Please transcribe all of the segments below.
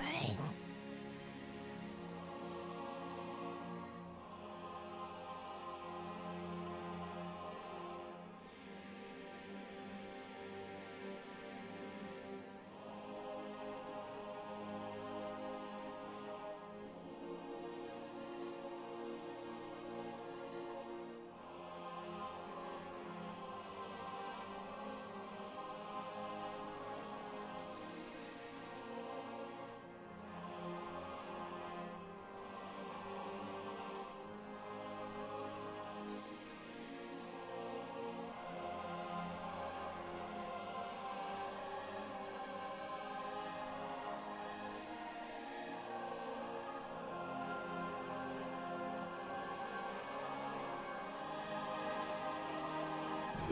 Great.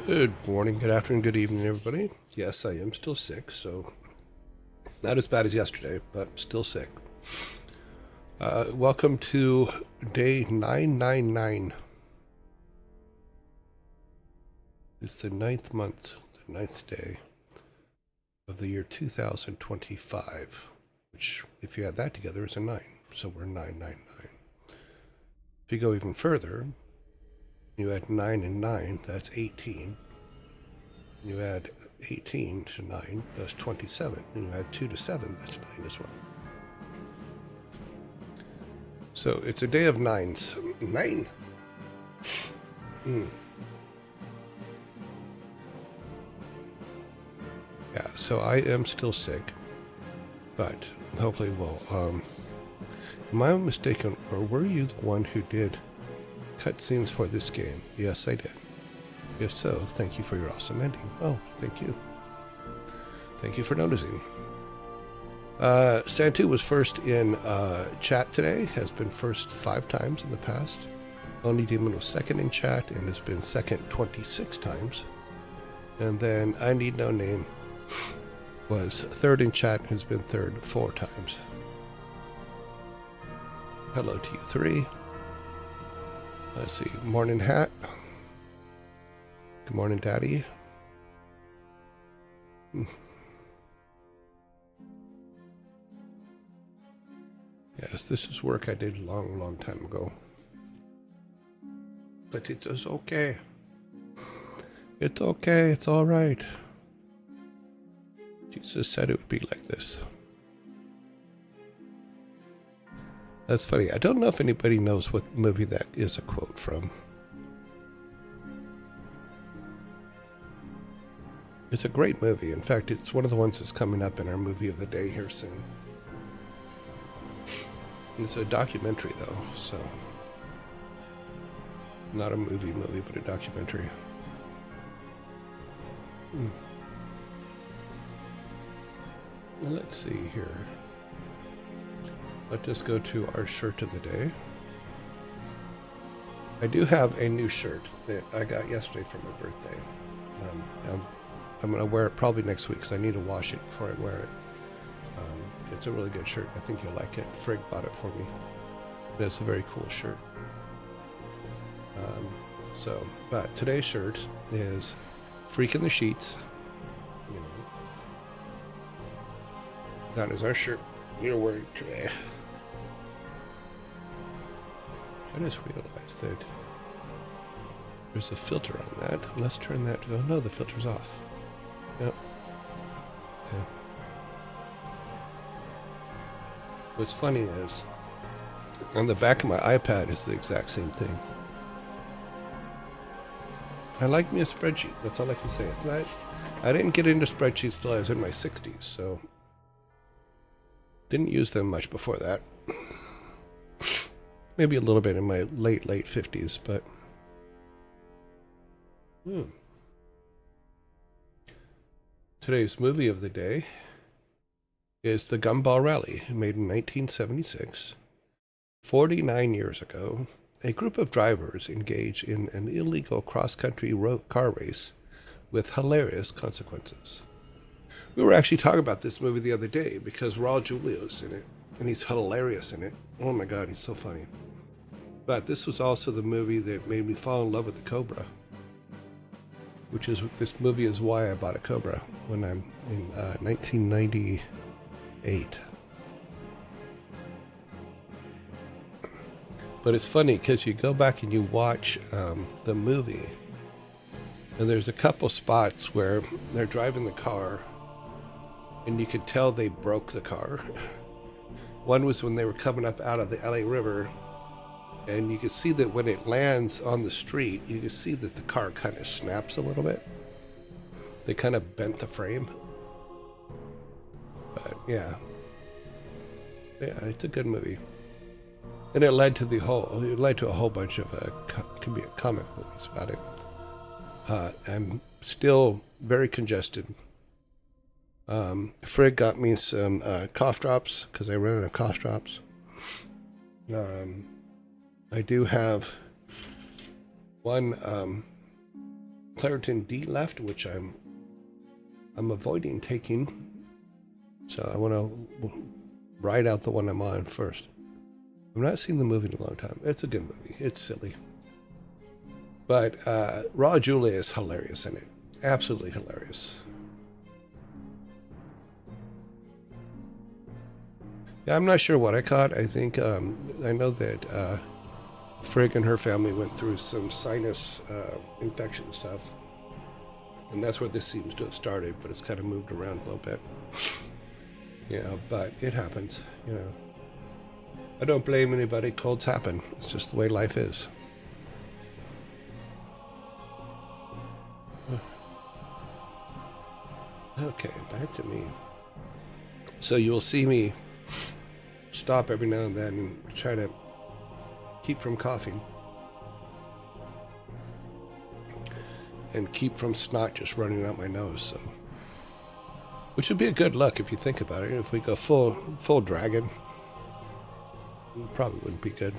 Good morning, good afternoon, good evening, everybody. Yes, I am still sick, so not as bad as yesterday, but still sick. Welcome to day 999. It's the 9th month, the 9th day of the year 2025, which, if you add that together, is a 9. So we're 999. If you go even further, you add 9 and 9, that's 18. You add 18 to 9, that's 27. And you add 2 to 7, that's 9 as well. So it's a day of 9s. 9! Yeah, so I am still sick, but hopefully we'll... am I mistaken, or were you the one who did cutscenes for this game? Yes, I did. If so, thank you for your awesome ending. Oh, thank you. Thank you for noticing. Santu was first in chat today, has been first 5 times in the past. Only Demon was second in chat and has been second 26 times. And then I Need No Name was third in chat and has been third 4 times. Hello to you 3. Let's see, Morning Hat. Good morning, Daddy. Yes, this is work I did a long, long time ago. But it is okay. It's okay, it's alright. Jesus said it would be like this. That's funny. I don't know if anybody knows what movie that is a quote from. It's a great movie. In fact, it's one of the ones that's coming up in our movie of the day here soon. It's a documentary, though, so... not a movie, but a documentary. Well, let's see here. Let's just go to our shirt of the day. I do have a new shirt that I got yesterday for my birthday. I'm going to wear it probably next week because I need to wash it before I wear it. It's a really good shirt. I think you'll like it. Frigg bought it for me. And it's a very cool shirt. But today's shirt is Freak in the Sheets. You know, that is our shirt we're wearing today. I just realized that there's a filter on that. Let's turn that. Oh no, the filter's off. Yep. Yeah. What's funny is, on the back of my iPad is the exact same thing. I like me a spreadsheet. That's all I can say. It's not, I didn't get into spreadsheets till I was in my 60s, so didn't use them much before that. Maybe a little bit in my late 50s, but Today's movie of the day is The Gumball Rally, made in 1976. 49 years ago, a group of drivers engaged in an illegal cross-country car race with hilarious consequences. We were actually talking about this movie the other day because Raul Julia's in it, and he's hilarious in it. Oh my God, he's so funny. But this was also the movie that made me fall in love with the Cobra, which is, this movie is why I bought a Cobra when I'm in 1998. But it's funny because you go back and you watch the movie, and there's a couple spots where they're driving the car, and you can tell they broke the car. One was when they were coming up out of the LA River, and you can see that when it lands on the street, you can see that the car kind of snaps a little bit. They kind of bent the frame. But yeah, it's a good movie. And it led to a whole bunch of comic movies about it. I'm still very congested. Frigg got me some cough drops because I ran out of cough drops. I do have one Claritin D left, which I'm avoiding taking. So I want to ride out the one I'm on first. I've not seen the movie in a long time. It's a good movie. It's silly. But Raw Julia is hilarious in it. Absolutely hilarious. Yeah, I'm not sure what I caught. I think I know that Frigg and her family went through some sinus infection stuff. And that's where this seems to have started, but it's kind of moved around a little bit. Yeah, but it happens, you know. I don't blame anybody. Colds happen. It's just the way life is. Okay, back to me. So you will see me stop every now and then and try to keep from coughing. And keep from snot just running out my nose, so. Which would be a good look if you think about it. If we go full dragon, it probably wouldn't be good.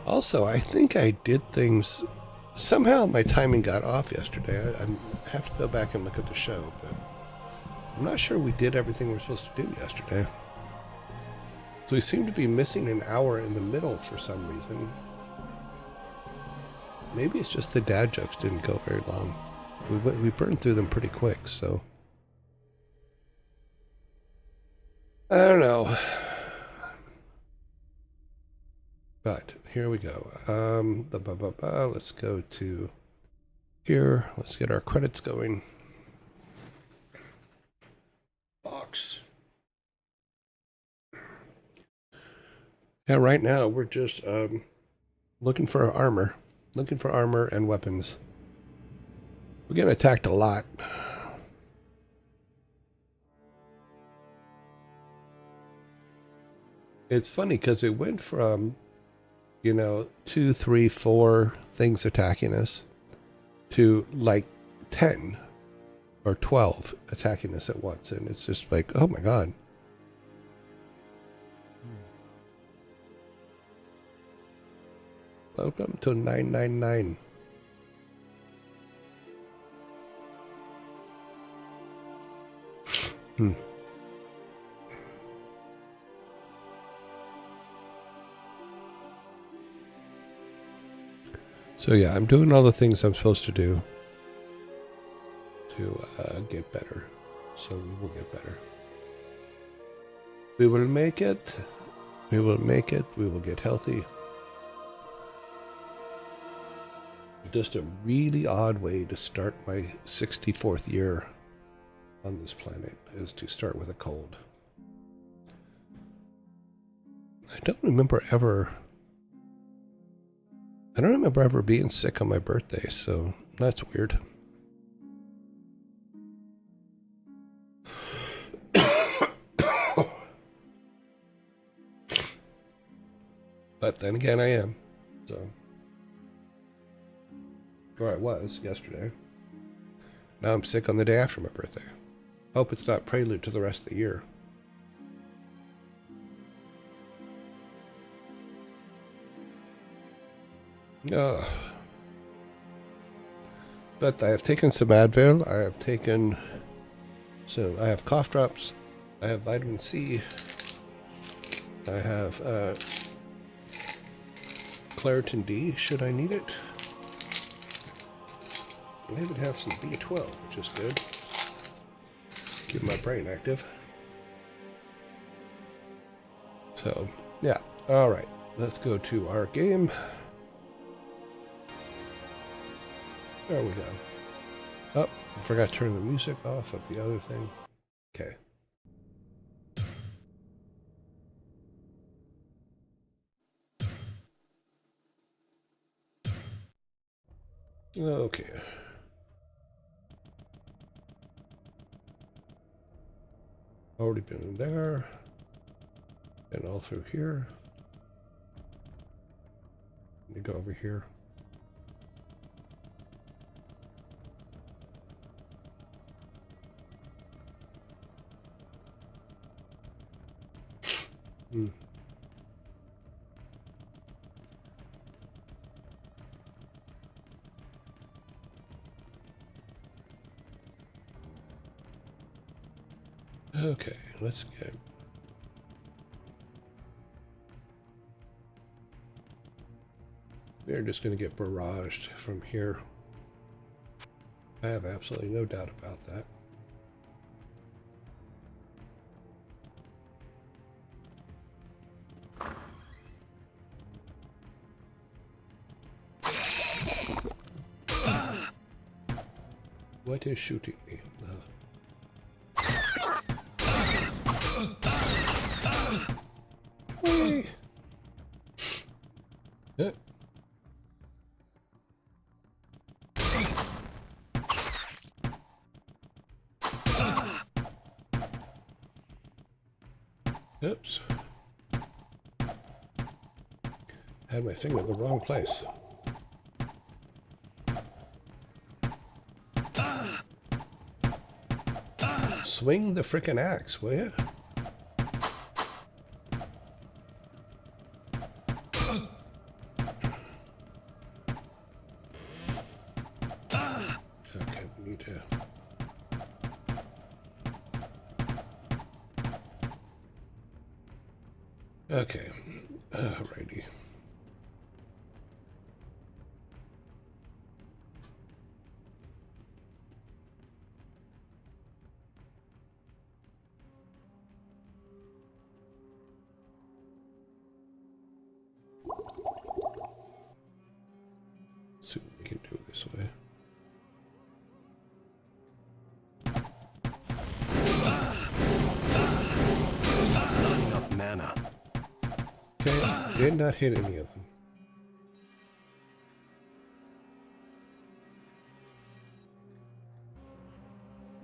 Also, I think I did things. Somehow my timing got off yesterday. I have to go back and look at the show, but I'm not sure we did everything we were supposed to do yesterday. So we seem to be missing an hour in the middle for some reason. Maybe it's just the dad jokes didn't go very long. We burned through them pretty quick, so. I don't know. But here we go. Let's go to here. Let's get our credits going. Box. Yeah, right now we're just looking for armor. Looking for armor and weapons. We're getting attacked a lot. It's funny because it went from, 2, 3, 4 things attacking us to like 10 or 12 attacking us at once. And it's just like, oh my God. Welcome to 999. So yeah, I'm doing all the things I'm supposed to do to get better. So we will get better. We will make it. We will make it. We will get healthy. Just a really odd way to start my 64th year on this planet is to start with a cold. I don't remember ever being sick on my birthday, so that's weird. But then again, I am, so. Or I was yesterday. Now I'm sick on the day after my birthday. Hope it's not prelude to the rest of the year. But I have taken some Advil. I have cough drops. I have vitamin C. I have Claritin D, should I need it. I even have some B12, which is good. Keep my brain active. So, yeah. All right. Let's go to our game. There we go. Oh, I forgot to turn the music off of the other thing. Okay. Okay. Already been in there. And all through here. Let me go over here. Hmm. Okay, let's get... We're just going to get barraged from here. I have absolutely no doubt about that. What is shooting me? Whee! Oops. Had my finger in the wrong place. Swing the frickin' axe, will you? Okay, we need to... Okay, alrighty. Let's see what we can do this way. Not enough mana. Okay, did not hit any of them.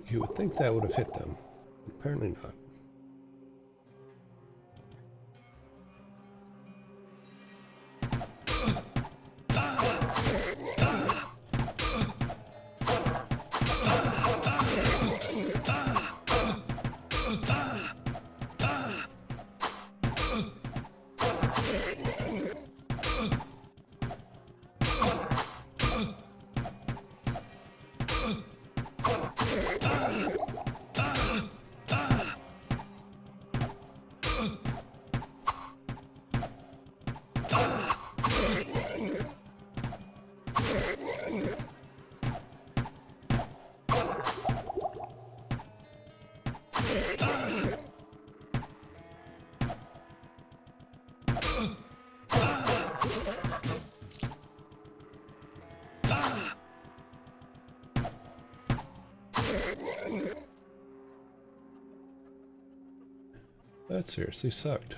You would think that would have hit them. Apparently not. That seriously sucked.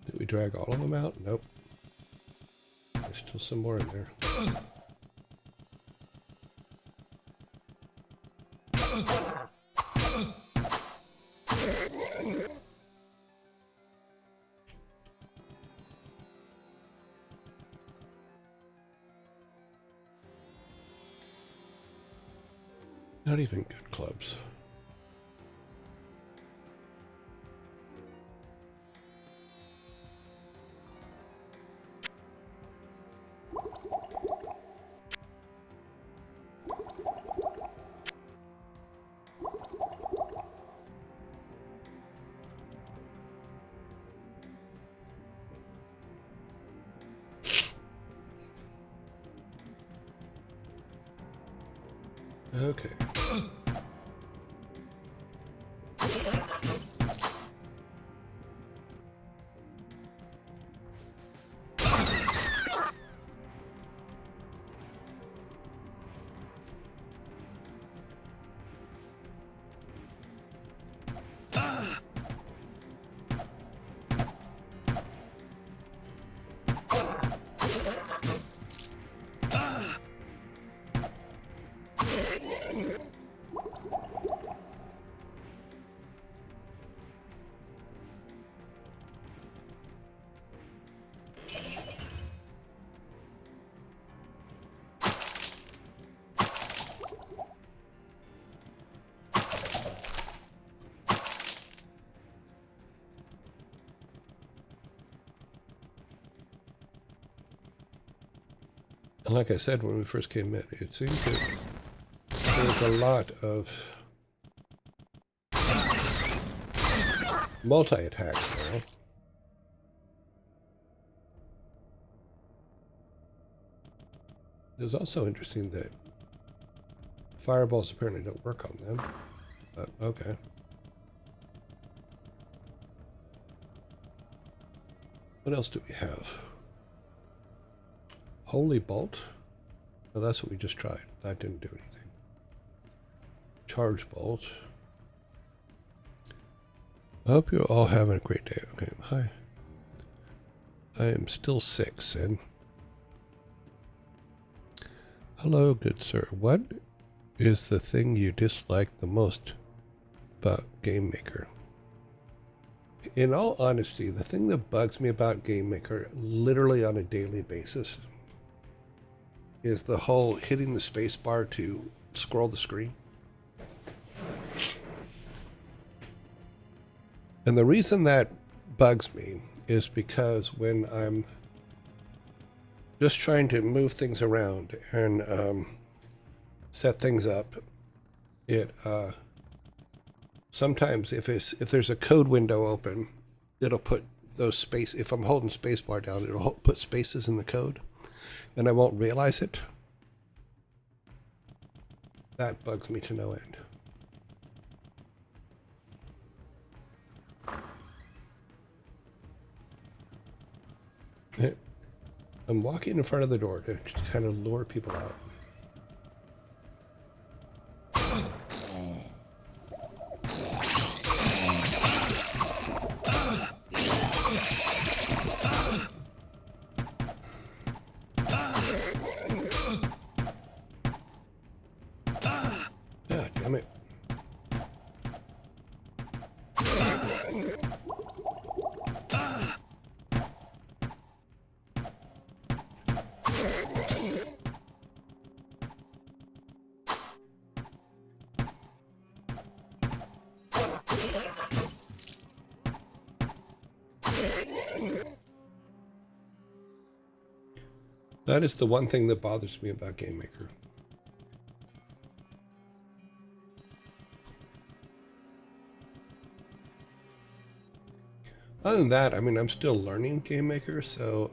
Did we drag all of them out? Nope. There's still some more in there. Not even good clubs. Okay. And like I said when we first came in, it seemed that there's a lot of multi-attacks now. It was also interesting that fireballs apparently don't work on them, but okay. What else do we have? Holy Bolt? Oh, that's what we just tried. That didn't do anything. Charge Bolt. I hope you're all having a great day. Okay, hi. I am still sick, Sid. Hello, good sir. What is the thing you dislike the most about Game Maker? In all honesty, the thing that bugs me about Game Maker literally on a daily basis is the whole hitting the space bar to scroll the screen. And the reason that bugs me is because when I'm just trying to move things around and set things up, it sometimes if there's a code window open, it'll put those space. If I'm holding spacebar down, it'll put spaces in the code, and I won't realize it. That bugs me to no end. I'm walking in front of the door to kind of lure people out. God damn it. That is the one thing that bothers me about Game Maker. Other than that, I mean, I'm still learning Game Maker, so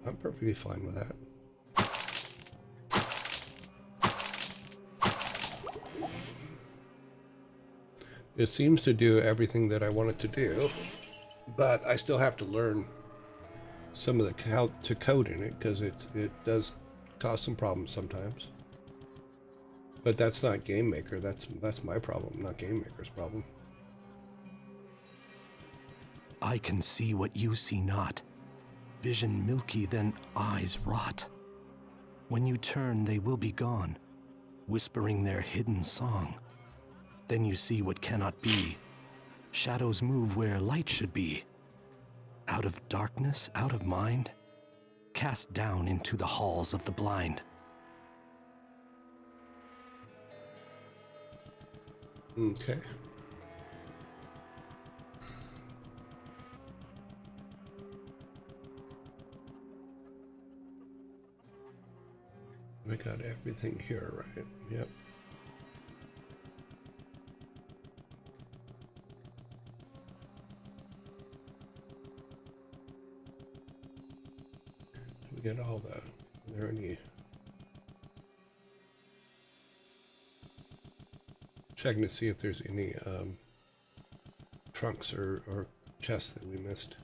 I'm perfectly fine with that. It seems to do everything that I want it to do, but I still have to learn some of the how to code in it because it does cause some problems sometimes. But that's not Game Maker. That's my problem, not Game Maker's problem. I can see what you see not. Vision milky, then eyes rot. When you turn, they will be gone, whispering their hidden song. Then you see what cannot be. Shadows move where light should be. Out of darkness, out of mind, cast down into the halls of the blind. Okay. We got everything here, right? Yep. We get all that. Are there any? Checking to see if there's any trunks or chests that we missed.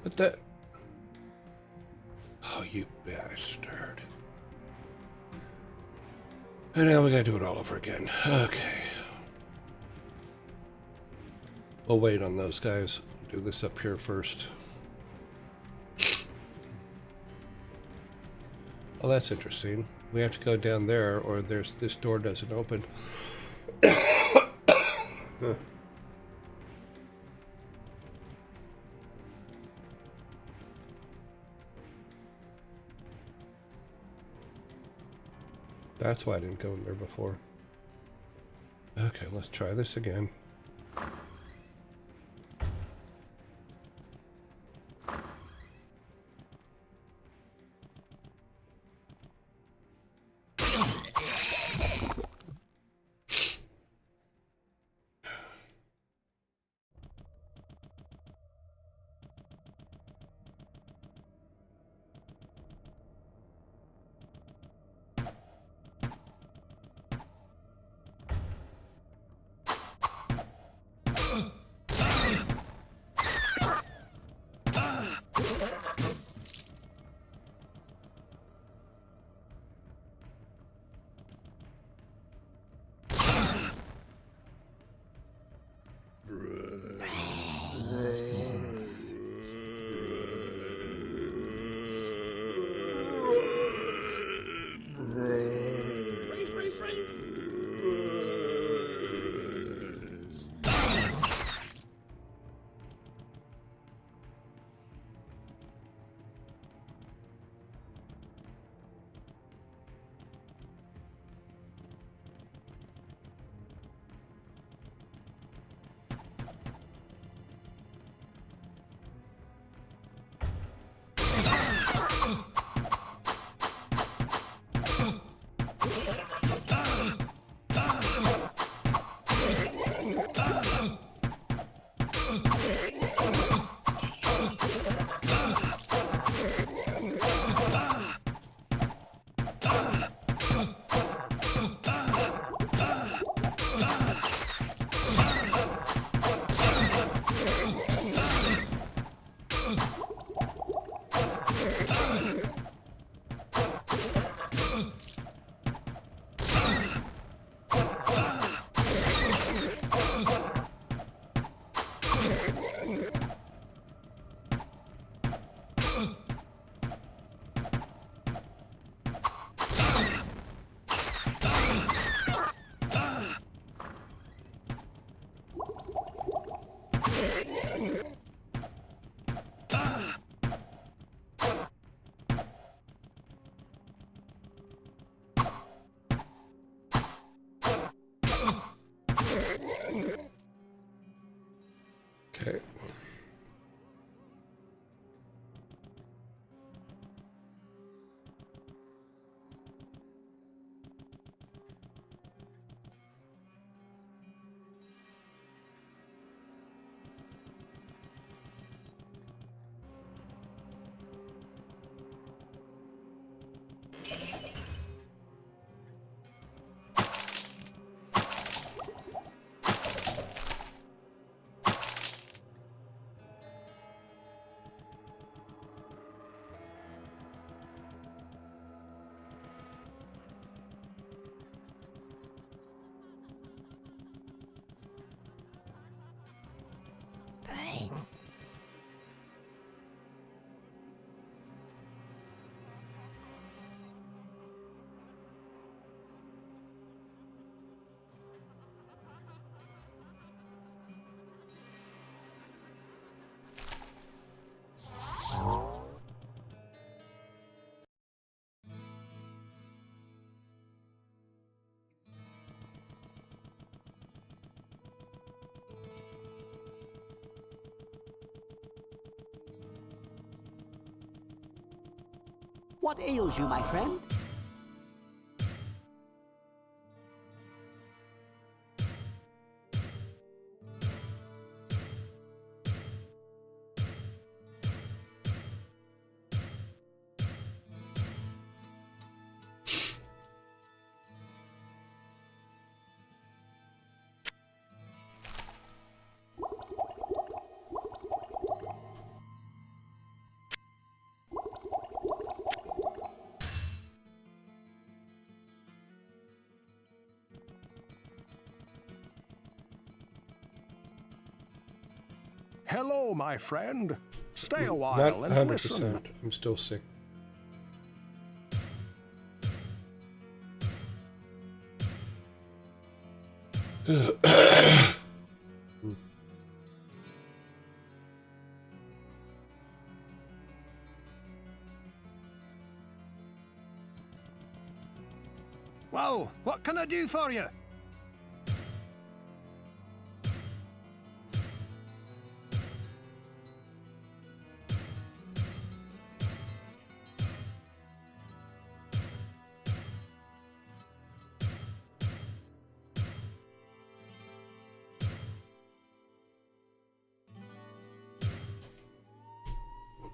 What the? Oh, you bastard. And now we gotta do it all over again. Okay. We'll wait on those guys. Do this up here first. Oh, that's interesting. We have to go down there or this door doesn't open. Huh. That's why I didn't go in there before. Okay, let's try this again. Okay. What ails you, my friend? Hello, my friend. Stay a Not while and 100%. listen. I'm still sick. Well, what can I do for you?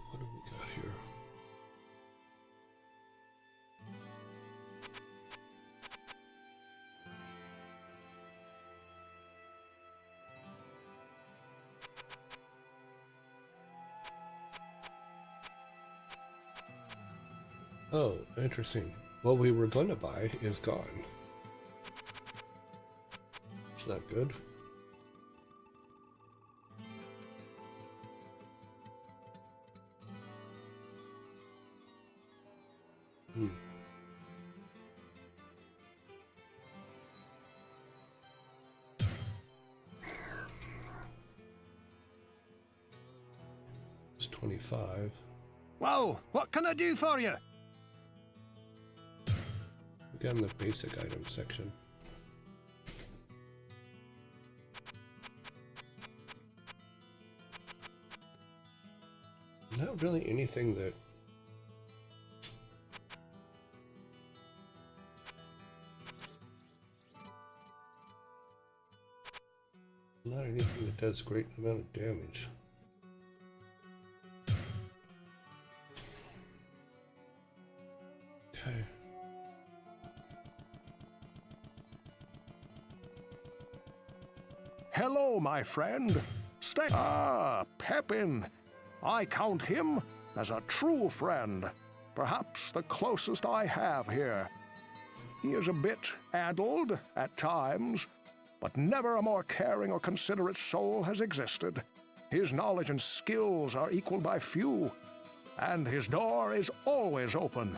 What do we got here? Oh, interesting. What we were going to buy is gone. Is that good? It's 25. Well, what can I do for you? Again, the basic items section. Not really anything that not anything that does great amount of damage. Okay. Hello, my friend. Stay. Ah, Pepin. I count him as a true friend. Perhaps the closest I have here. He is a bit addled at times, but never a more caring or considerate soul has existed. His knowledge and skills are equaled by few, and his door is always open.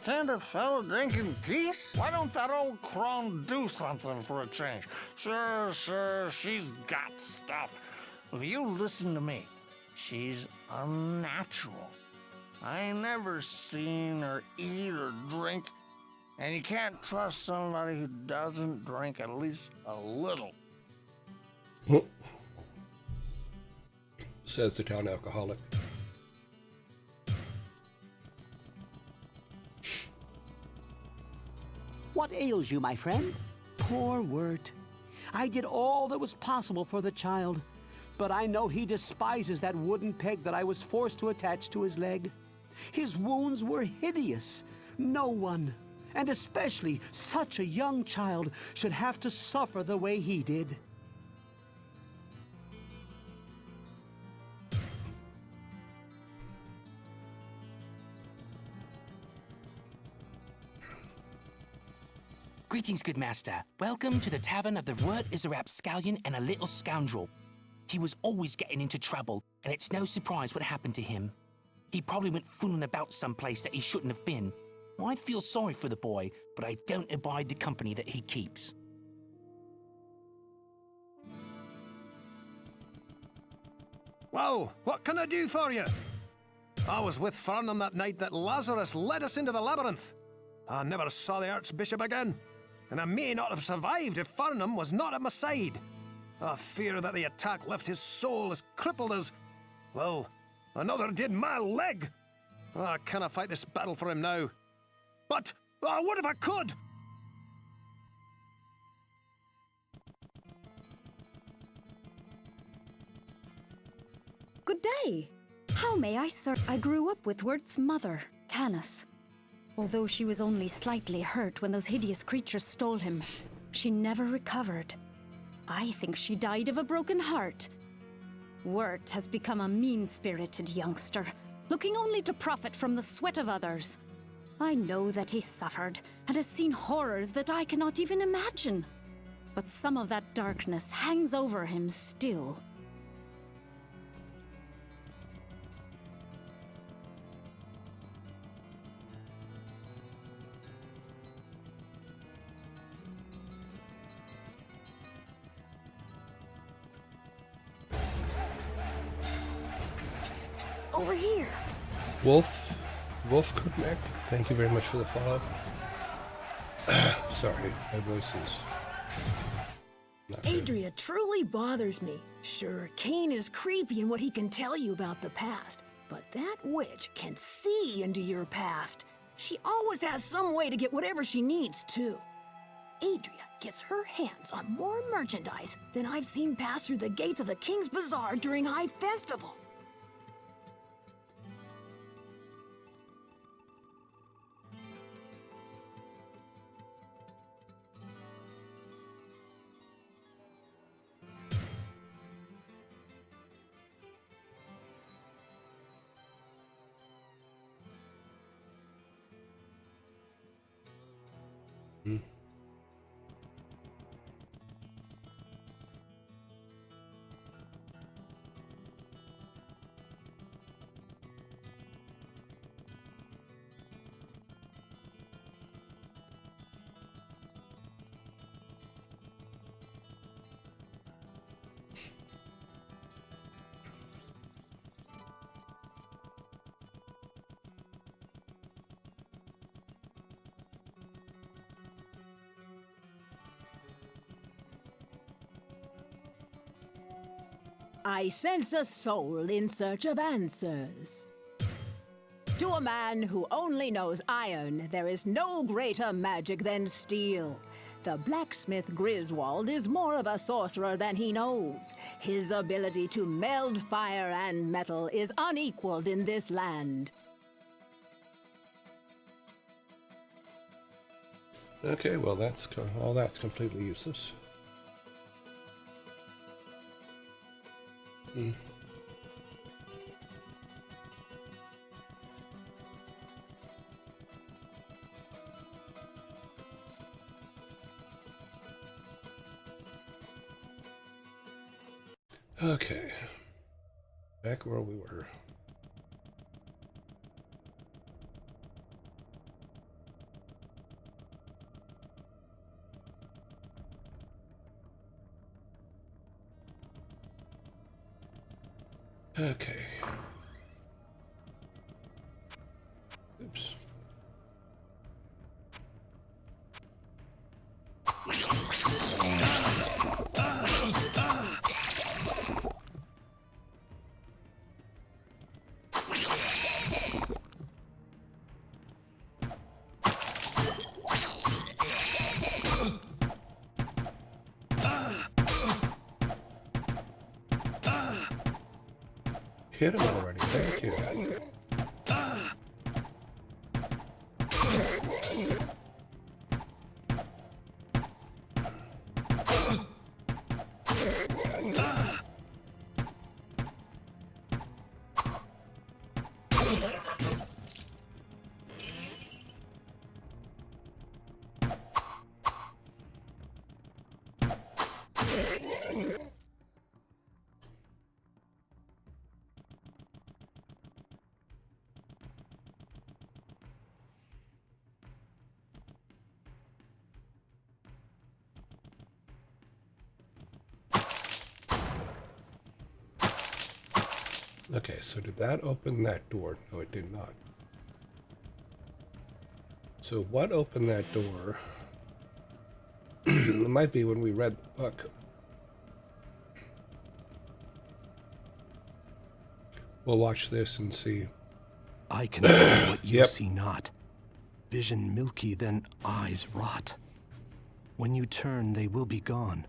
Can't a fellow drink in peace? Why don't that old crone do something for a change? Sure, she's got stuff. If you listen to me, she's unnatural. I ain't never seen her eat or drink, and you can't trust somebody who doesn't drink at least a little. Says the town alcoholic. What ails you, my friend? Poor Wirt. I did all that was possible for the child, but I know he despises that wooden peg that I was forced to attach to his leg. His wounds were hideous. No one, and especially such a young child, should have to suffer the way he did. Greetings, good master. Welcome to the tavern of the Wirt is a rapscallion and a little scoundrel. He was always getting into trouble, and it's no surprise what happened to him. He probably went fooling about someplace that he shouldn't have been. I feel sorry for the boy, but I don't abide the company that he keeps. Well, what can I do for you? I was with Fern on that night that Lazarus led us into the labyrinth. I never saw the Archbishop again, and I may not have survived if Farnham was not at my side. I fear that the attack left his soul as crippled as, well, another did my leg. I cannot fight this battle for him now. But I would if I could! Good day. How may I serve? I grew up with Wirt's mother, Canis. Although she was only slightly hurt when those hideous creatures stole him, she never recovered. I think she died of a broken heart. Wirt has become a mean-spirited youngster, looking only to profit from the sweat of others. I know that he suffered and has seen horrors that I cannot even imagine. But some of that darkness hangs over him still. Over here. Wolf Kudnek, thank you very much for the follow. Sorry, my voice is not good. Adria truly bothers me. Sure, Cain is creepy in what he can tell you about the past, but that witch can see into your past. She always has some way to get whatever she needs, too. Adria gets her hands on more merchandise than I've seen pass through the gates of the King's Bazaar during High Festival. I sense a soul in search of answers. To a man who only knows iron, there is no greater magic than steel. The blacksmith Griswold is more of a sorcerer than he knows. His ability to meld fire and metal is unequaled in this land. Okay, well all that's completely useless. Okay, back where we were. Okay. Oops. Hit him already, thank you. Okay, so did that open that door? No, it did not. So what opened that door? It might be when we read the book. We'll watch this and see. I can see what you Yep. see not. Vision milky, then eyes rot. When you turn, they will be gone,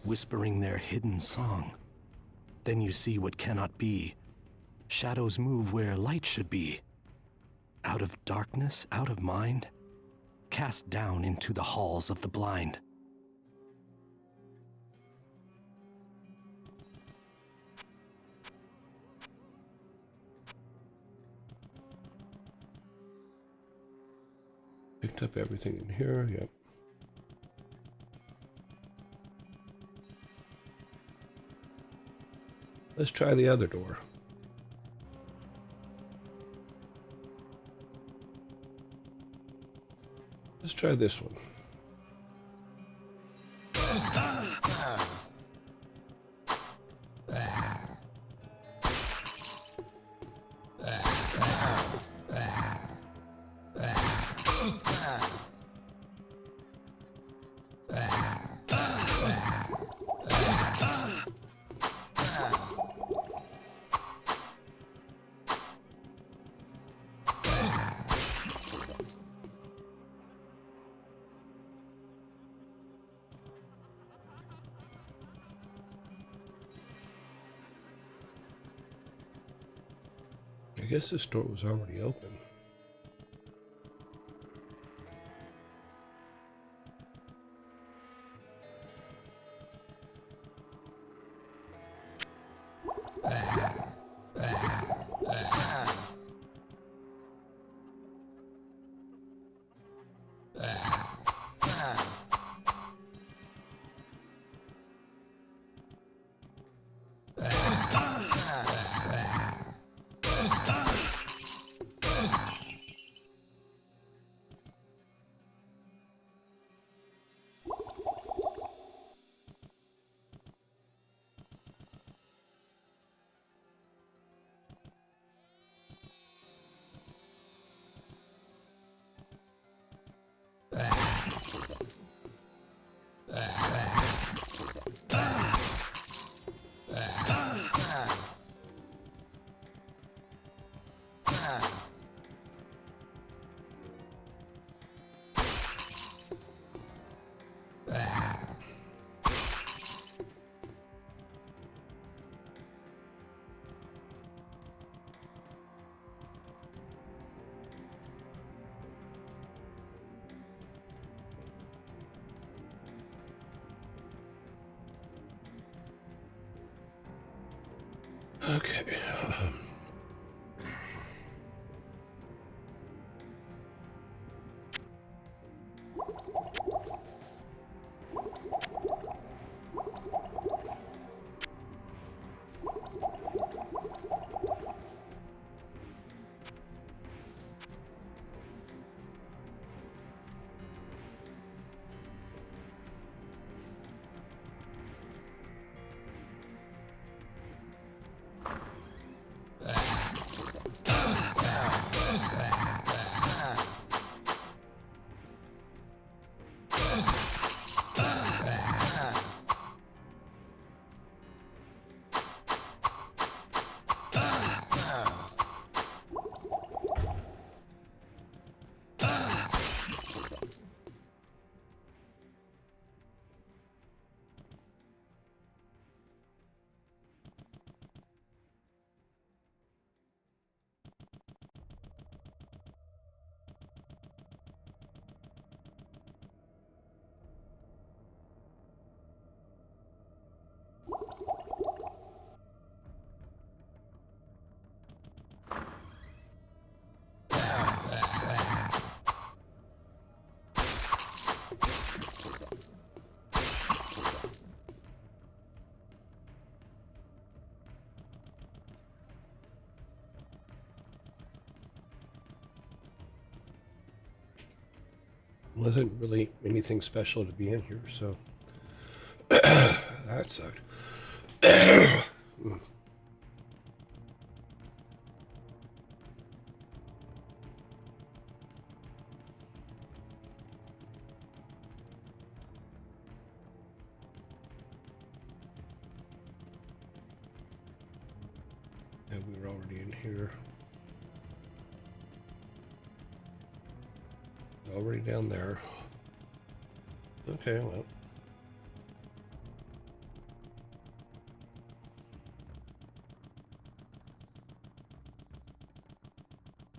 whispering their hidden song. Then you see what cannot be. Shadows move where light should be. Out of darkness, out of mind, cast down into the halls of the blind. Picked up everything in here. Yep. Let's try the other door. Let's try this one. I guess this door was already open. Okay. Wasn't really anything special to be in here, so that sucked. And we were already in here. Already down there. Okay, well.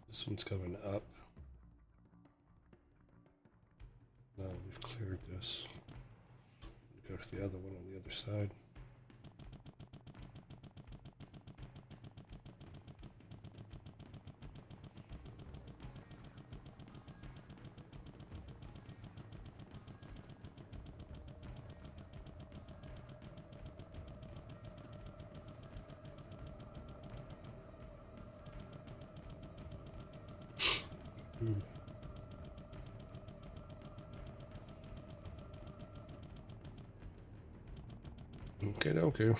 This one's coming up. Now we've cleared this. Go to the other one on the other side. Okay, okay.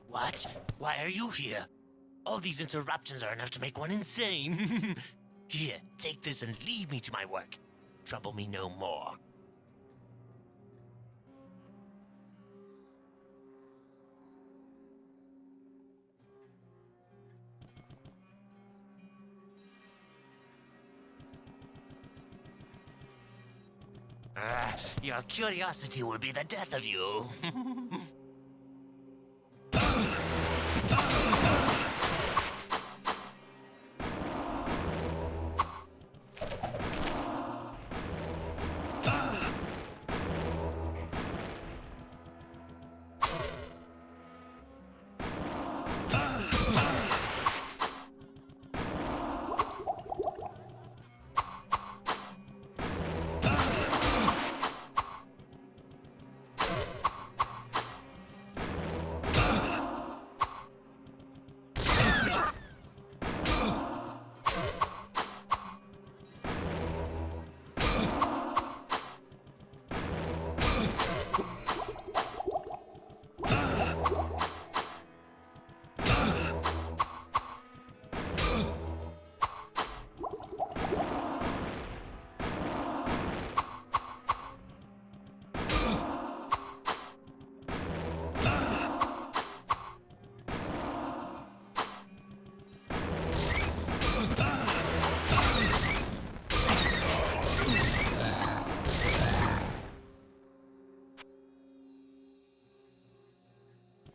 What? Why are you here? All these interruptions are enough to make one insane. Here, take this and leave me to my work. Trouble me no more. Your curiosity will be the death of you.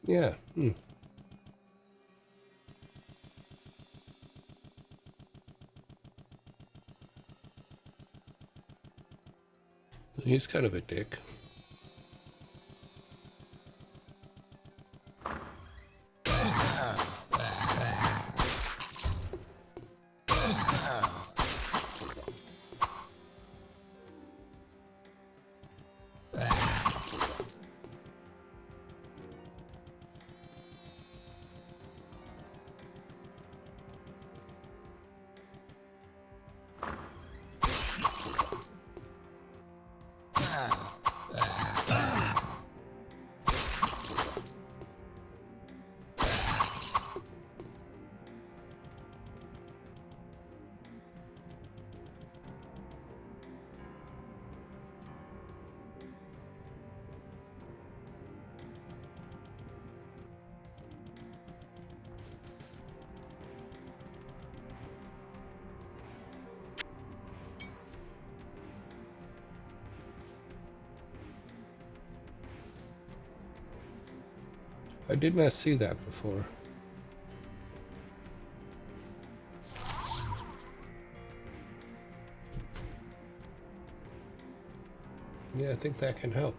Yeah. He's kind of a dick. I did not see that before. Yeah, I think that can help.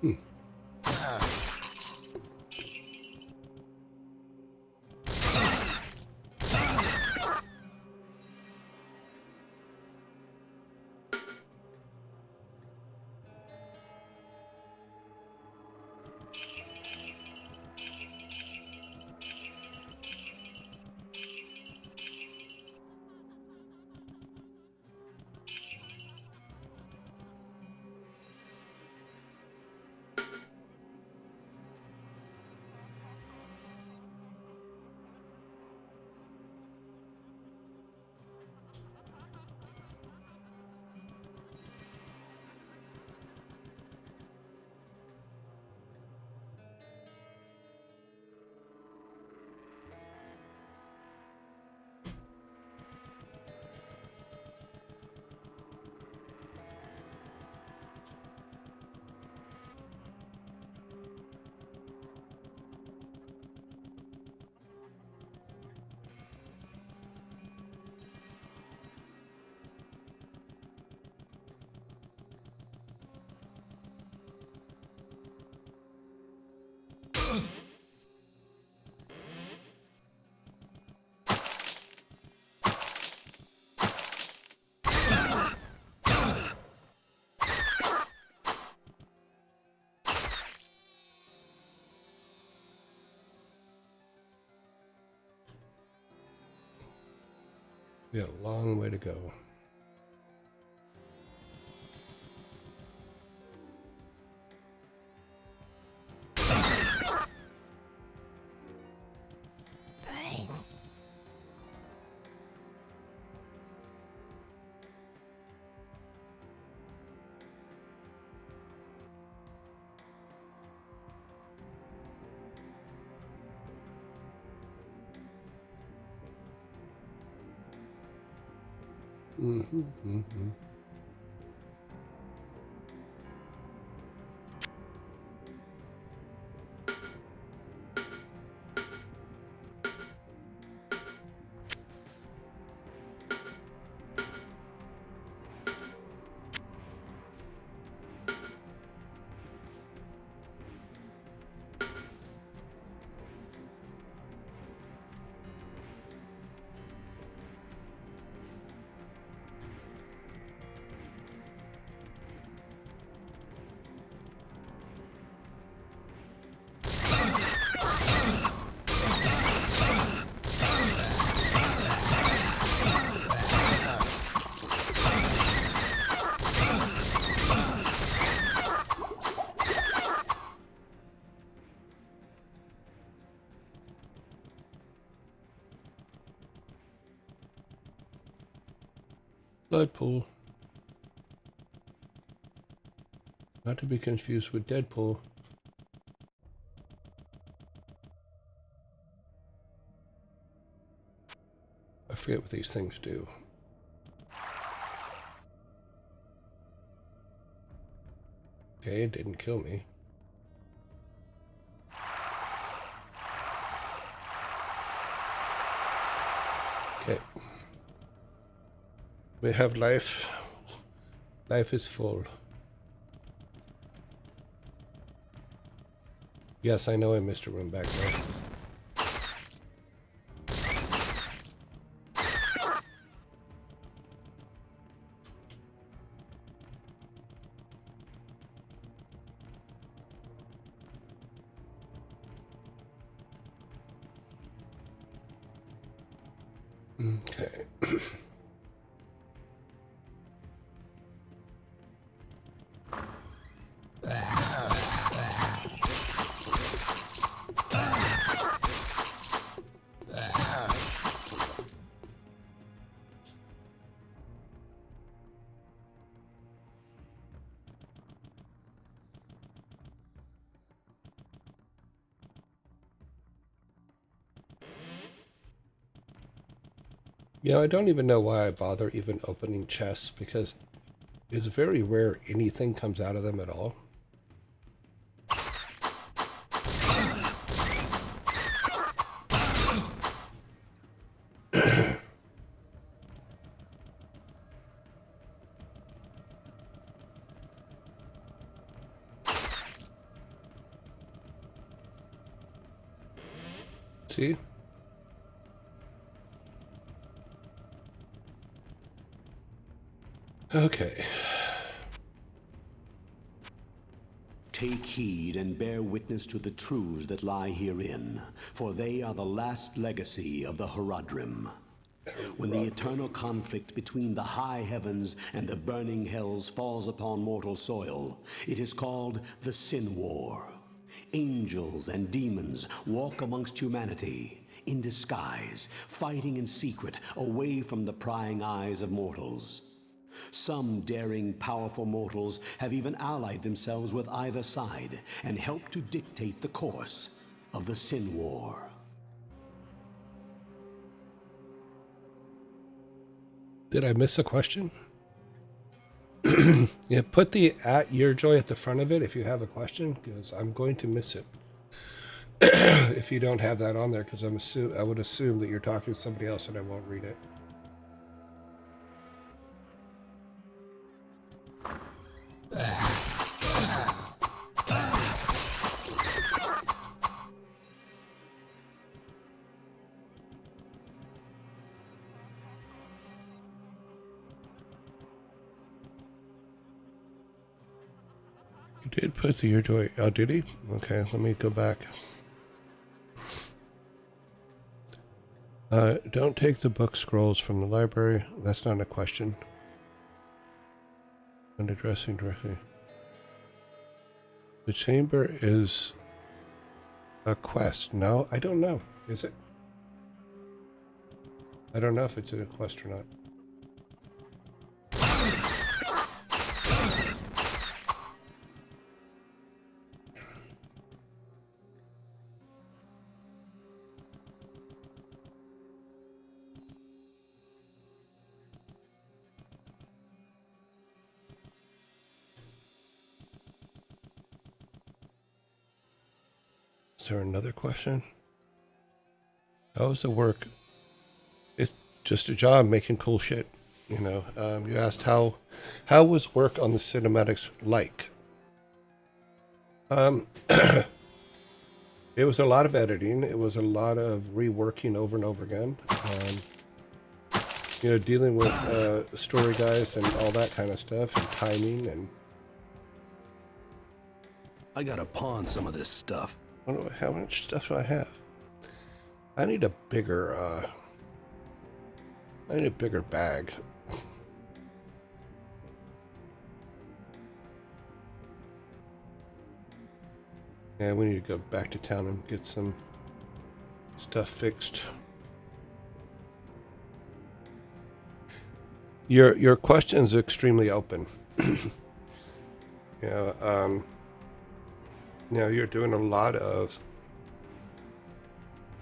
We got a long way to go. Blood pool. Not to be confused with Deadpool. I forget what these things do. Okay, it didn't kill me. Okay. We have life. Life is full. Yes, I know I missed a room back there. Okay. You know, I don't even know why I bother even opening chests, because it's very rare anything comes out of them at all. See? Okay. Take heed and bear witness to the truths that lie herein, for they are the last legacy of the Horadrim. When the eternal conflict between the high heavens and the burning hells falls upon mortal soil, it is called the Sin War. Angels and demons walk amongst humanity, in disguise, fighting in secret, away from the prying eyes of mortals. Some daring, powerful mortals have even allied themselves with either side and helped to dictate the course of the Sin War. Did I miss a question? Yeah, put the @YourJoy at the front of it if you have a question, because I'm going to miss it. If you don't have that on there, because I would assume that you're talking to somebody else and I won't read it. You did put the YourJoy. Oh, did he? Okay, let me go back. Don't take the book scrolls from the library. That's not a question. And addressing directly. The chamber is a quest. No, I don't know. Is it? I don't know if it's a quest or not. Is there another question? How's the work? It's just a job making cool shit. You know, you asked how was work on the cinematics like? It was a lot of editing. It was a lot of reworking over and over again. You know, dealing with story guys and all that kind of stuff, and timing, and I gotta pawn some of this stuff. how much stuff do I have? I need a bigger bag. Yeah, we need to go back to town and get some stuff fixed. Your question is extremely open. Yeah, you know, you're doing a lot of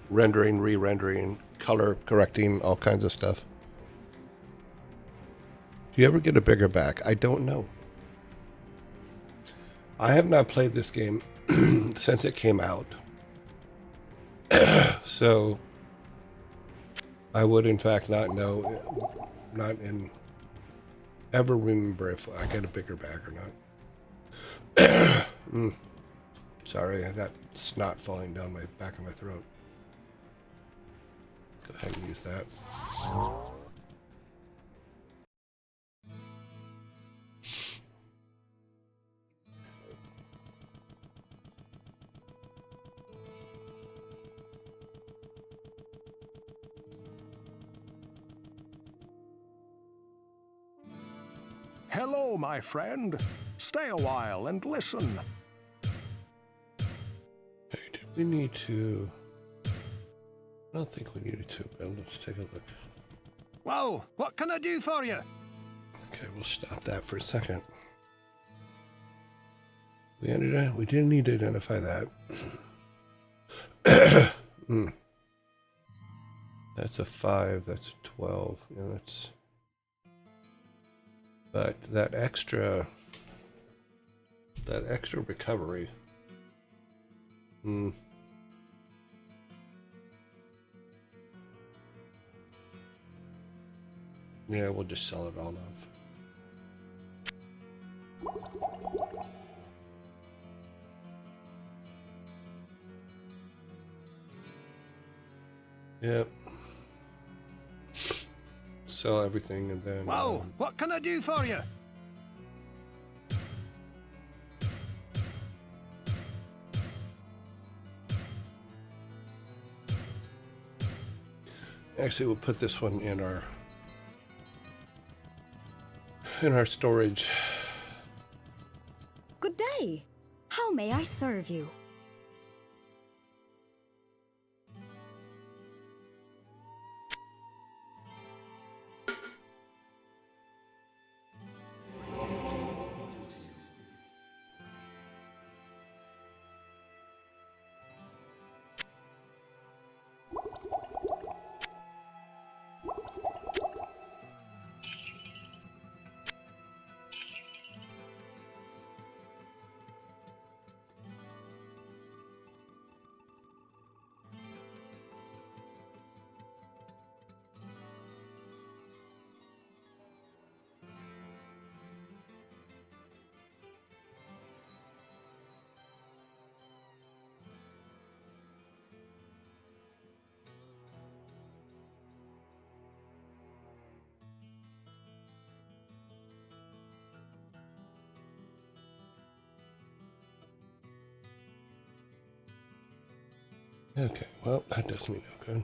rendering, re-rendering, color correcting, all kinds of stuff. Do you ever get a bigger back? I don't know. I have not played this game since it came out. So I would in fact not know, ever remember if I get a bigger bag or not. Sorry, I got snot falling down my back of my throat. Go ahead and use that. Hello, my friend. Stay a while and listen. Hey, did we need to... I don't think we needed to, but let's take a look. Well, what can I do for you? Okay, we'll stop that for a second. We didn't need to identify that. That's a 5, that's a 12. Yeah, that's... But that extra recovery. Yeah, we'll just sell it all off. Yep. Sell everything and then... Well, what can I do for you? Actually, we'll put this one in our storage. Good day. How may I serve you? Okay, well, that does me no good.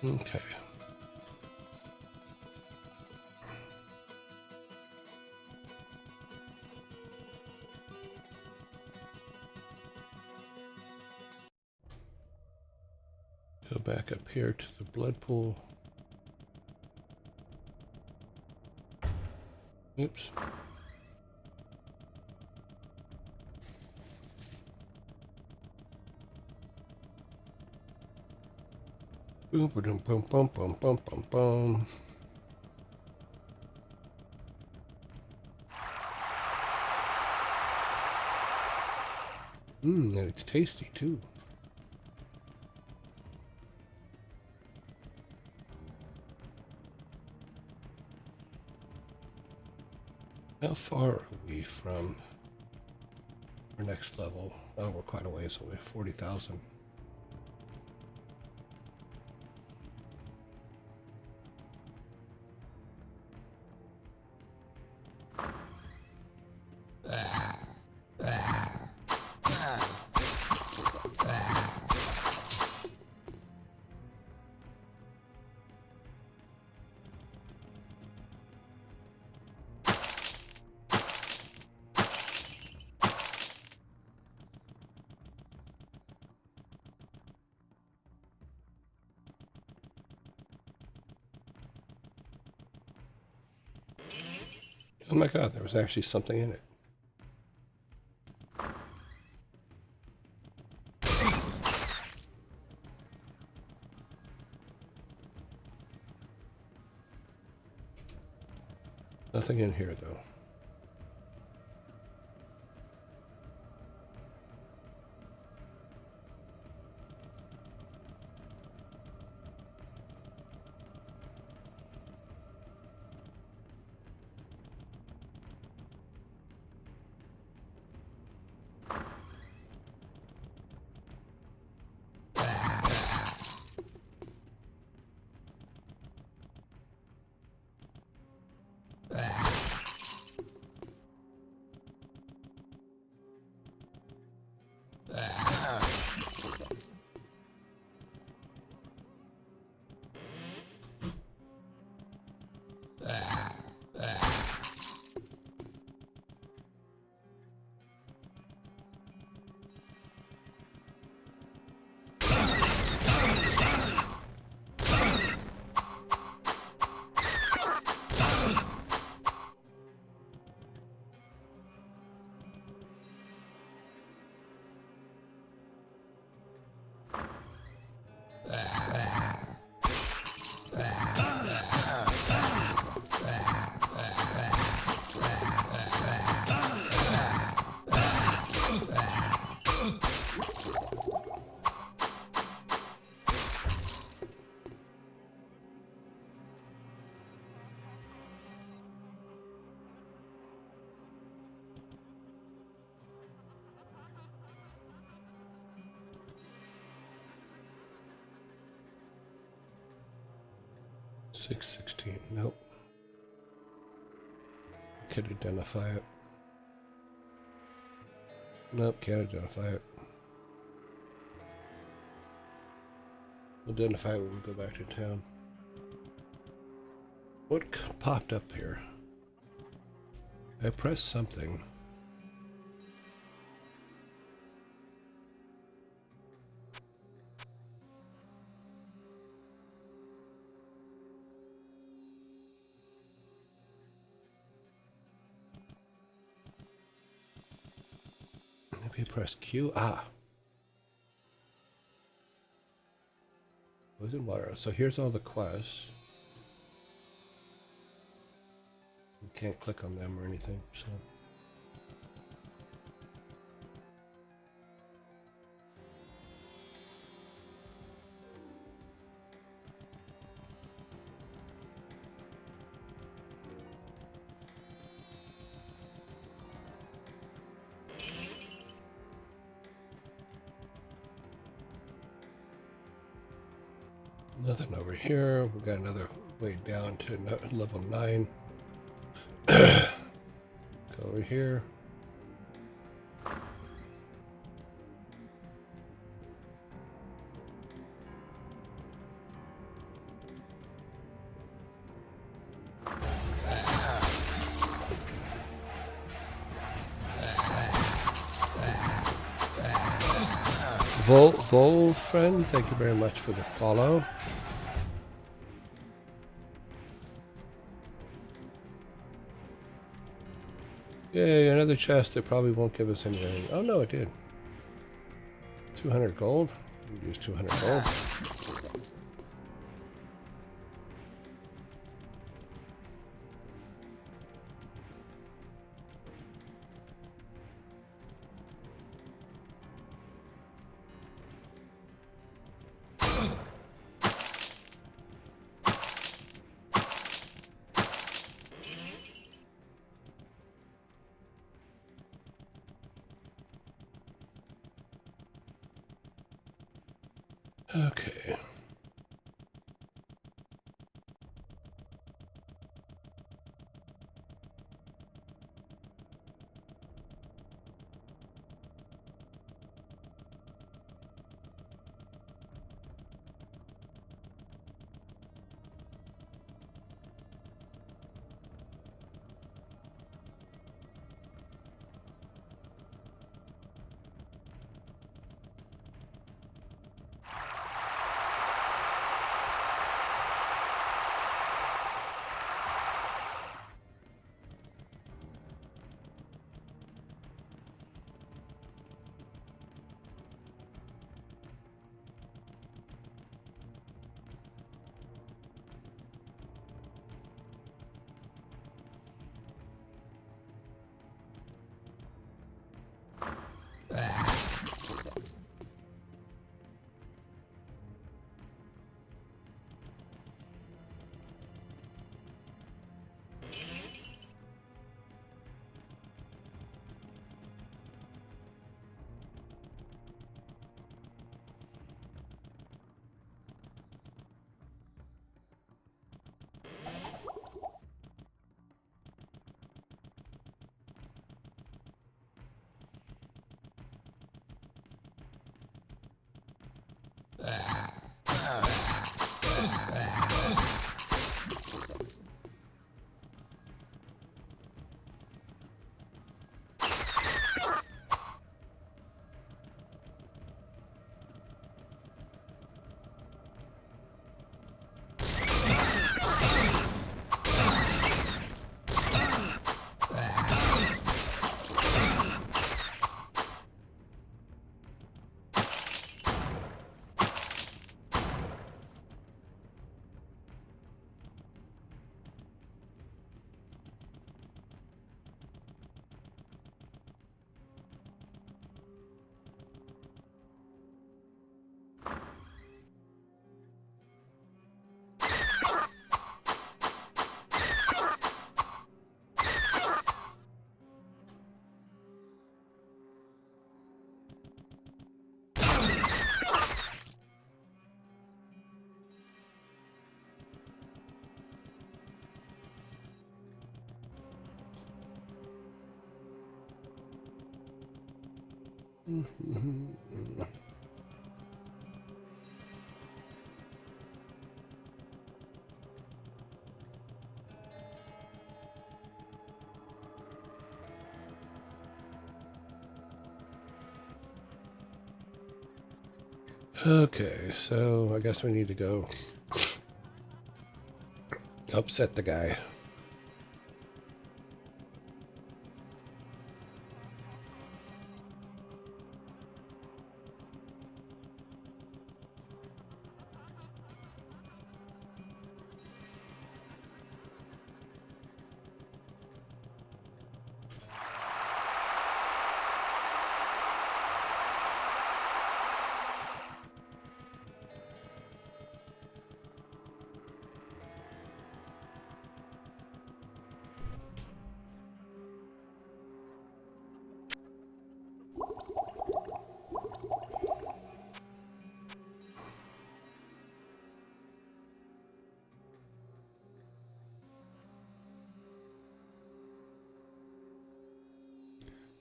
Okay. Go back up here to the blood pool. Oops. Boom, boom, boom, boom, boom, boom, boom, boom. And it's tasty too. How far are we from our next level? Oh, we're quite a ways away, 40,000. Oh my god, there was actually something in it. Nothing in here though. 616. Nope. Could identify it. Nope, can't identify it. We'll identify it when we go back to town. What popped up here? I pressed something. Maybe I pressed Q. Ah. It was in water. So here's all the quests. You can't click on them or anything, so. Nothing over here. We've got another way down to level 9. Go over here. Vol friend, thank you very much for the follow. Yay, another chest that probably won't give us anything. Oh no, it did. 200 gold. We use 200 gold. Okay. Okay, so I guess we need to go upset the guy.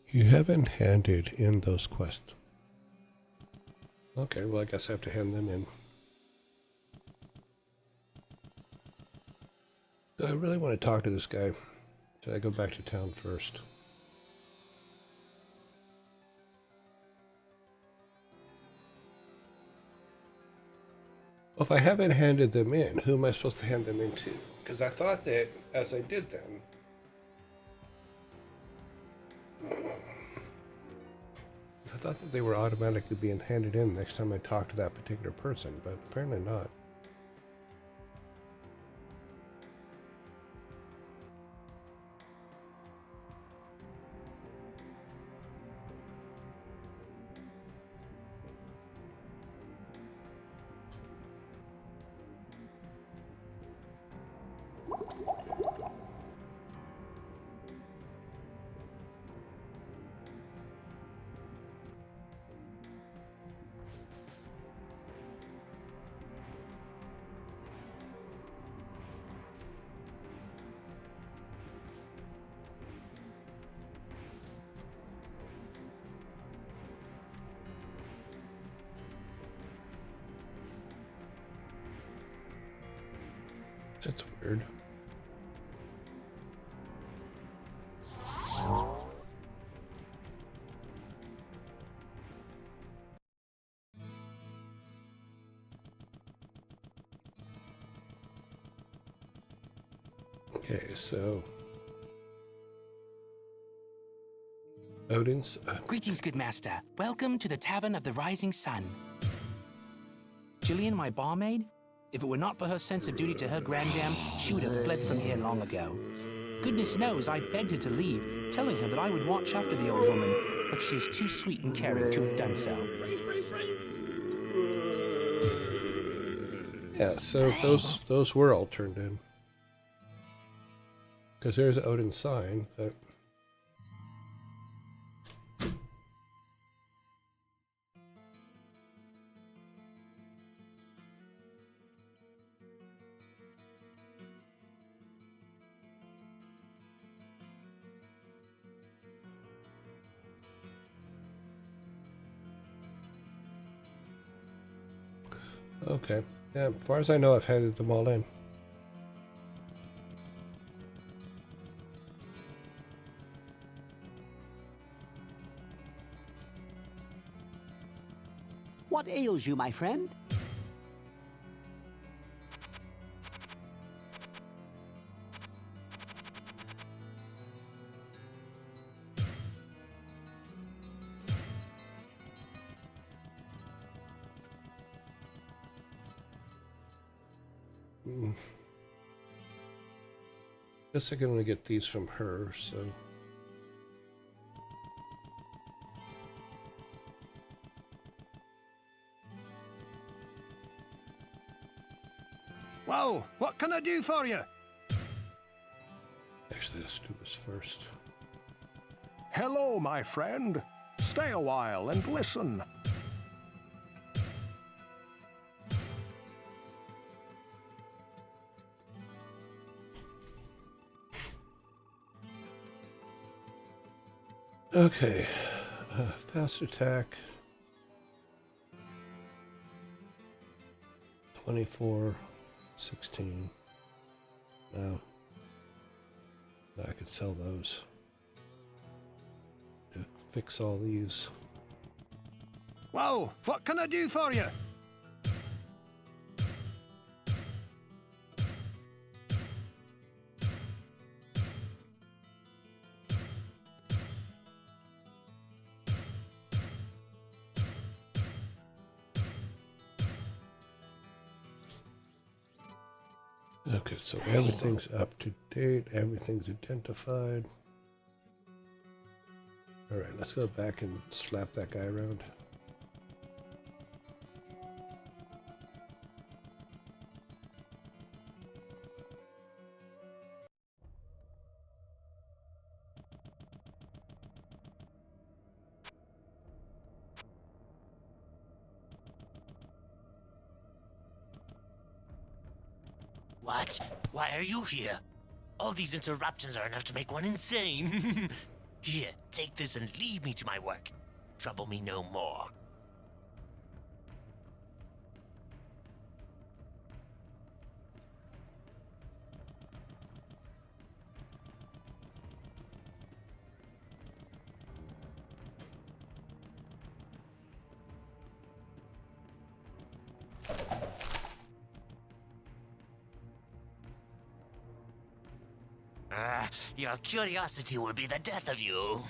You haven't handed in those quests. Okay, well, I guess I have to hand them in. I really want to talk to this guy. Should I go back to town first? Well, if I haven't handed them in, who am I supposed to hand them in to? Because I thought that as I did them, I thought that they were automatically being handed in next time I talked to that particular person, but apparently not. That's weird. Okay, so Odin's. Greetings, good master. Welcome to the Tavern of the Rising Sun. Jillian, my barmaid? If it were not for her sense of duty to her grandam, she would have fled from here long ago. Goodness knows I begged her to leave, telling her that I would watch after the old woman, but she is too sweet and caring to have done so. Yeah, so those were all turned in. Because there's Odin's sign that. Okay. Yeah, as far as I know, I've handed them all in. What ails you, my friend? Guess I can only get these from her, so. Well, what can I do for you? Actually, let's do this first. Hello, my friend. Stay a while and listen. Okay. Fast attack. 24, 16. No. I could sell those to fix all these. Well, what can I do for you? Okay, so everything's up to date, everything's identified. Alright, let's go back and slap that guy around. What? Why are you here? All these interruptions are enough to make one insane. Here, take this and leave me to my work. Trouble me no more. Your curiosity will be the death of you.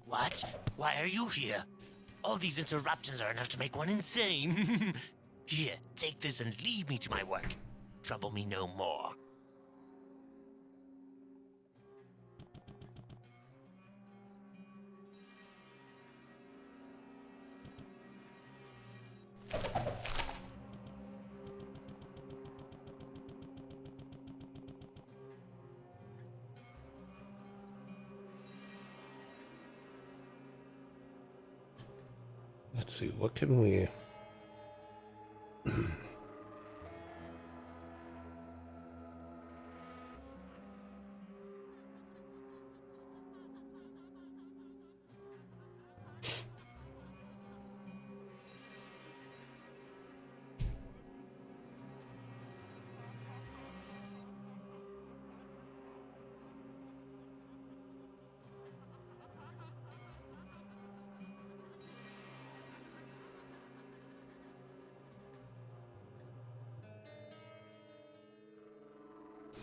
What? Why are you here? All these interruptions are enough to make one insane. Here, take this and leave me to my work. Trouble me no more. Let's see, what can we...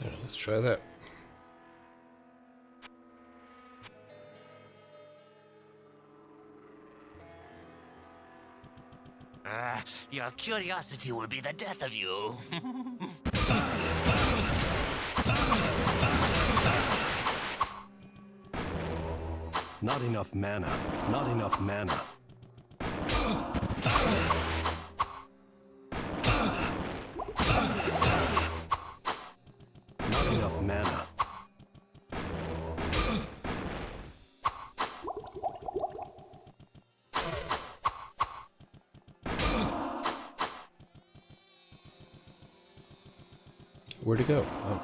Yeah, let's try that. Your curiosity will be the death of you. Not enough mana. Not enough mana. Not enough mana. Where'd he go? Oh.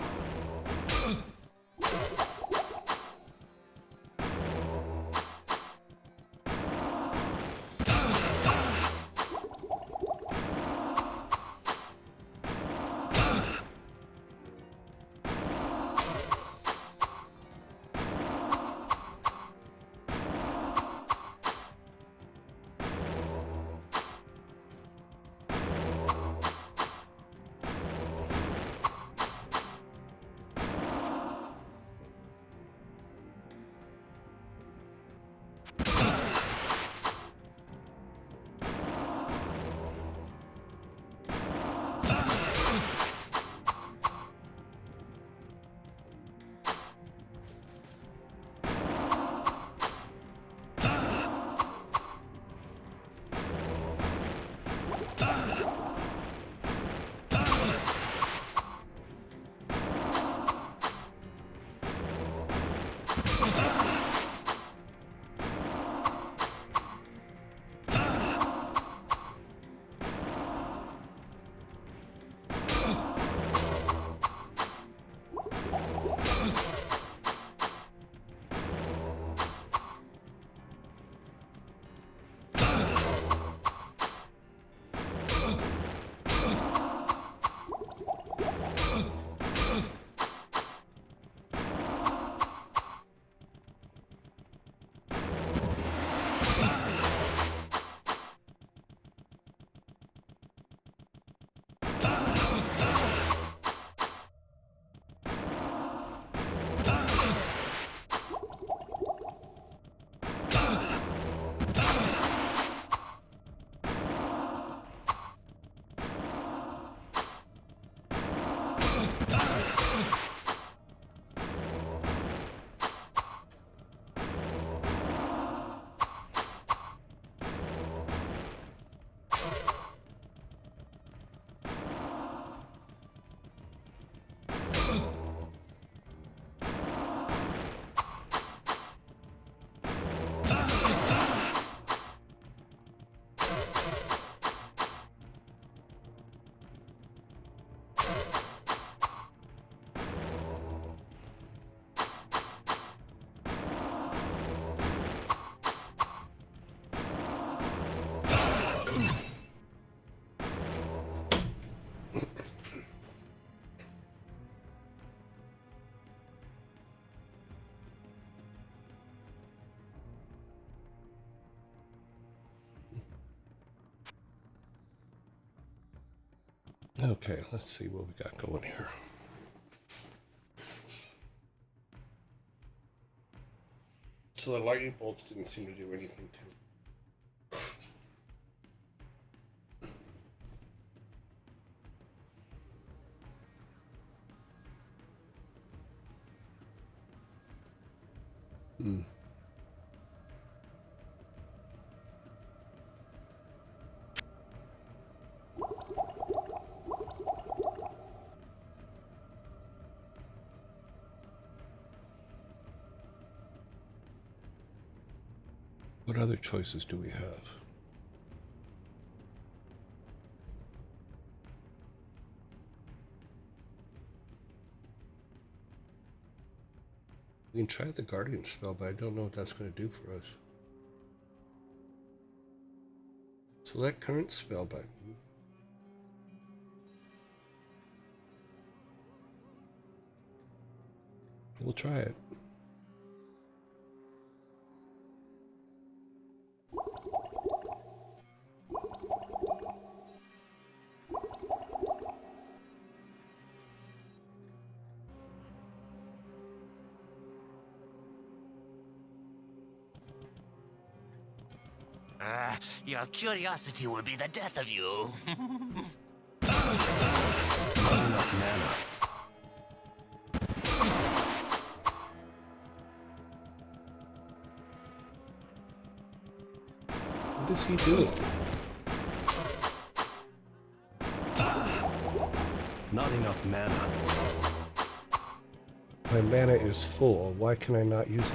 Okay, let's see what we got going here. So the lightning bolts didn't seem to do anything to it. What other choices do we have? We can try the Guardian spell, but I don't know what that's going to do for us. Select current spell button. We'll try it. Your curiosity will be the death of you. Not enough mana. What is he doing? Not enough mana. My mana is full. Why can I not use it?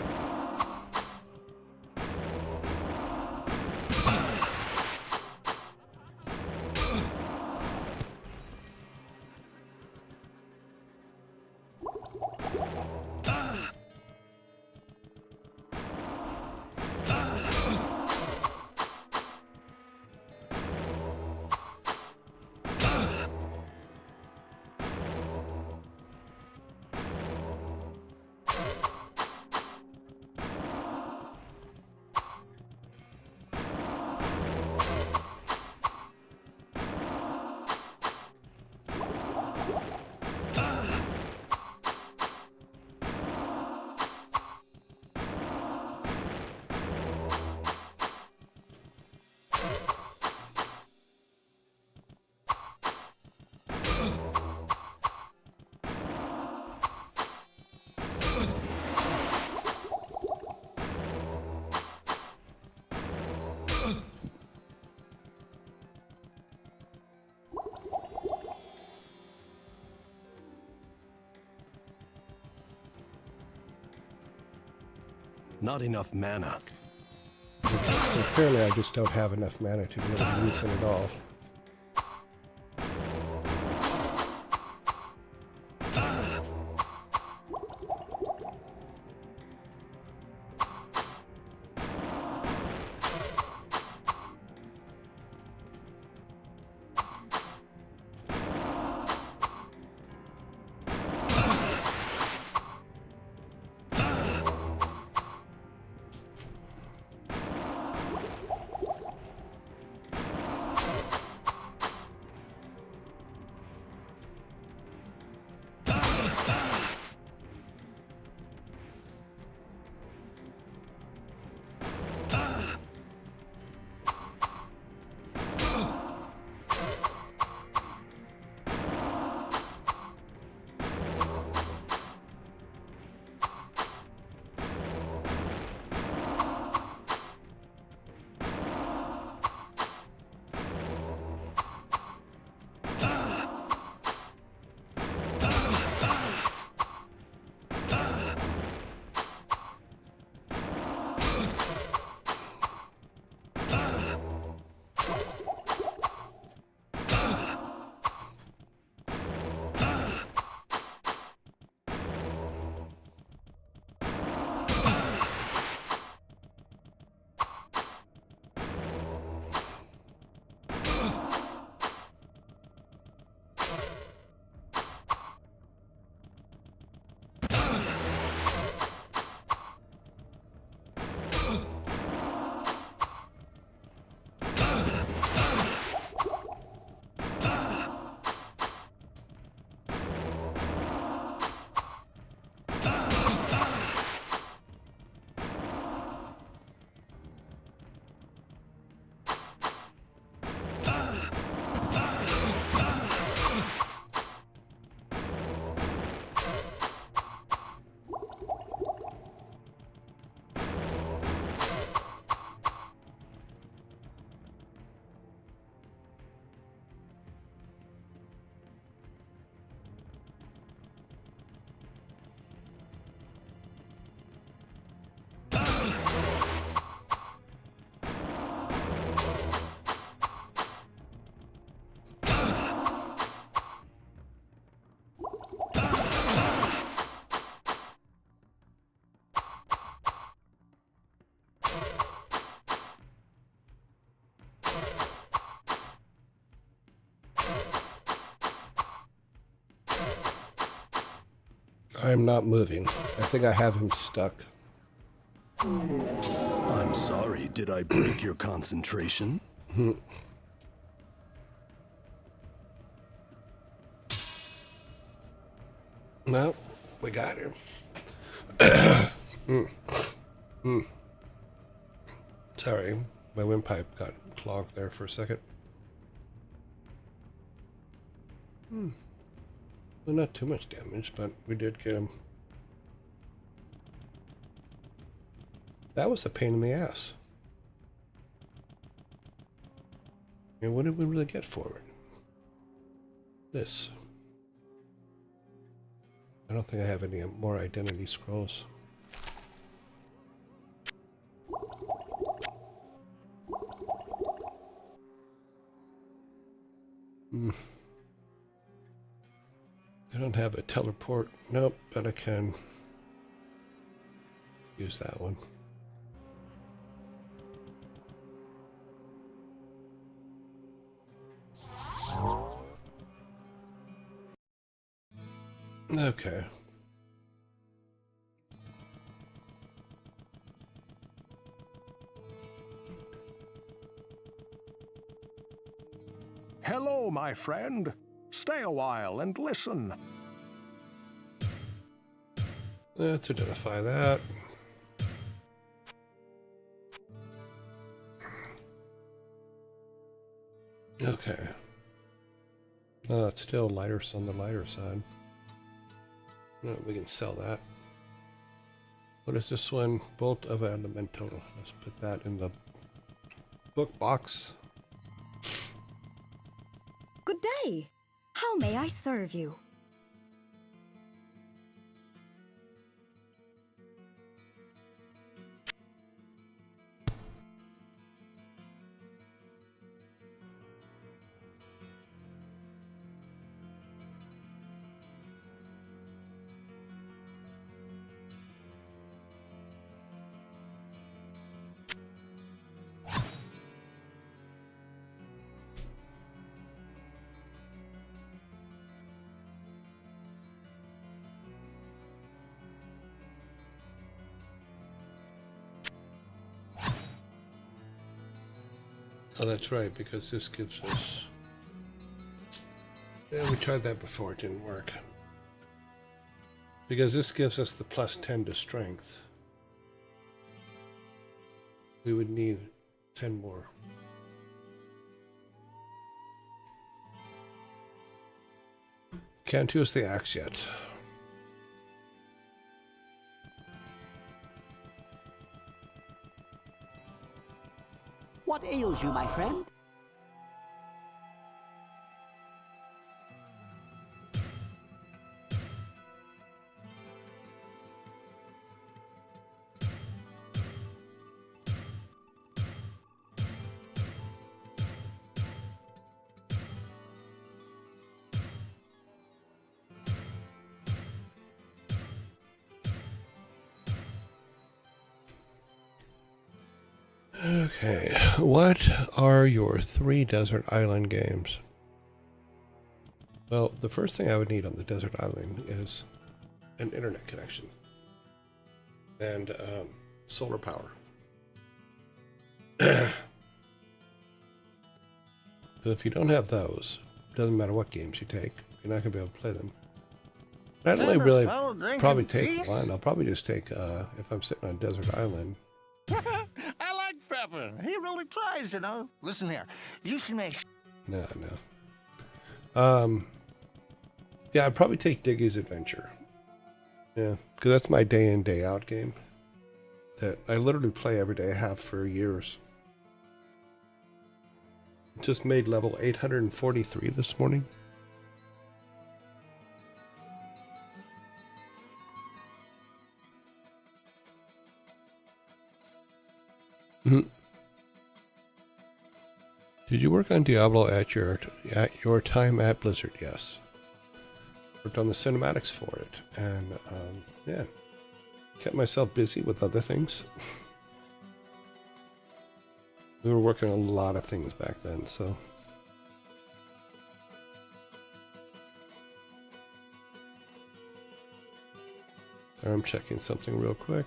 Not enough mana. Okay, so apparently I just don't have enough mana to be able to use it at all. I'm not moving. I think I have him stuck. I'm sorry, did I break your concentration? No, we got him. Sorry, my windpipe got clogged there for a second. Well, not too much damage, but we did get him. That was a pain in the ass. And what did we really get for it? This. I don't think I have any more identity scrolls. I don't have a teleport. Nope, but I can use that one. Okay. Hello, my friend. Stay a while and listen. Let's identify that. Okay. It's still lighter on the lighter side. No, we can sell that. What is this one? Bolt of Elemental. Let's put that in the book box. Good day. How may I serve you? Oh, that's right, because this gives us... Yeah, we tried that before, it didn't work. Because this gives us the plus 10 to strength. We would need 10 more. Can't use the axe yet. What ails you, my friend? Okay, what are your 3 desert island games? Well, the first thing I would need on the desert island is an internet connection and solar power. So if you don't have those, it doesn't matter what games you take, you're not going to be able to play them. I don't really probably take one. I'll probably just take, if I'm sitting on a desert island. I like Pepper. He really tries, you know. Listen here, you should make... No. Yeah, I'd probably take Diggy's Adventure. Yeah, because that's my day in, day out game. That I literally play every day, I have for years. Just made level 843 this morning. Did you work on Diablo at your time at Blizzard? Yes. Worked on the cinematics for it, and yeah, kept myself busy with other things. We were working on a lot of things back then, so. I'm checking something real quick.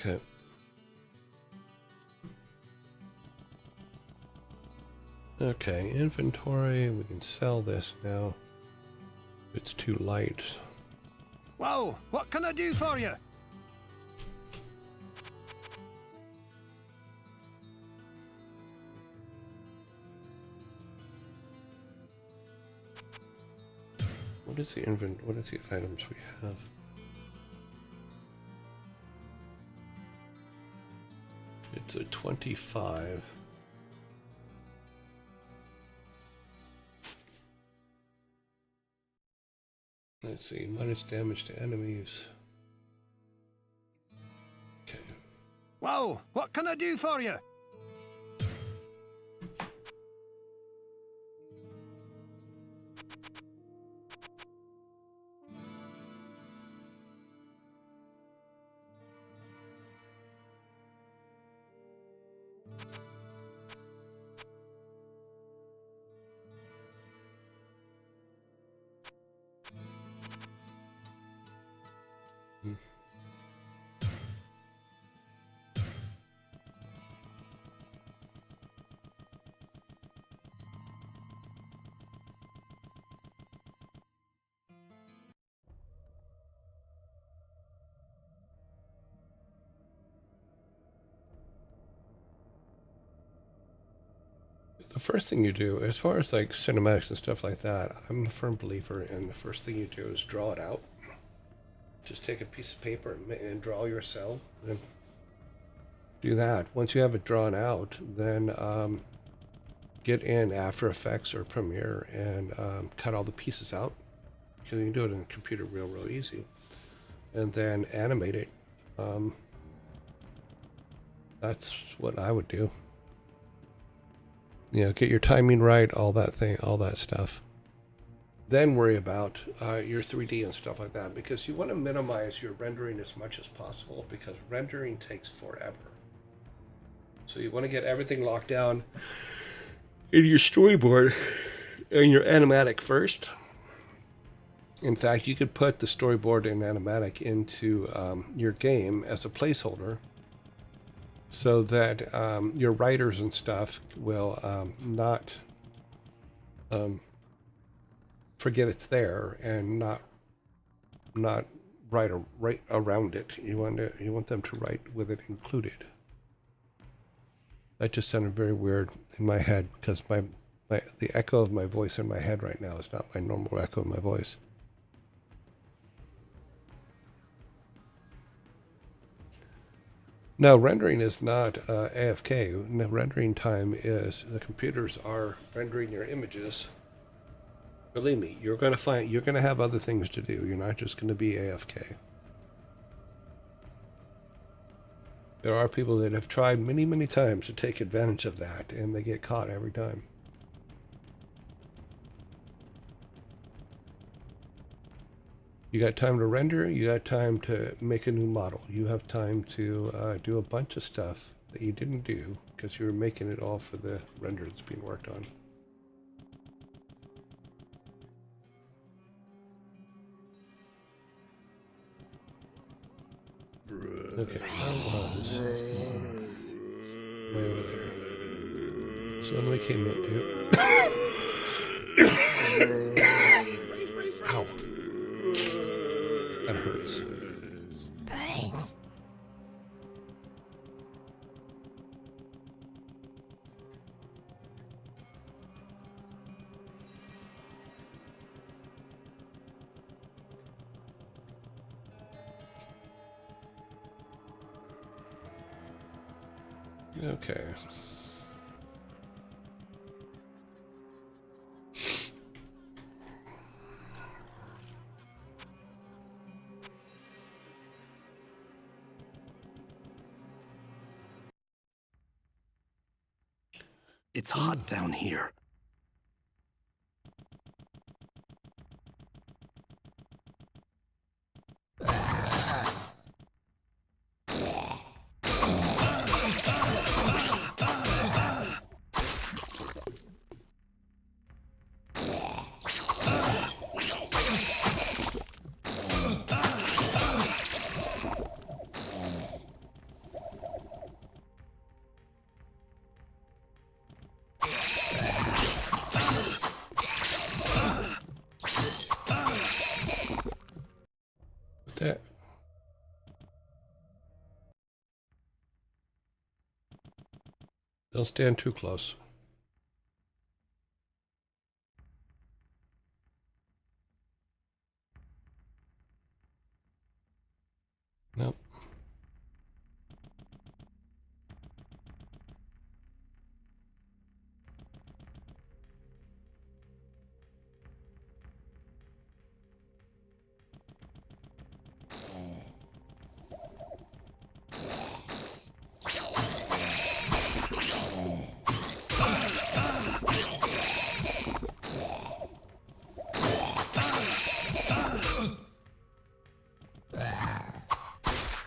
Okay. Okay, inventory. We can sell this now. It's too light. Well, what can I do for you? What is the what is the items we have? It's a 25. Let's see, minus damage to enemies. Okay. Well, what can I do for you? The first thing you do, as far as like cinematics and stuff like that, I'm a firm believer in the first thing you do is draw it out. Just take a piece of paper and draw your cell. And do that. Once you have it drawn out, then get in After Effects or Premiere and cut all the pieces out. Because you can do it in the computer real easy. And then animate it. That's what I would do. You know, get your timing right, all that stuff. Then worry about your 3D and stuff like that, because you want to minimize your rendering as much as possible, because rendering takes forever. So you want to get everything locked down in your storyboard and your animatic first. In fact, you could put the storyboard and animatic into your game as a placeholder so that your writers and stuff will not forget it's there and not write around it. You want them to write with it included. That just sounded very weird in my head because the echo of my voice in my head right now is not my normal echo of my voice. Now, rendering is not AFK. No, rendering time is the computers are rendering your images. Believe me, you're going to have other things to do. You're not just going to be AFK. There are people that have tried many, many times to take advantage of that, and they get caught every time. You got time to render, you got time to make a new model. You have time to do a bunch of stuff that you didn't do because you were making it all for the render that's being worked on. Okay, that was way over there. So when we came into ow. That hurts. Brains. Okay. It's hot down here. What's that? Don't stand too close. Nope.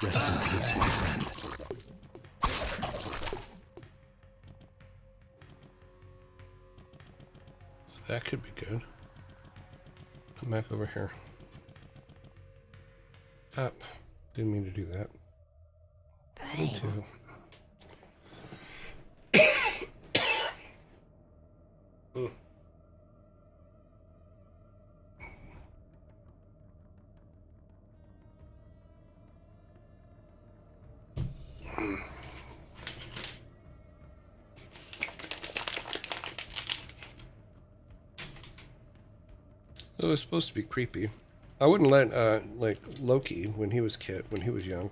Rest in peace, my friend. That could be good. Come back over here. Up. Didn't mean to do that. Me too. It was supposed to be creepy. I wouldn't let like Loki when he was young.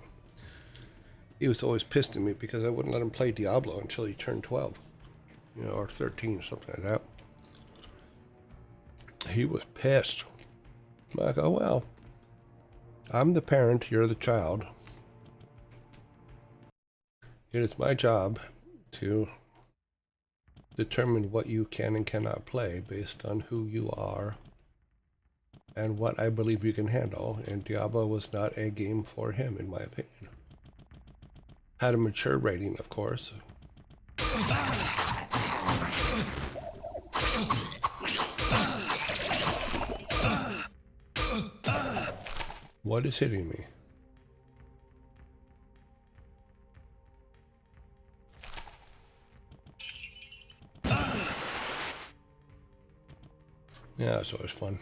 He was always pissed at me because I wouldn't let him play Diablo until he turned 12, or 13, something like that. He was pissed. I'm like, oh well, I'm the parent, you're the child. It is my job to determine what you can and cannot play based on who you are and what I believe you can handle, and Diablo was not a game for him, in my opinion. Had a mature rating, of course, What is hitting me? Yeah, it's always fun.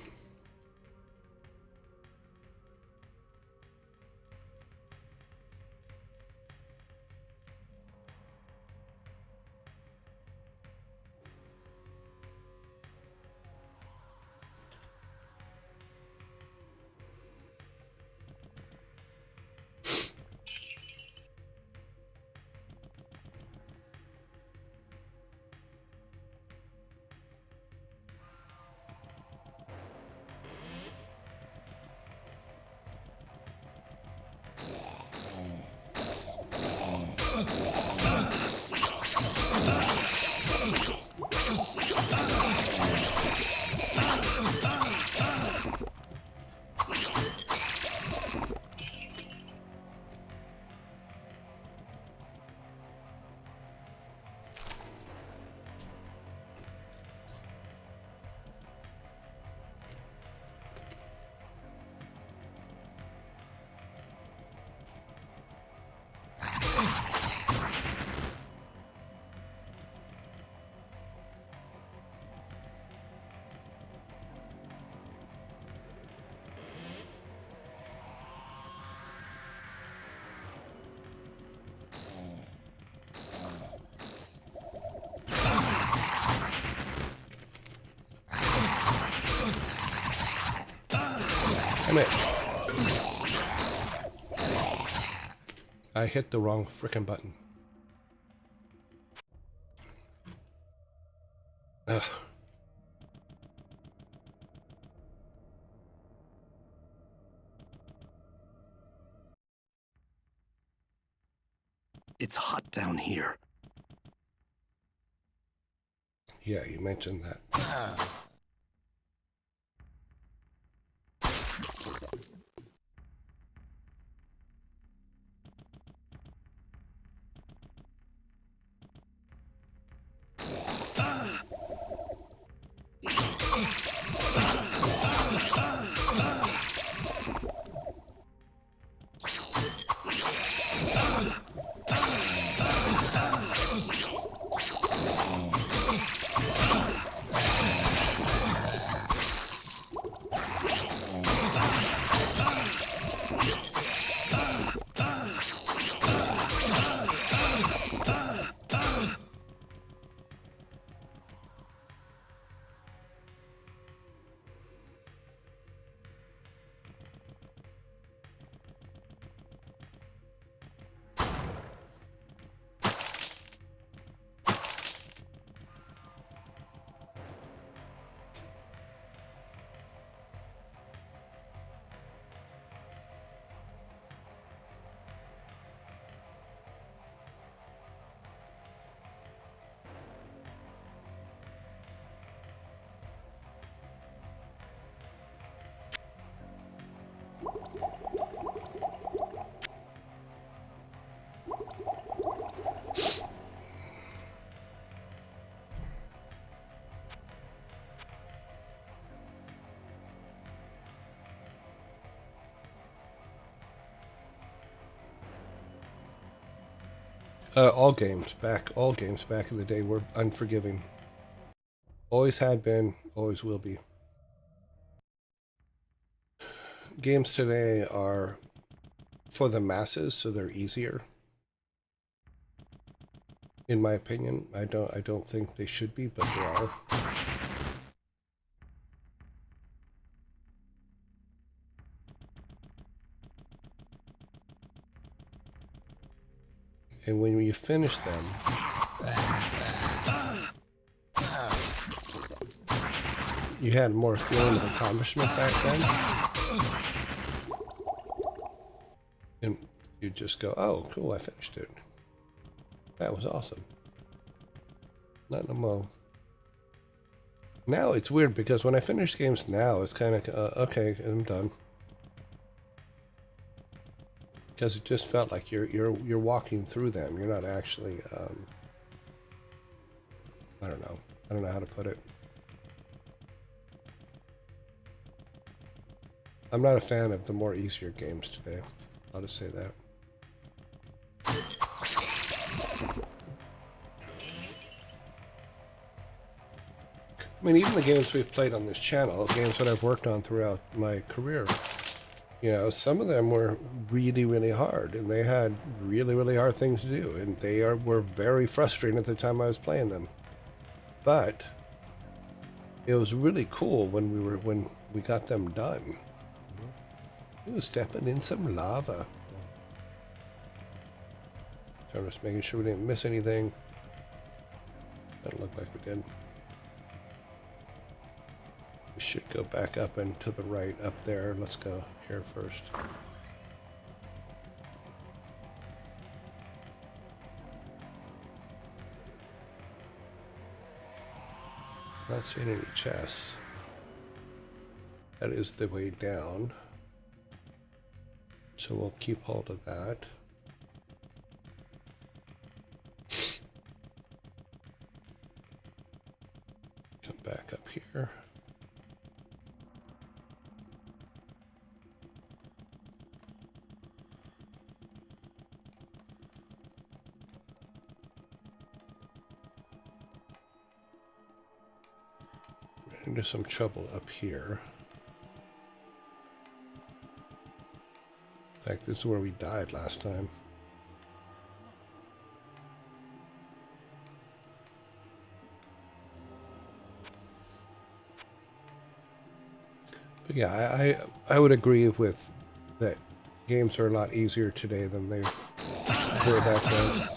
Damn it. I hit the wrong frickin' button. Ugh. It's hot down here. Yeah, you mentioned that. All games back in the day were unforgiving. Always had been, always will be. Games today are for the masses, so they're easier. In my opinion, I don't think they should be, but they are. And when you finish them, you had more feeling of accomplishment back then. And you just go, oh, cool, I finished it. That was awesome. Not no more. Now it's weird because when I finish games now, it's kind of, okay, I'm done. Because it just felt like you're walking through them. You're not actually, I don't know how to put it. I'm not a fan of the more easier games today. I'll just say that. I mean, even the games we've played on this channel, games that I've worked on throughout my career, you know, some of them were really, really hard, and they had really, really hard things to do, and were very frustrating at the time I was playing them. But it was really cool when we got them done. Ooh, stepping in some lava. So I'm just making sure we didn't miss anything. Doesn't look like we did. We should go back up and to the right up there. Let's go here first. Not seeing any chests. That is the way down. So we'll keep hold of that. Come back up here. Into some trouble up here. In fact, this is where we died last time. But yeah, I would agree with that. Games are a lot easier today than they were back then.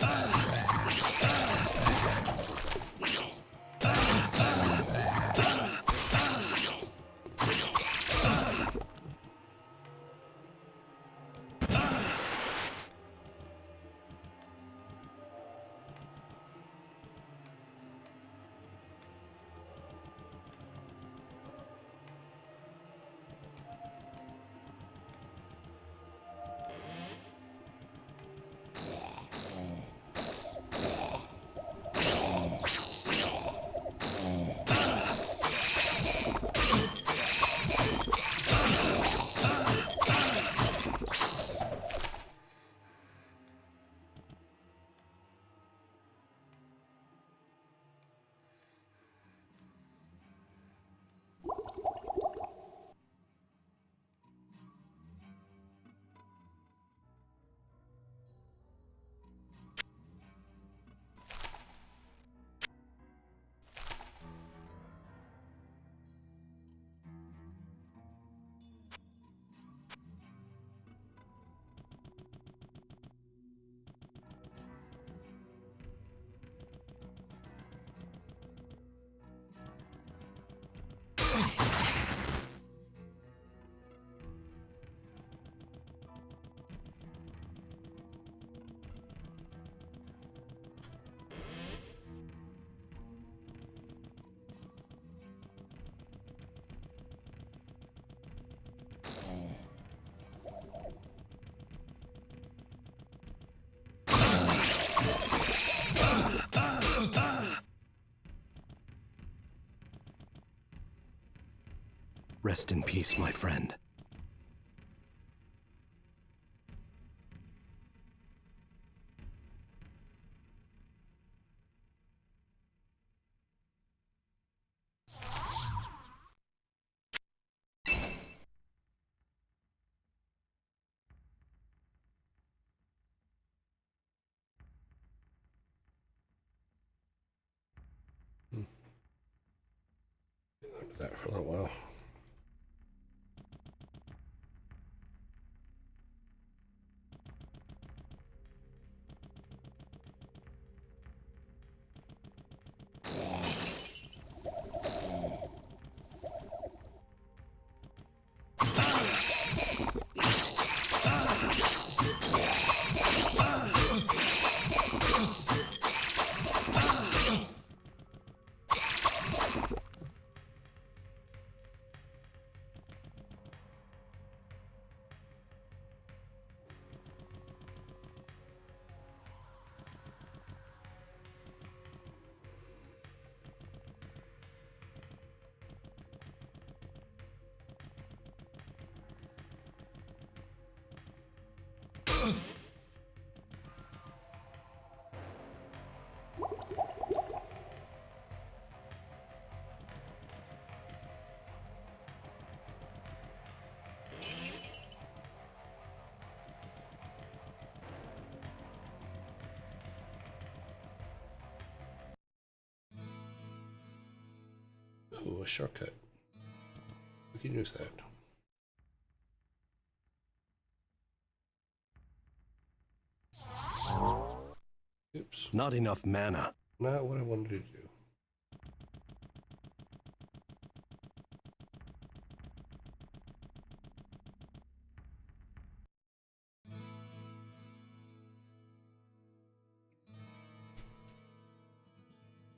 Rest in peace, my friend. That for a little while. Ooh, a shortcut. We can use that. Oops. Not enough mana. Not what I wanted to do.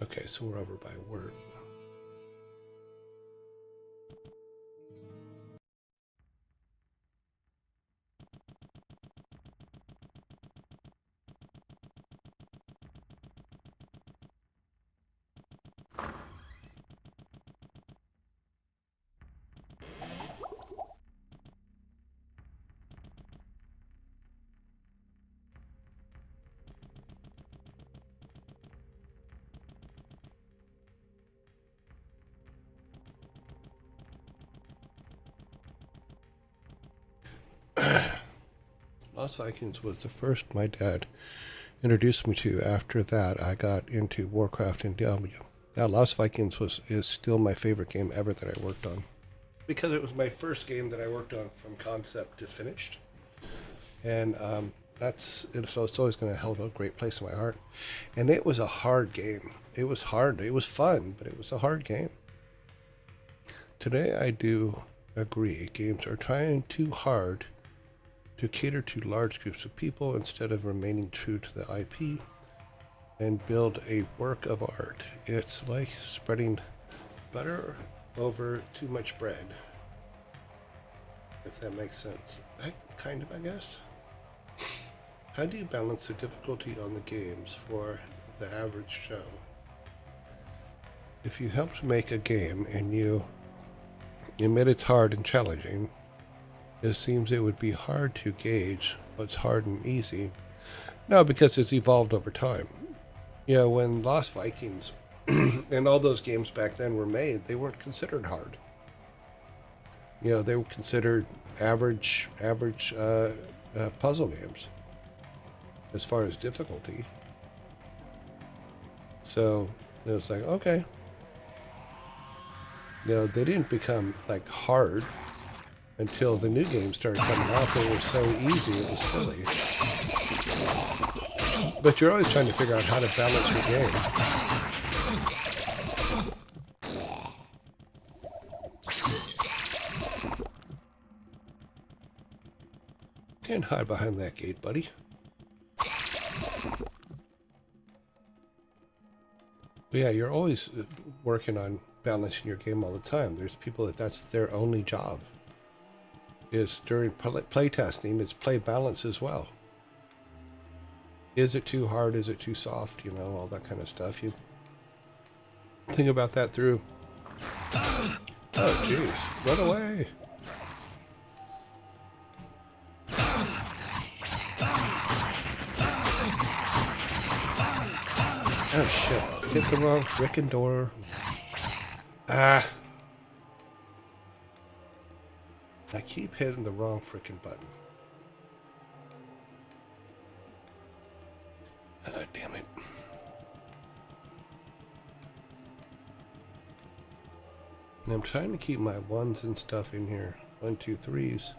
Okay, so we're over by Word. Lost Vikings was the first my dad introduced me to. After that, I got into Warcraft and Diablo. Now, Lost Vikings is still my favorite game ever that I worked on. Because it was my first game that I worked on from concept to finished. And so it's always going to hold a great place in my heart. And it was a hard game. It was hard. It was fun, but it was a hard game. Today, I do agree. Games are trying too hard to cater to large groups of people instead of remaining true to the IP and build a work of art. It's like spreading butter over too much bread, if that makes sense. Kind of, I guess. How do you balance the difficulty on the games for the average Joe? If you helped make a game and you admit it's hard and challenging, it seems it would be hard to gauge what's hard and easy. No, because it's evolved over time. Yeah, when Lost Vikings and all those games back then were made, they weren't considered hard. You know, they were considered average puzzle games as far as difficulty. So it was like, okay. You know, they didn't become like hard until the new games started coming out. They were so easy, it was silly. But you're always trying to figure out how to balance your game. Can't hide behind that gate, buddy. But yeah, you're always working on balancing your game all the time. There's people that's their only job. Is during play testing, it's play balance as well. Is it too hard? Is it too soft? You know, all that kind of stuff. You think about that through. Oh, jeez. Run away. Oh, shit. Hit the wrong frickin' door. Ah. I keep hitting the wrong frickin' button. Ah, damn it. And I'm trying to keep my ones and stuff in here. 1, 2, 3s.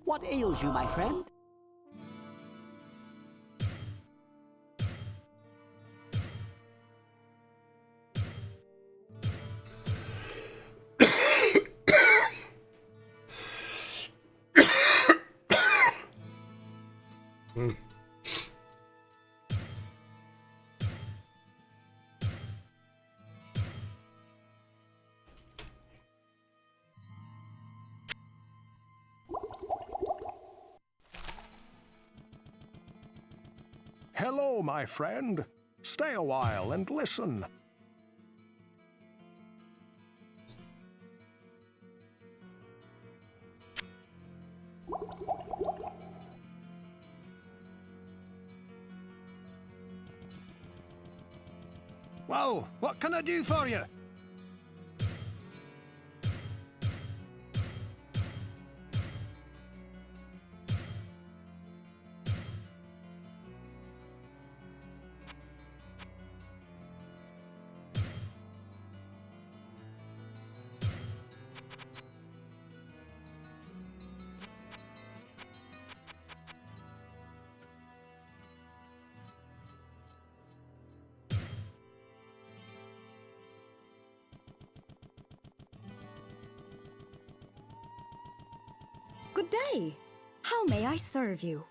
What ails you, my friend? Hello, my friend. Stay a while and listen. Well, what can I do for you? Good day. How may I serve you?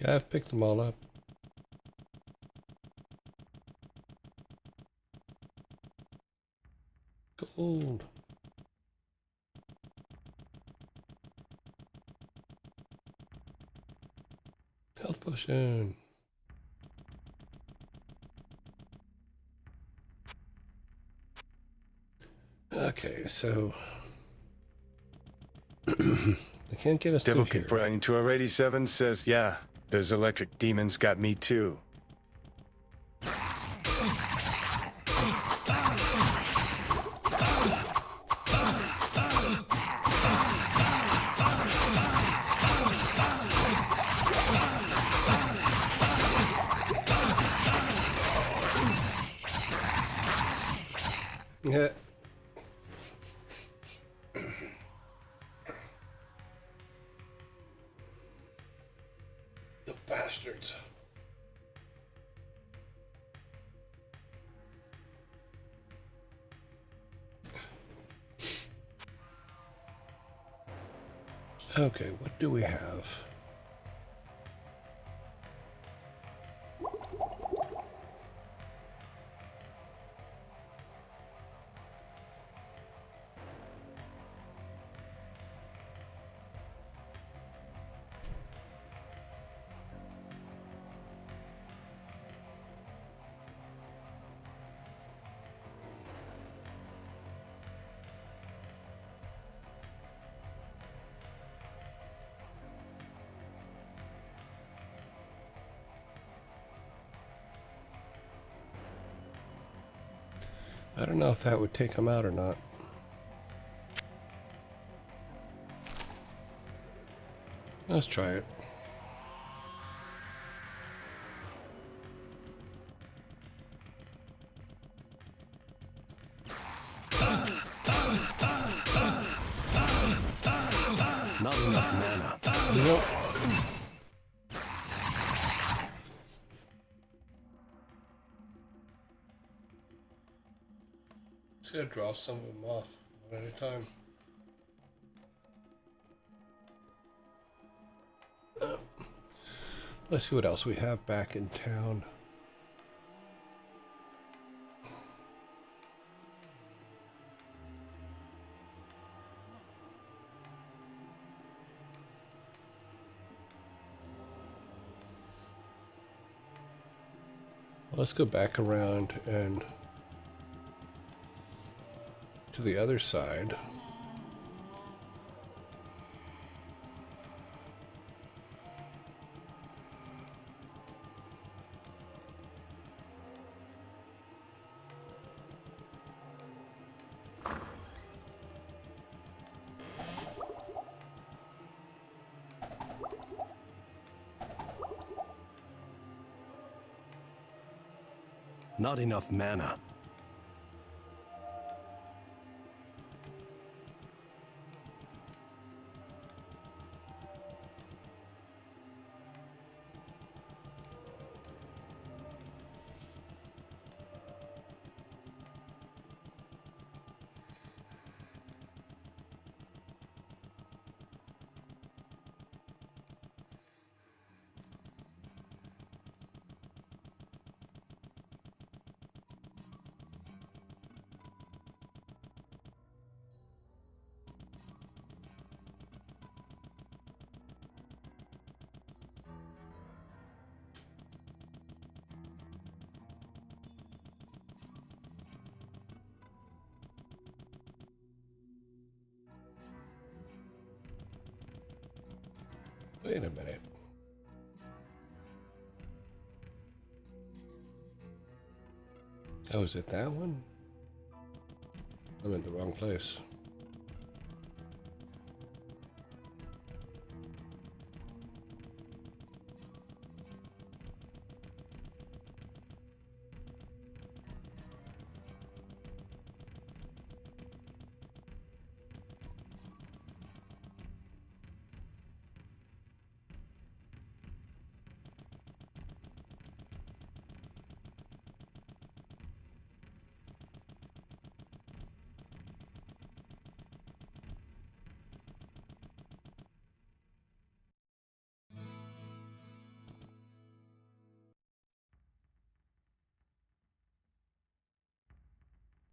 Yeah, I've picked them all up. Gold. Health potion. Okay, so they can't get us Devil through Kid here. Brian 287 says, yeah, those electric demons got me too. Yeah. The bastards. Okay, what do we have? I don't know if that would take them out or not. Let's try it. Not enough mana. Nope. Just gotta draw some of them off one at a time. Let's see what else we have back in town. Let's go back around and to the other side. Not enough mana. Wait a minute. Oh, is it that one? I'm in the wrong place.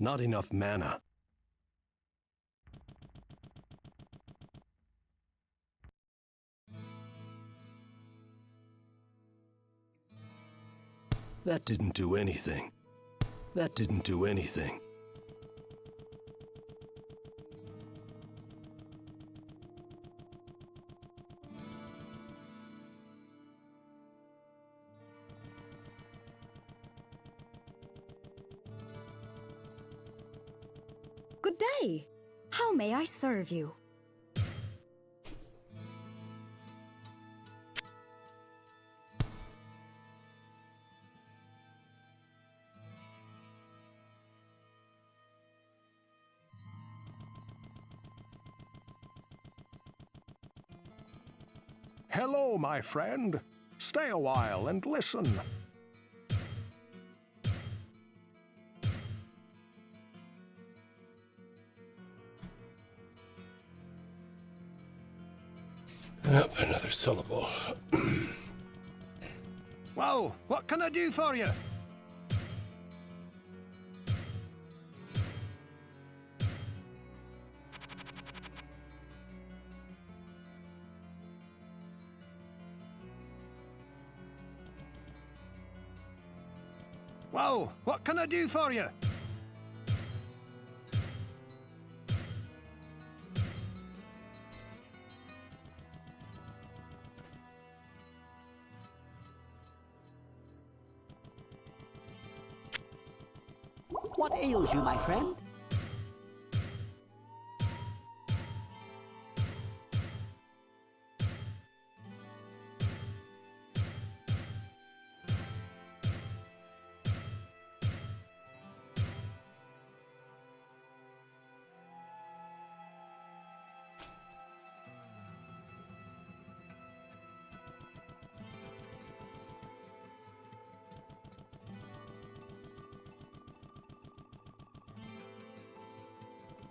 Not enough mana. That didn't do anything. That didn't do anything. Good day. How may I serve you? Hello, my friend. Stay a while and listen. Yep, another syllable. Well, what can I do for you? Well, what can I do for you? What ails you, my friend?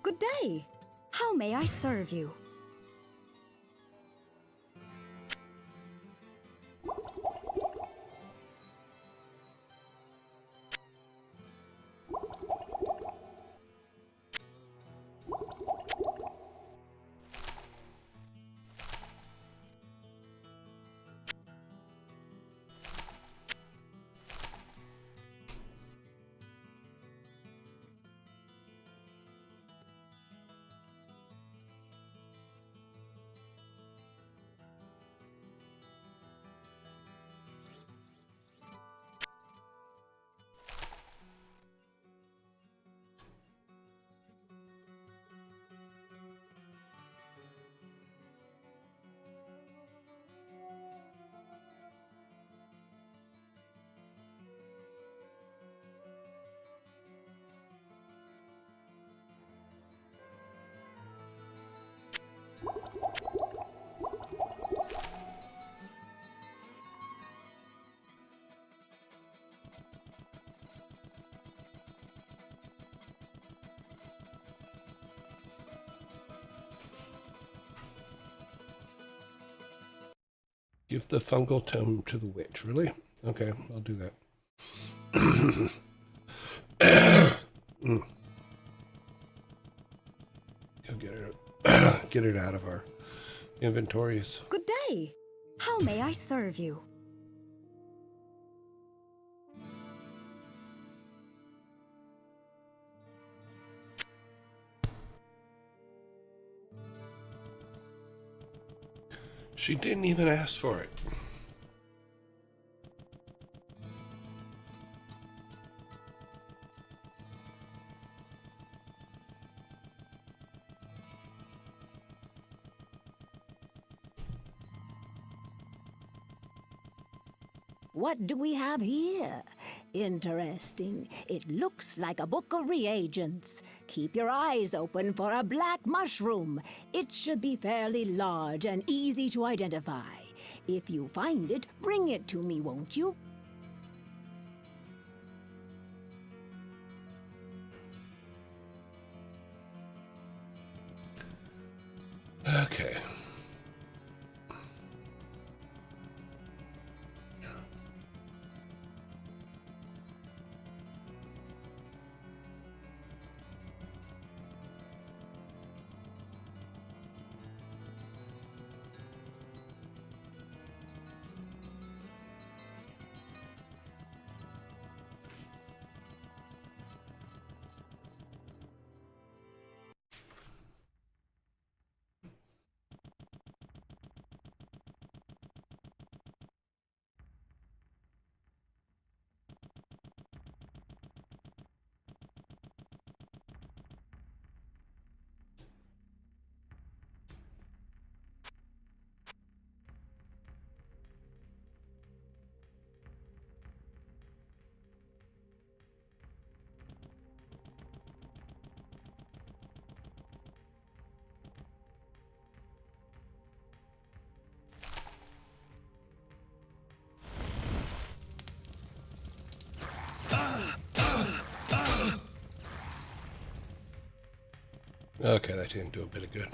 Good day. How may I serve you? Give the fungal tome to the witch. Really? Okay, I'll do that. Go get it out of our inventories. Good day. How may I serve you? She didn't even ask for it. What do we have here? Interesting. It looks like a book of reagents. Keep your eyes open for a black mushroom. It should be fairly large and easy to identify. If you find it, bring it to me, won't you? Okay. Okay, that didn't do a bit of good.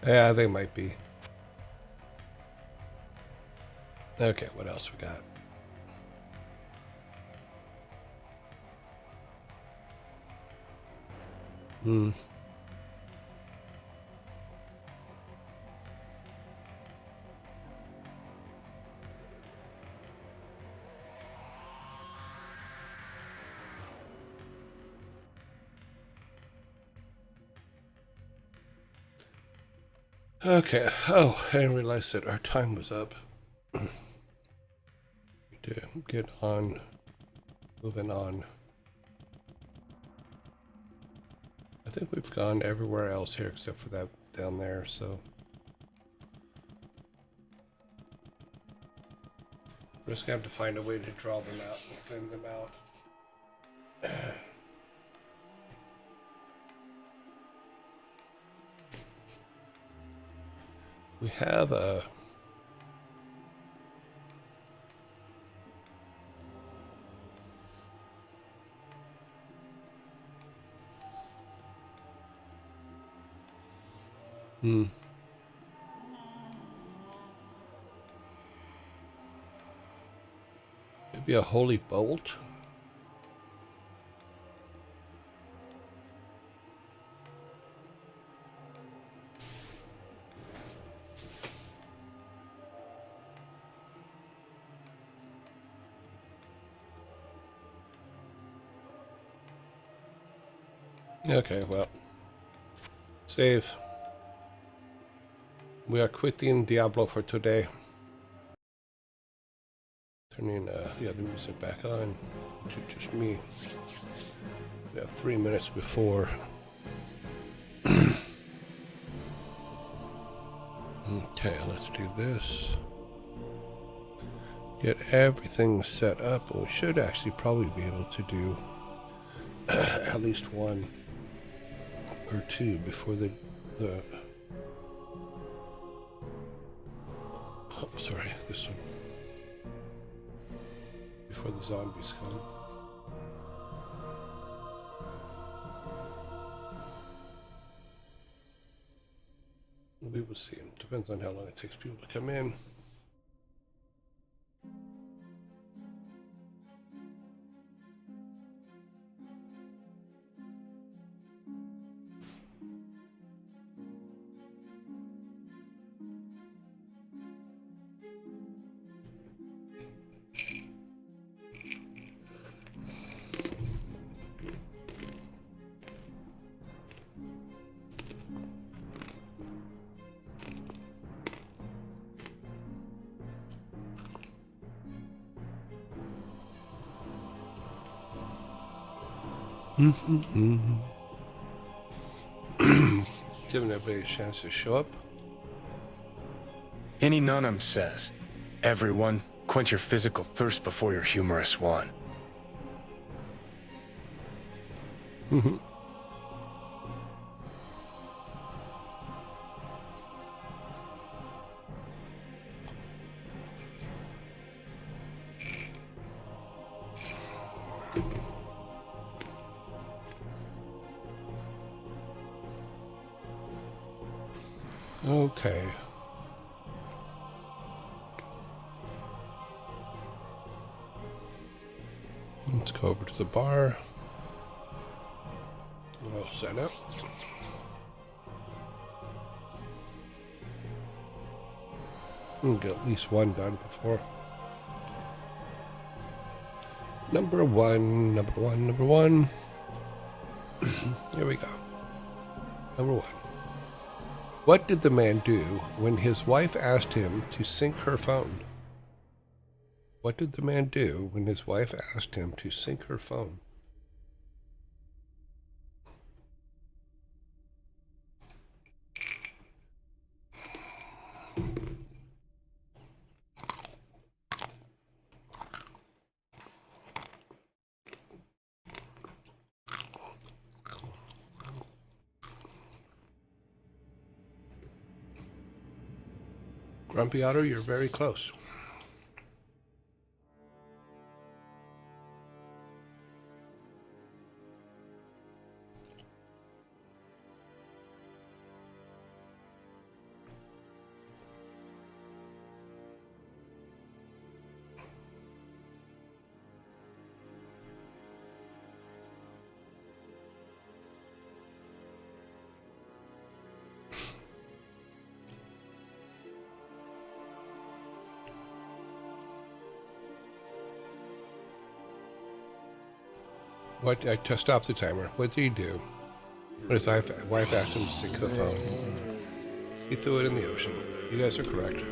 Yeah, they might be. Okay, what else we got? Okay. Oh, I didn't realize that our time was up. To get on, moving on. I think we've gone everywhere else here except for that down there, so. We're just gonna have to find a way to draw them out and thin them out. We have a maybe a holy bolt. Okay, well, save. We are quitting Diablo for today. Turning the music back on to just me. We have 3 minutes before. Okay, let's do this. Get everything set up, and we should actually probably be able to do at least one or two before the oh, sorry, this one. Before the zombies come. We will see. It depends on how long it takes people to come in. Giving everybody a chance to show up. Any Nunum says, everyone, quench your physical thirst before your humorous one. Okay. Let's go over to the bar. All set up. We'll get at least one done before. Number one. Here we go. Number 1. What did the man do when his wife asked him to sync her phone? What did the man do when his wife asked him to sync her phone? Grumpy Otter, you're very close. To stop the timer, what did he do when his wife asked him to sync the phone? He threw it in the ocean. You guys are correct.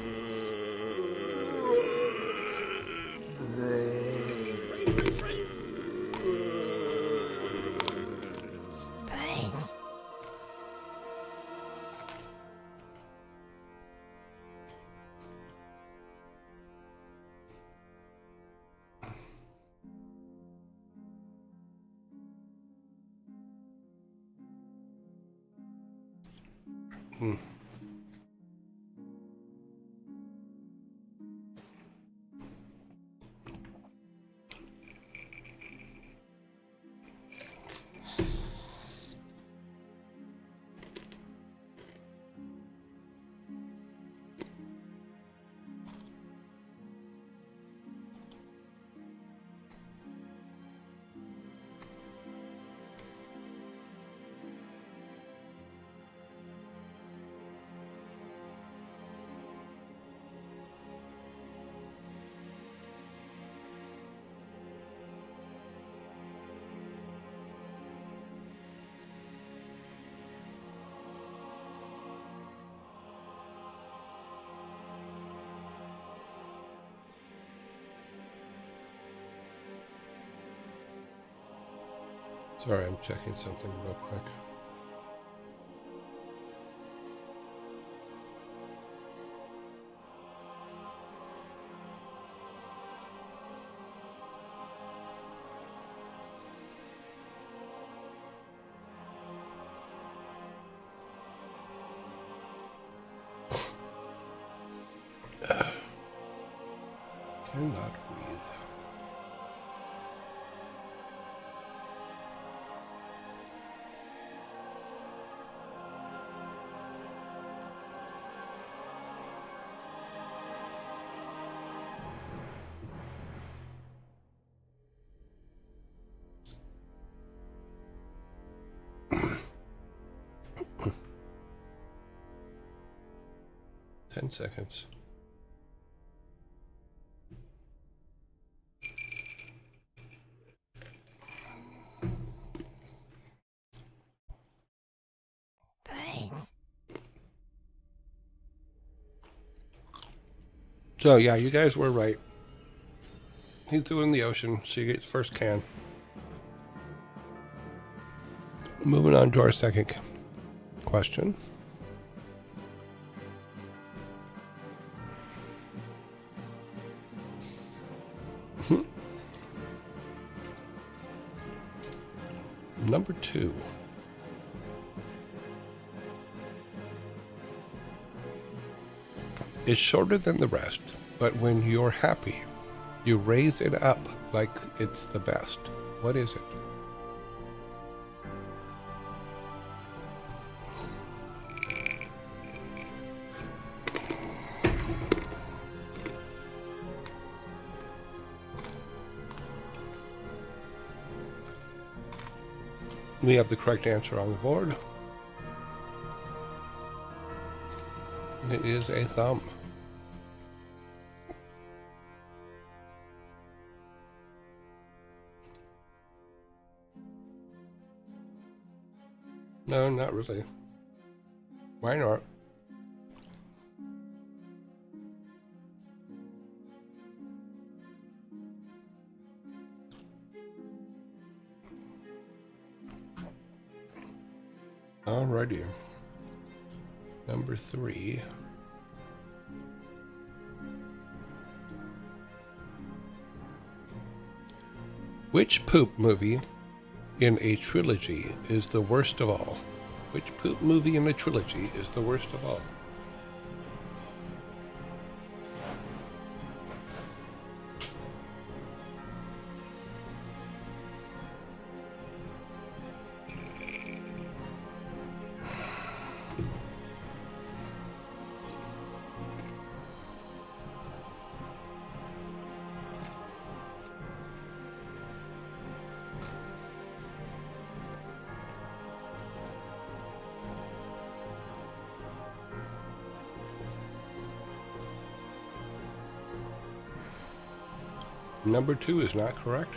Hmm. Sorry, I'm checking something real quick. Cannot breathe. Ten seconds. So yeah, you guys were right. He threw it in the ocean, so you get the first can. Moving on to our second question. Number 2. It's shorter than the rest, but when you're happy, you raise it up like it's the best. What is it? We have the correct answer on the board. It is a thumb. No, not really. Why not? Alrighty. Number 3. Which poop movie in a trilogy is the worst of all? Which poop movie in a trilogy is the worst of all? Number 2 is not correct.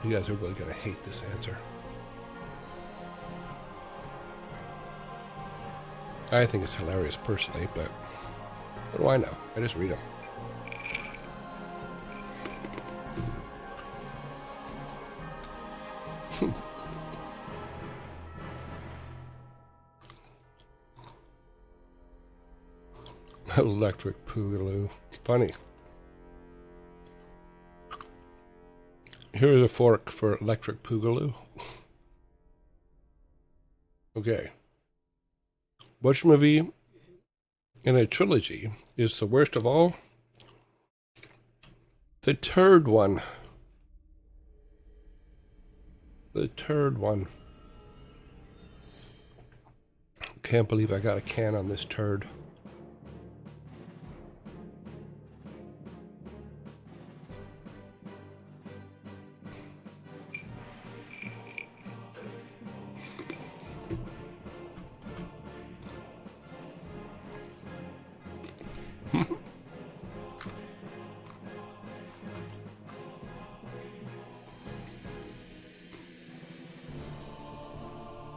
You guys are really going to hate this answer. I think it's hilarious personally, but what do I know? I just read them. Electric Boogaloo. Funny. Here's a fork for Electric Boogaloo. Okay. Which movie in a trilogy is the worst of all? The third one. The third one. Can't believe I got a can on this turd.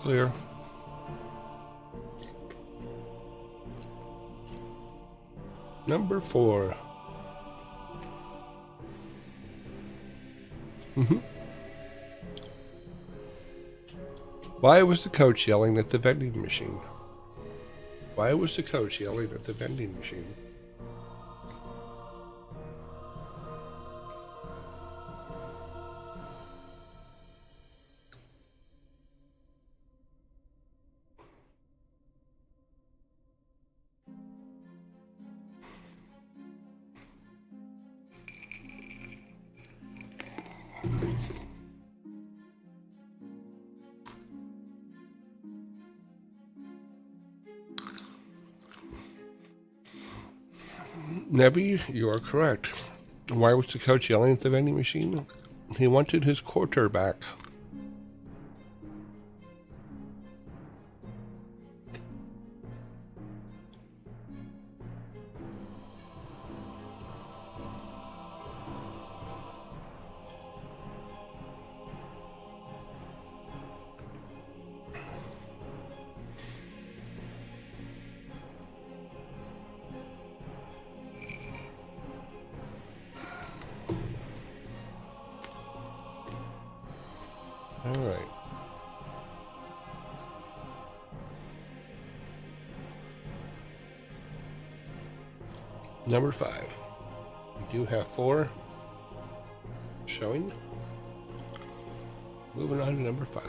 Clear. Number 4. Why was the coach yelling at the vending machine? Why was the coach yelling at the vending machine? Nebby, you are correct. Why was the coach yelling at the vending machine? He wanted his quarter back. All right. Number 5. We do have 4 showing. Moving on to number 5.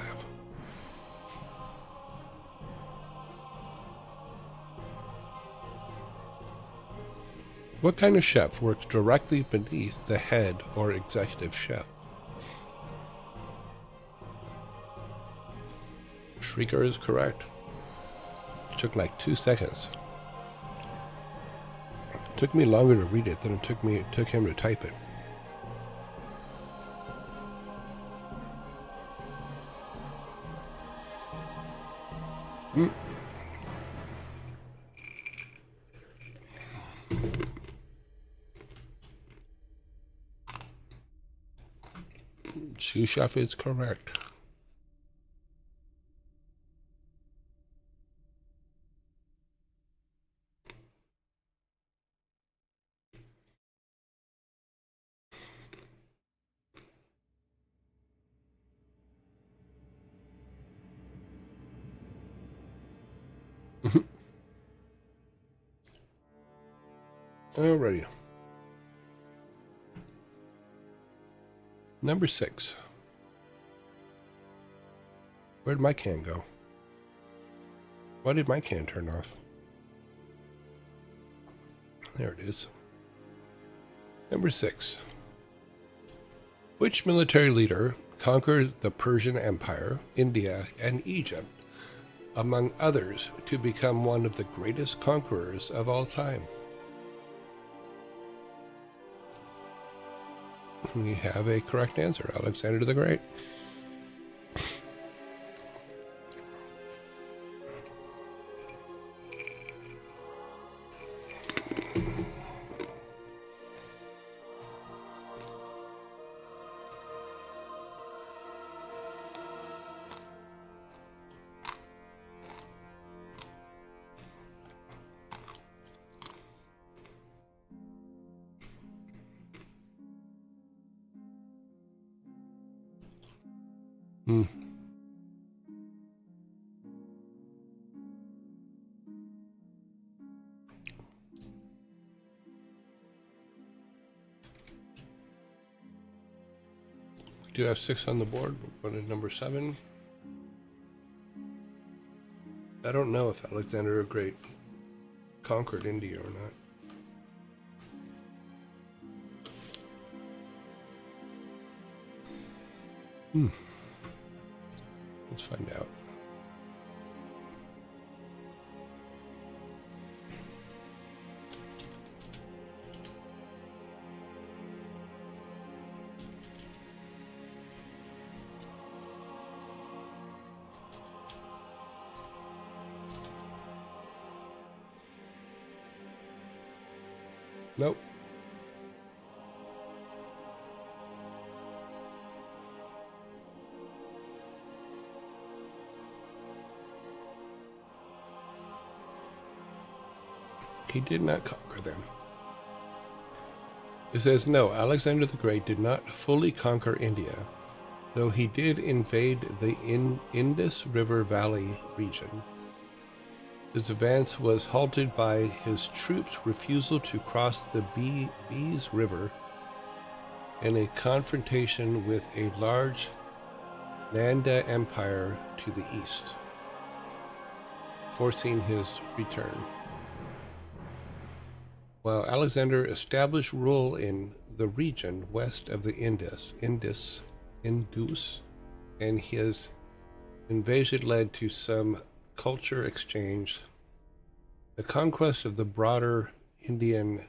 What kind of chef works directly beneath the head or executive chef? Shrieker is correct. It took like 2 seconds. It took me longer to read it than it took him to type it. Sous chef is correct. Alrighty. Number 6. Where'd my can go? Why did my can turn off? There it is. Number 6. Which military leader conquered the Persian Empire, India, and Egypt, among others, to become one of the greatest conquerors of all time? We have a correct answer, Alexander the Great. We do have 6 on the board. We're going to number 7. I don't know if Alexander the Great conquered India or not. Let's find out. Nope. He did not conquer them. It says, no, Alexander the Great did not fully conquer India, though he did invade the Indus River Valley region. His advance was halted by his troops' refusal to cross the Bees River in a confrontation with a large Nanda Empire to the east, forcing his return. While Alexander established rule in the region west of the Indus, and his invasion led to some culture exchange, the conquest of the broader Indian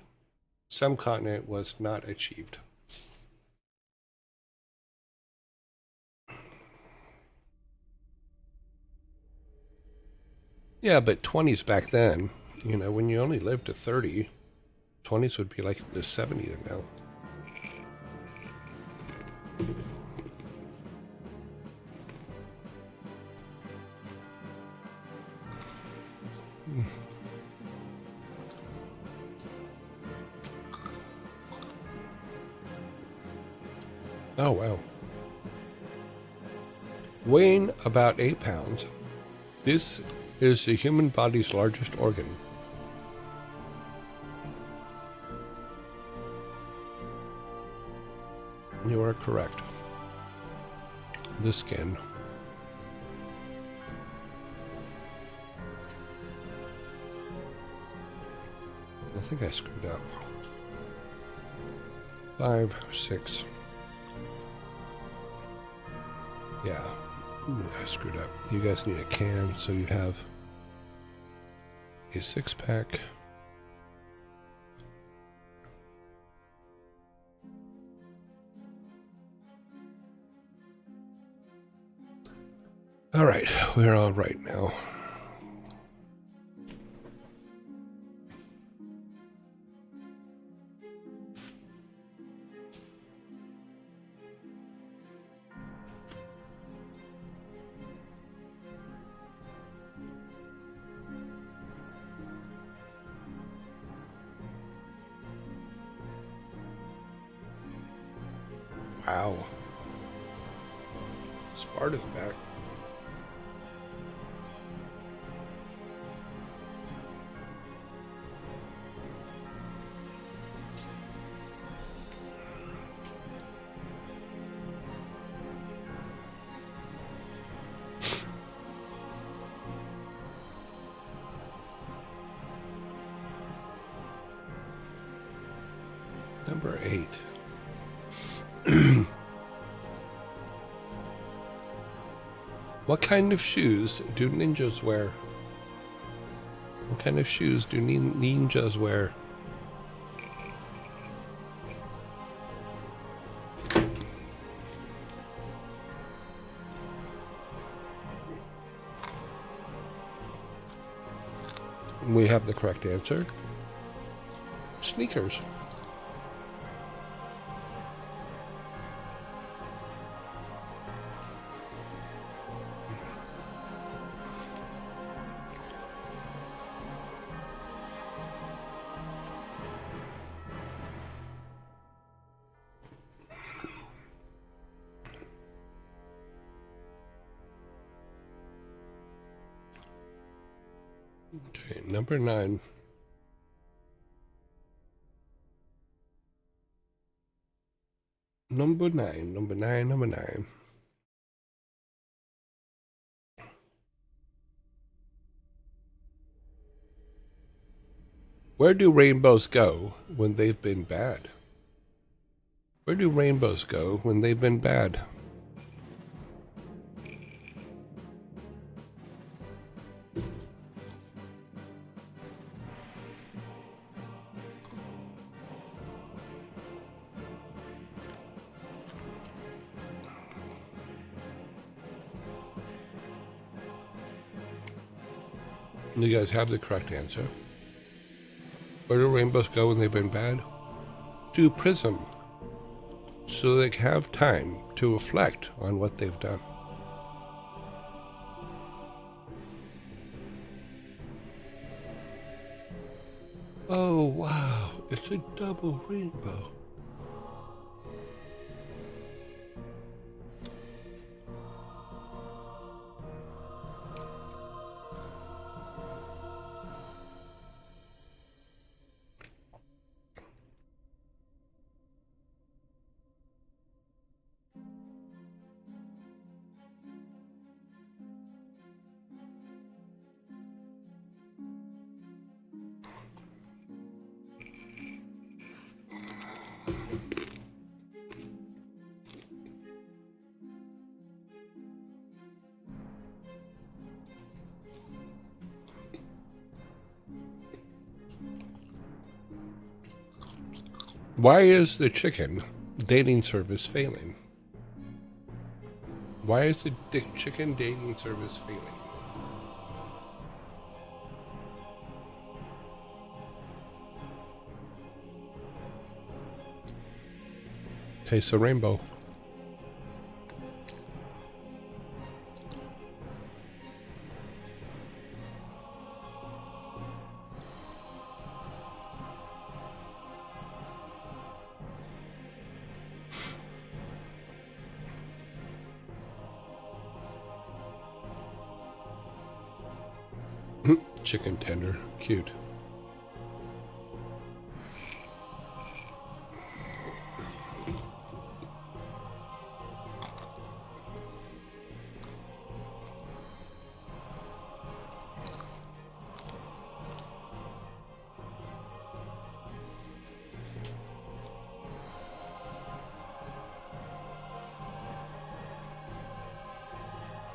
subcontinent was not achieved. Yeah, but 20s back then, you know, when you only lived to 30, 20s would be like the 70s now. Oh, wow. Weighing about 8 pounds, this is the human body's largest organ. You are correct. The skin. I think I screwed up. 5, 6. Yeah, I screwed up. You guys need a can, so you have a 6-pack. All right, we're all right now. Wow. Sparta's back. Number 8. What kind of shoes do ninjas wear? What kind of shoes do ninjas wear? We have the correct answer. Sneakers. Okay, number 9. Number 9, number 9, number 9. Where do rainbows go when they've been bad? Where do rainbows go when they've been bad? You guys have the correct answer. Where do rainbows go when they've been bad? To prism, so they have time to reflect on what they've done. Oh wow, it's a double rainbow. Why is the chicken dating service failing? Why is the chicken dating service failing? Taste the rainbow. Chicken tender. Cute.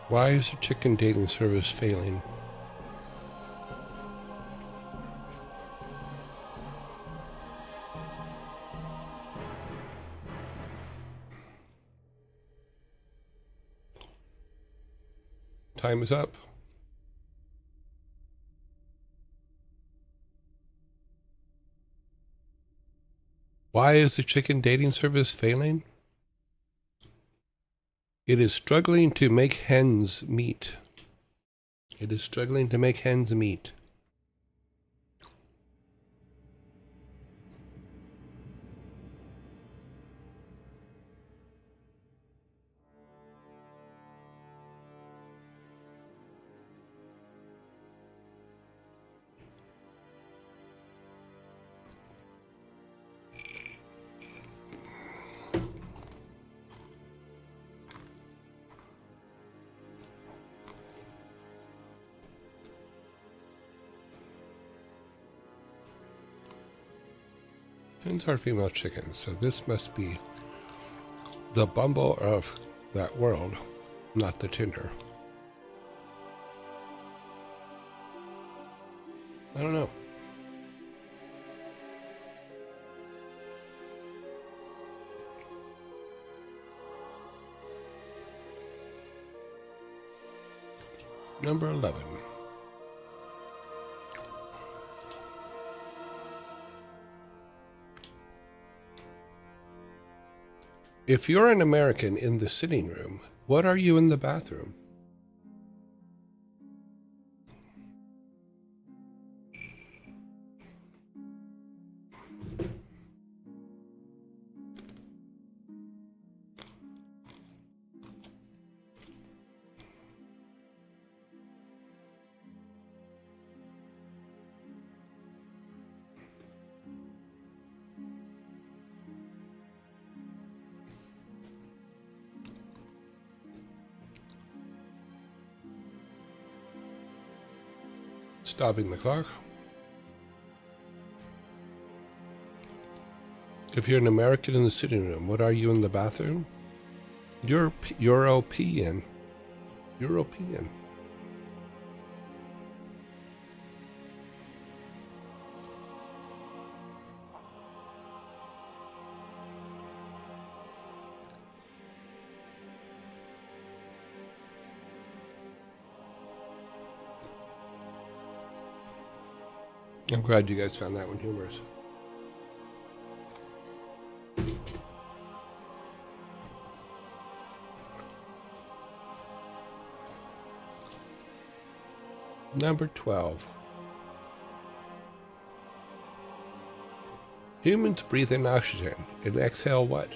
Why is the chicken dating service failing? Time is up. Why is the chicken dating service failing? It is struggling to make hens meet. It is struggling to make hens meet. Hens are female chickens, so this must be the Bumble of that world, not the Tinder. I don't know. Number 11. If you're an American in the sitting room, what are you in the bathroom? Stopping the clock. If you're an American in the sitting room, what are you in the bathroom? European. European. I'm glad you guys found that one humorous. Number 12. Humans breathe in oxygen and exhale what?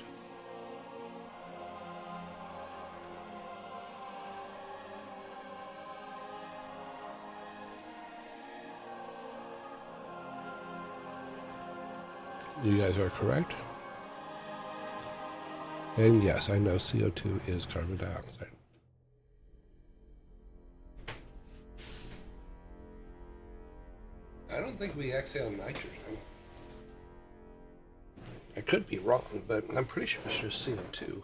You guys are correct. And yes, I know CO2 is carbon dioxide. I don't think we exhale nitrogen. I could be wrong, but I'm pretty sure it's just CO2.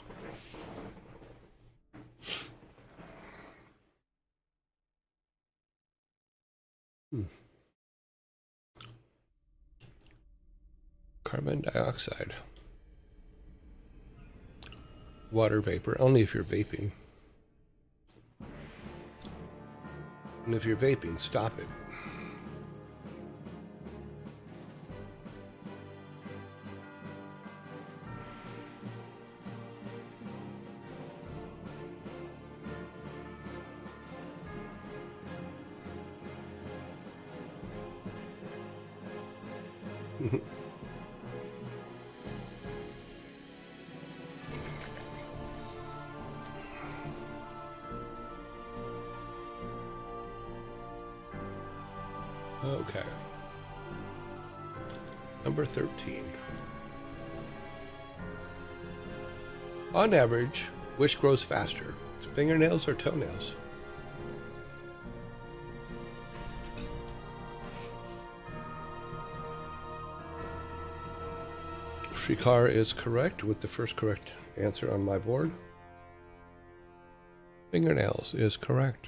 Carbon dioxide. Water vapor, only if you're vaping. And if you're vaping, stop it. Okay. Number 13. On average, which grows faster, fingernails or toenails? Shrikar is correct with the first correct answer on my board. Fingernails is correct.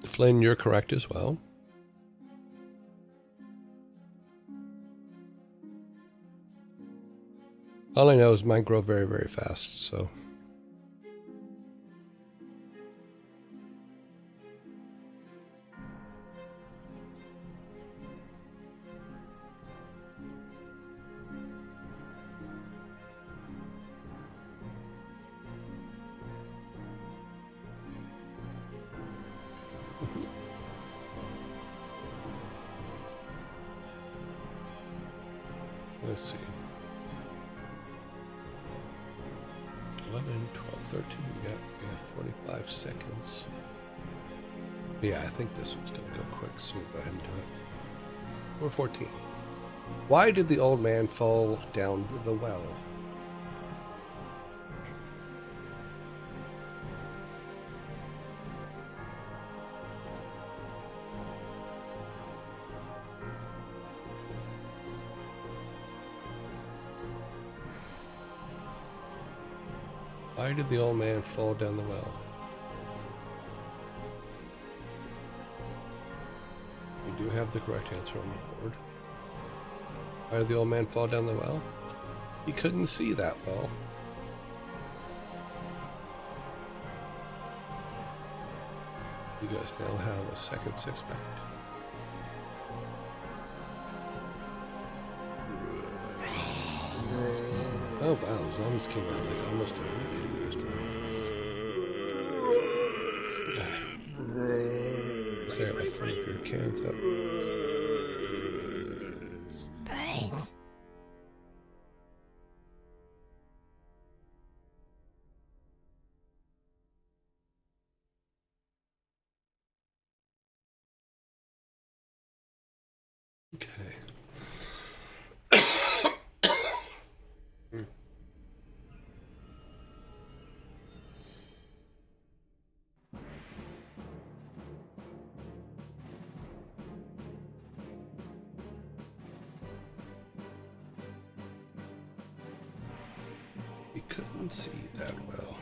Flynn, you're correct as well. All I know is mine grow very, very fast, so. Let's see. 11, 12, 13, we got 45 seconds. Yeah, I think this one's going to go quick, so we'll go ahead and do it. We're 14. Why did the old man fall down the well? Why did the old man fall down the well? You do have the correct answer on the board. Why did the old man fall down the well? He couldn't see that well. You guys now have a second six-pack. Oh wow, the zombies came out like almost immediately this time. Say I'm afraid the cans up. Okay. He couldn't see that well.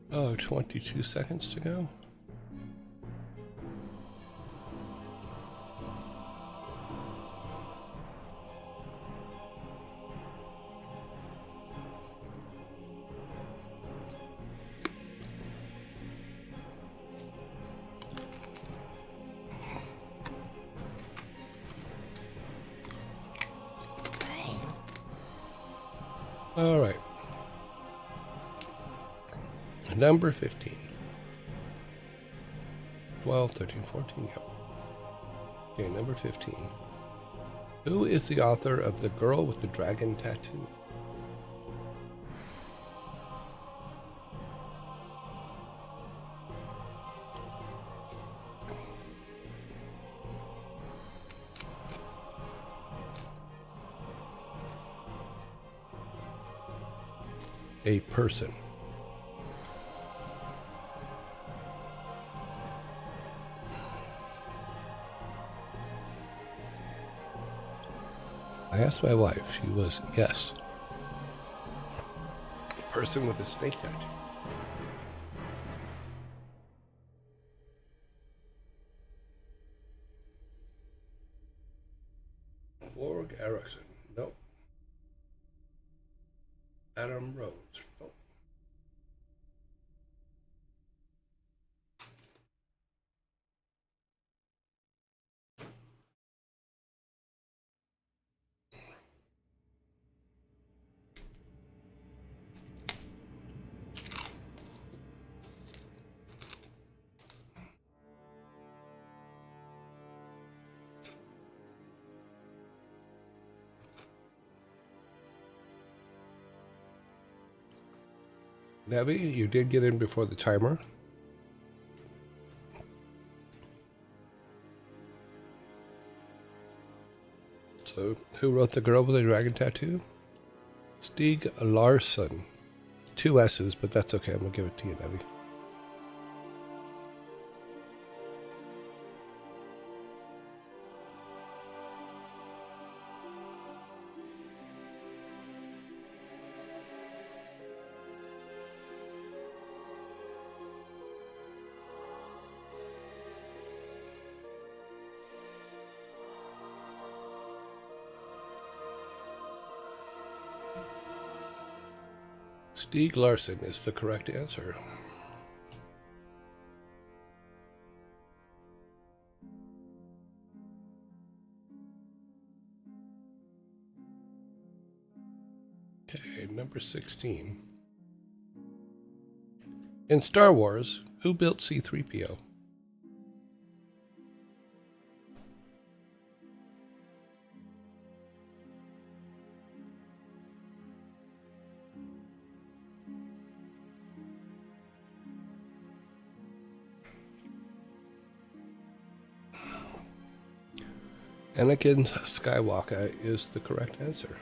Oh, 22 seconds to go. All right. Number 15. 12, 13, 14, yep. Okay, number 15. Who is the author of The Girl with the Dragon Tattoo? A person. I asked my wife. She was yes. A person with a snake tattoo. Borg Erickson. Nope. Adam Rhodes. Nope. Nevi, you did get in before the timer. So, who wrote The Girl with the Dragon Tattoo? Stieg Larsson. 2 S's, but that's okay. I'm going to give it to you, Nevi. Stieg Larsson is the correct answer. Okay, number 16. In Star Wars, who built C-3PO? Anakin Skywalker is the correct answer.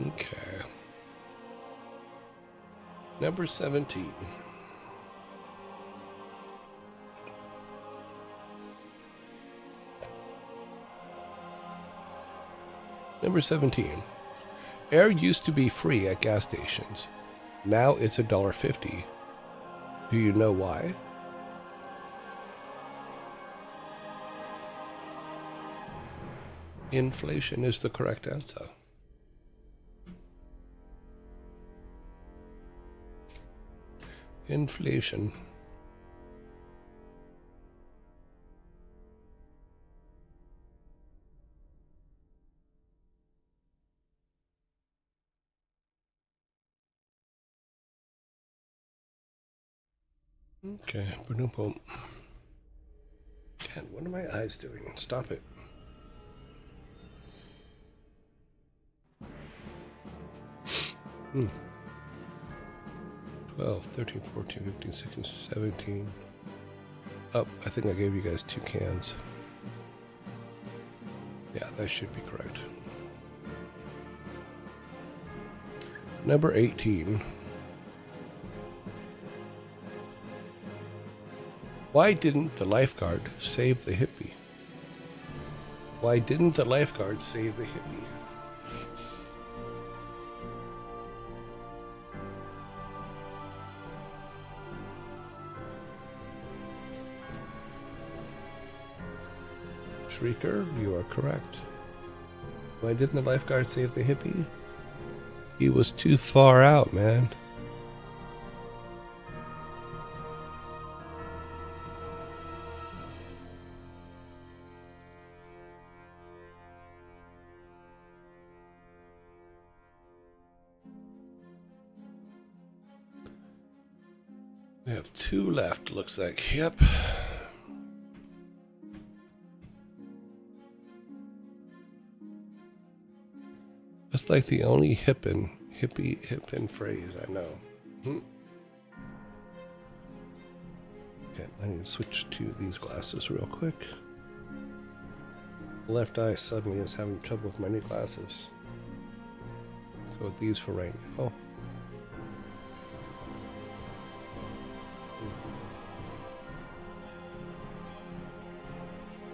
Okay. Number 17. Number 17. Air used to be free at gas stations. Now it's $1.50. Do you know why? Inflation is the correct answer. Inflation. Okay, boom, boom. God, what are my eyes doing? Stop it. Hmm. 12, 13, 14, 15, 16, 17. Oh, I think I gave you guys 2 cans. Yeah, that should be correct. Number 18. Why didn't the lifeguard save the hippie? Why didn't the lifeguard save the hippie? Shrieker, you are correct. Why didn't the lifeguard save the hippie? He was too far out, man. We have 2 left, looks like. Yep. That's like the only hippin' phrase I know. Okay, I need to switch to these glasses real quick. Left eye suddenly is having trouble with my new glasses. Go with these for right now.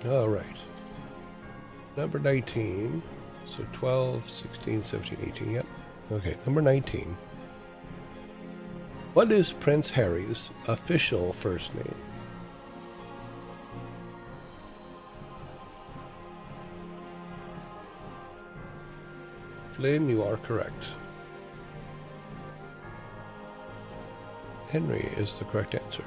All right. Number 19. So 12, 16, 17, 18. Yep. Okay, number 19. What is Prince Harry's official first name? Flynn, you are correct. Henry is the correct answer.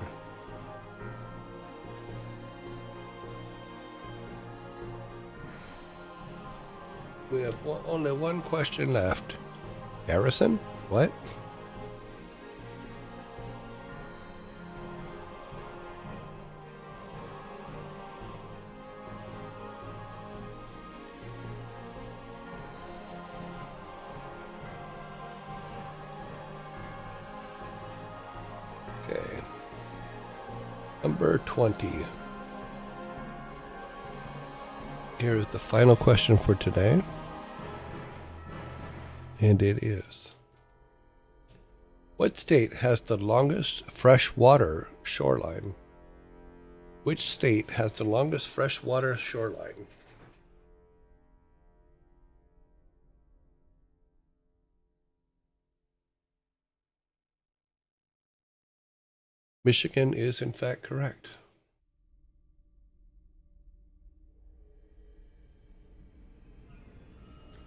We have only 1 question left. Harrison? What? Okay. Number 20. Here is the final question for today. And it is: what state has the longest freshwater shoreline? Which state has the longest freshwater shoreline? Michigan is in fact correct.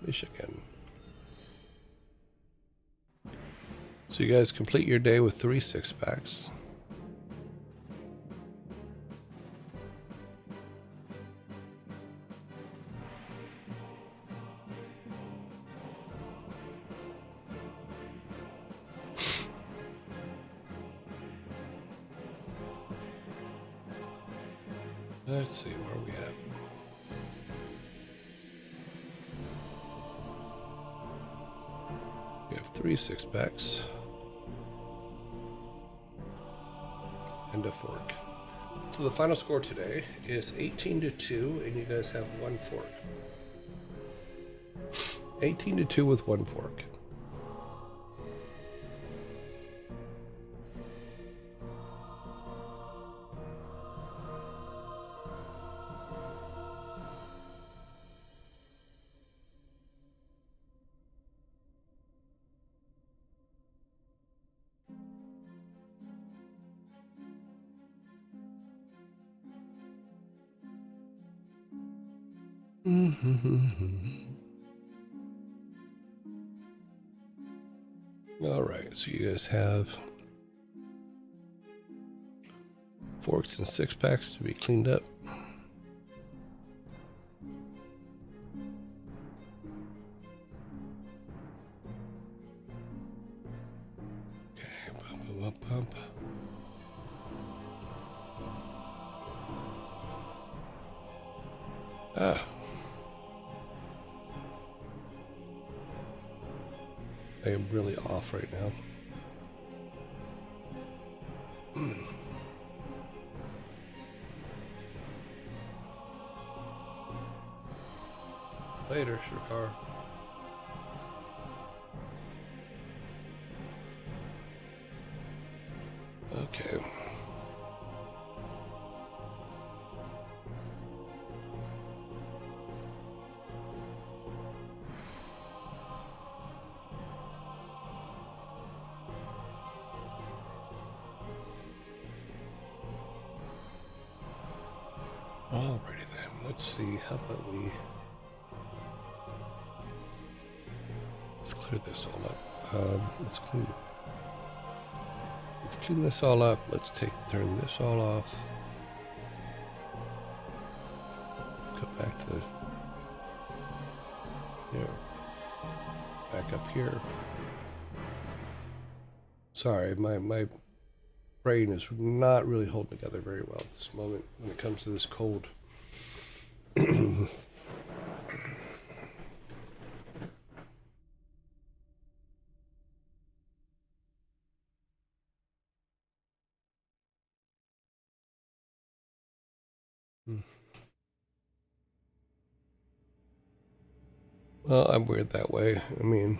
Michigan. So you guys complete your day with 3 six-packs. Let's see where we at. We have 3 six-packs and a fork. So the final score today is 18-2, and you guys have 1 fork. 18-2 with 1 fork. All right, so you guys have forks and six-packs to be cleaned up. Okay, bump. Ah. I am really off right now. Later, Shirkar. Okay. Alrighty then, let's see, how about let's clear this all up. Let's clean this all up. Let's turn this all off. Go back to back up here. Sorry, my brain is not really holding together very well at this moment when it comes to this cold. Well, I'm weird that way. I mean,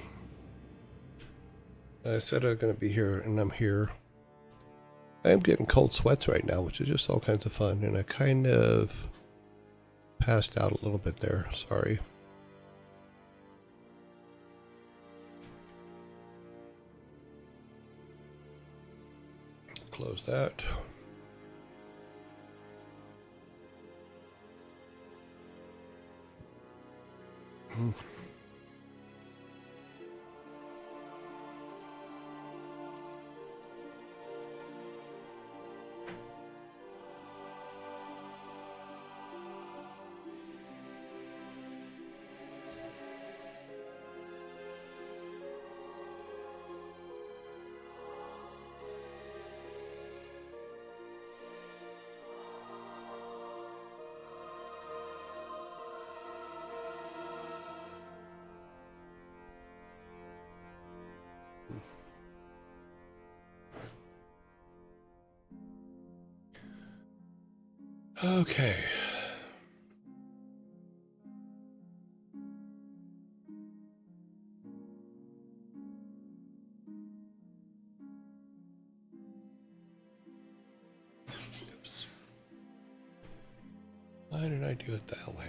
I said I'm going to be here, and I'm here. I am getting cold sweats right now, which is just all kinds of fun, and I kind of passed out a little bit there. Sorry. Close that. Okay. Oops. Why did I do it that way?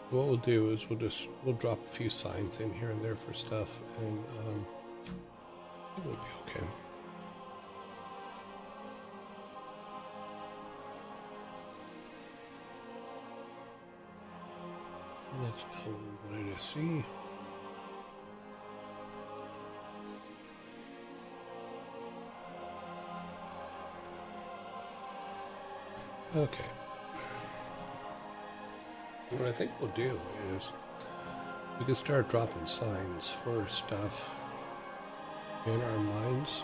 What we'll do is we'll drop a few signs in here and there for stuff, and it will be okay. Let's know what it is. See. Okay. What I think we'll do is we can start dropping signs for stuff in our minds.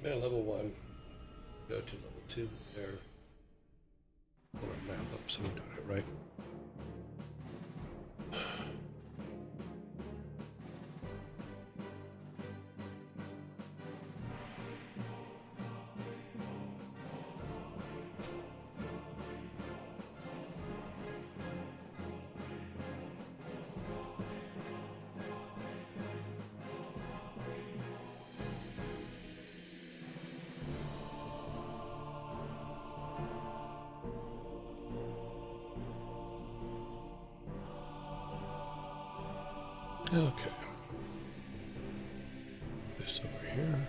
Yeah, level 1. Go to level 2 there. Pull our map up so we're doing it right. Okay. This over here.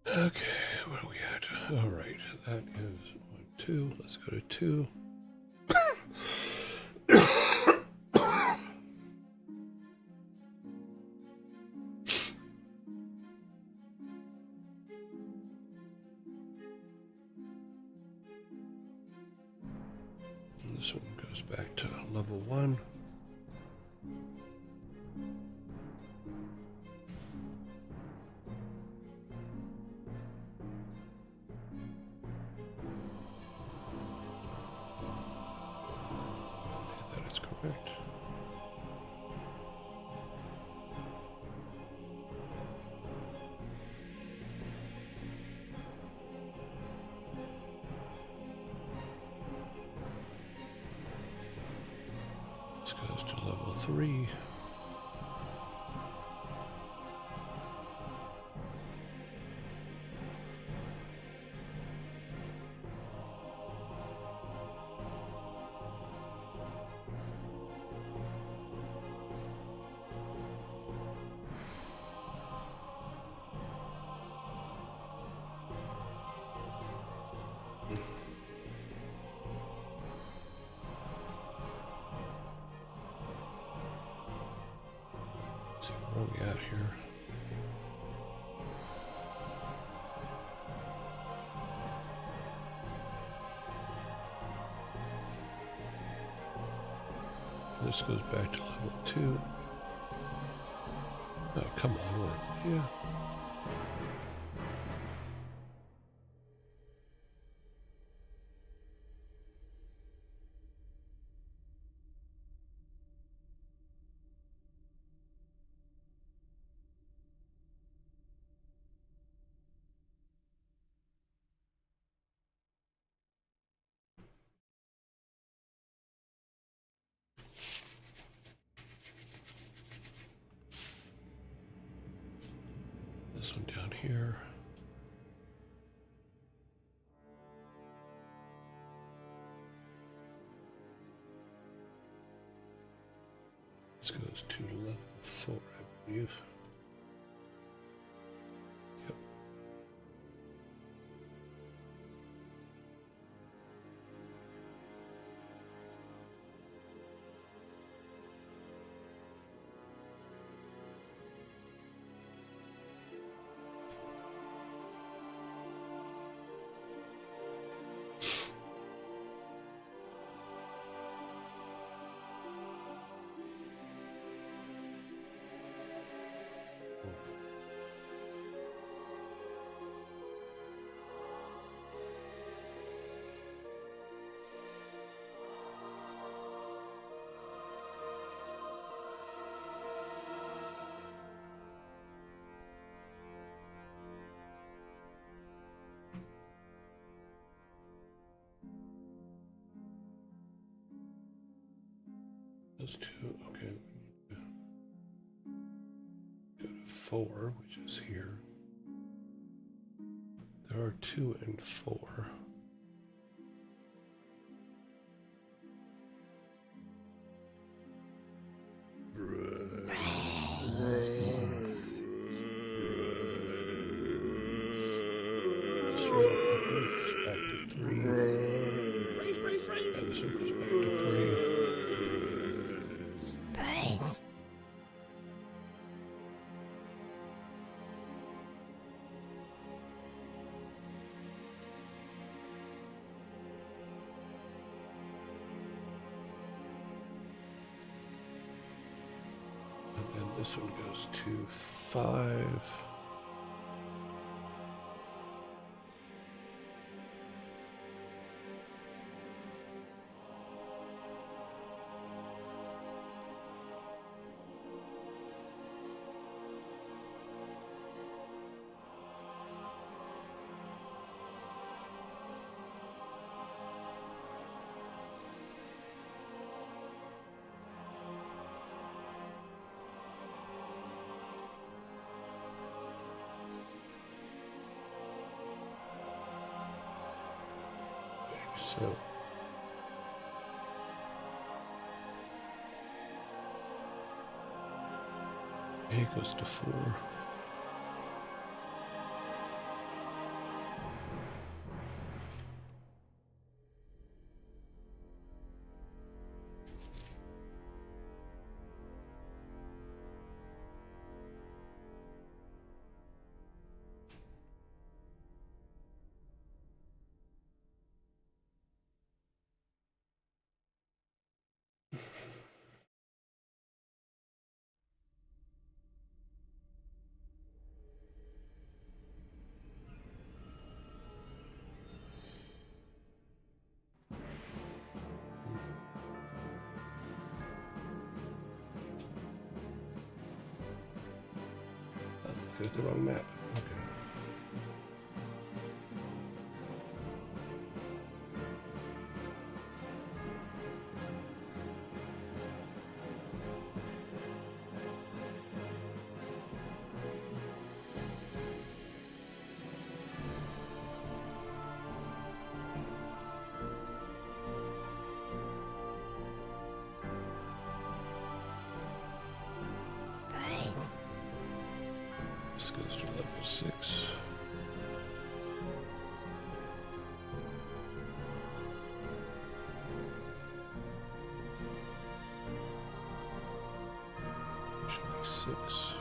Okay, where are we at? All right, that is 1, 2. Let's go to 2. This one goes back to level 1. That is correct. This goes to level 3. Let's see, where are we at here? This goes back to level 2. Oh, come on, yeah. This one down here. This goes to level 4, I believe. Yep. Those 2, okay. We need to go to 4, which is here. There are 2 and 4. This one goes back to 3. Yeah, this one goes back to 3. This one goes to 5. So A goes to 4. Got the wrong map. Okay. This goes to level 6. Should be 6.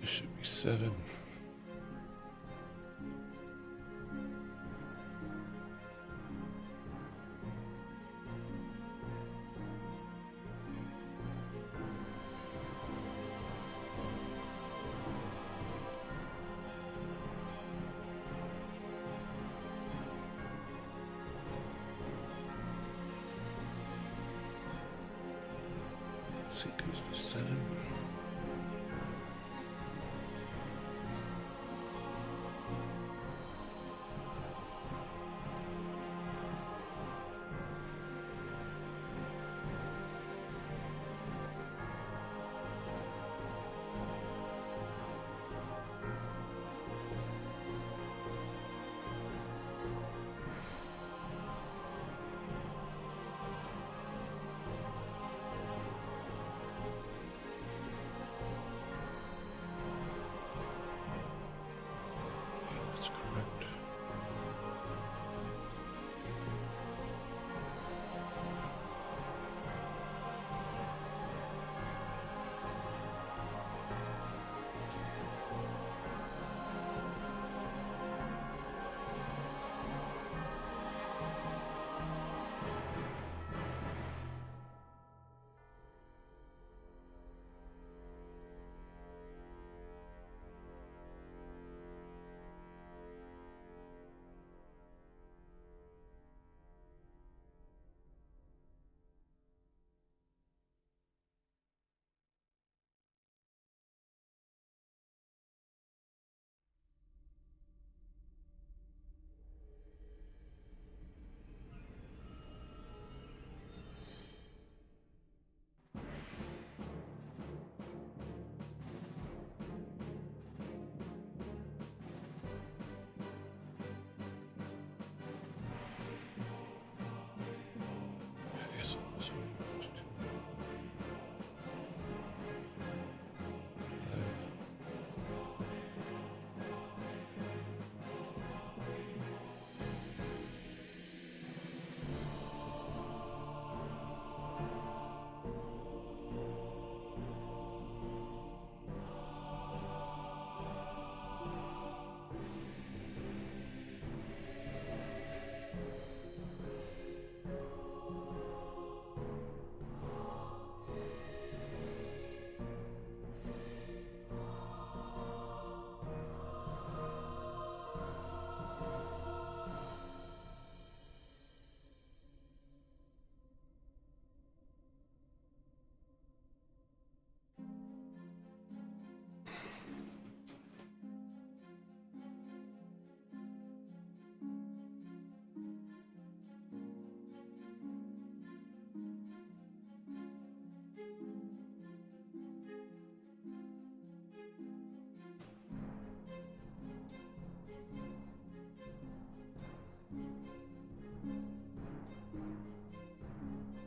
This should be 7. C goes to 7.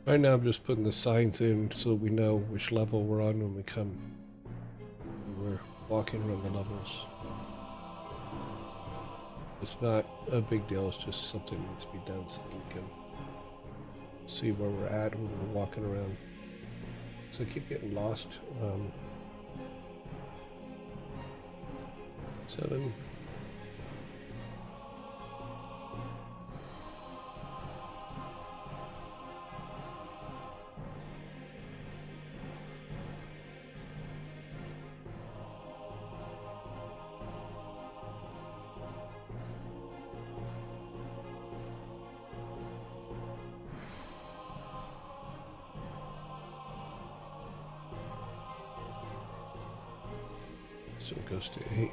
Right now I'm just putting the signs in so we know which level we're on when we're walking around the levels. It's not a big deal, it's just something that needs to be done so that we can see where we're at when we're walking around. So I keep getting lost. 7. So it goes to 8.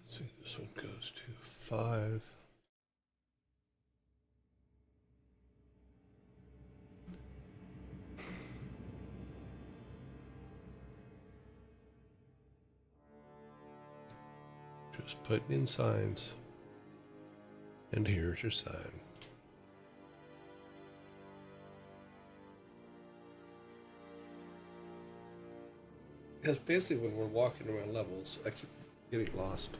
See, this one goes to 5. Just putting in signs. And here's your sign. Because basically when we're walking around levels, I keep getting lost.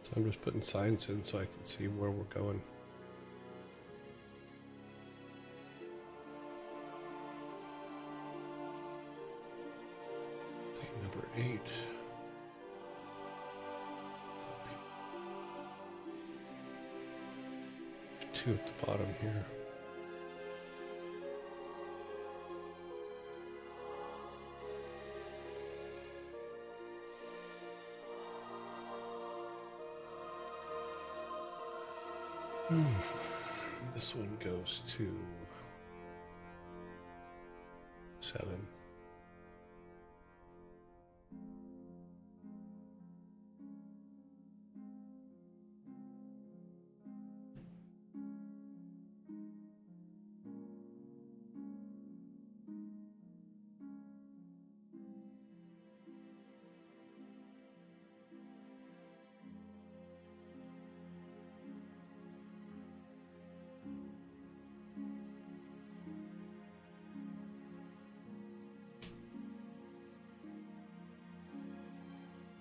So I'm just putting signs in so I can see where we're going. I think number 8. 2 at the bottom here. This one goes to 7.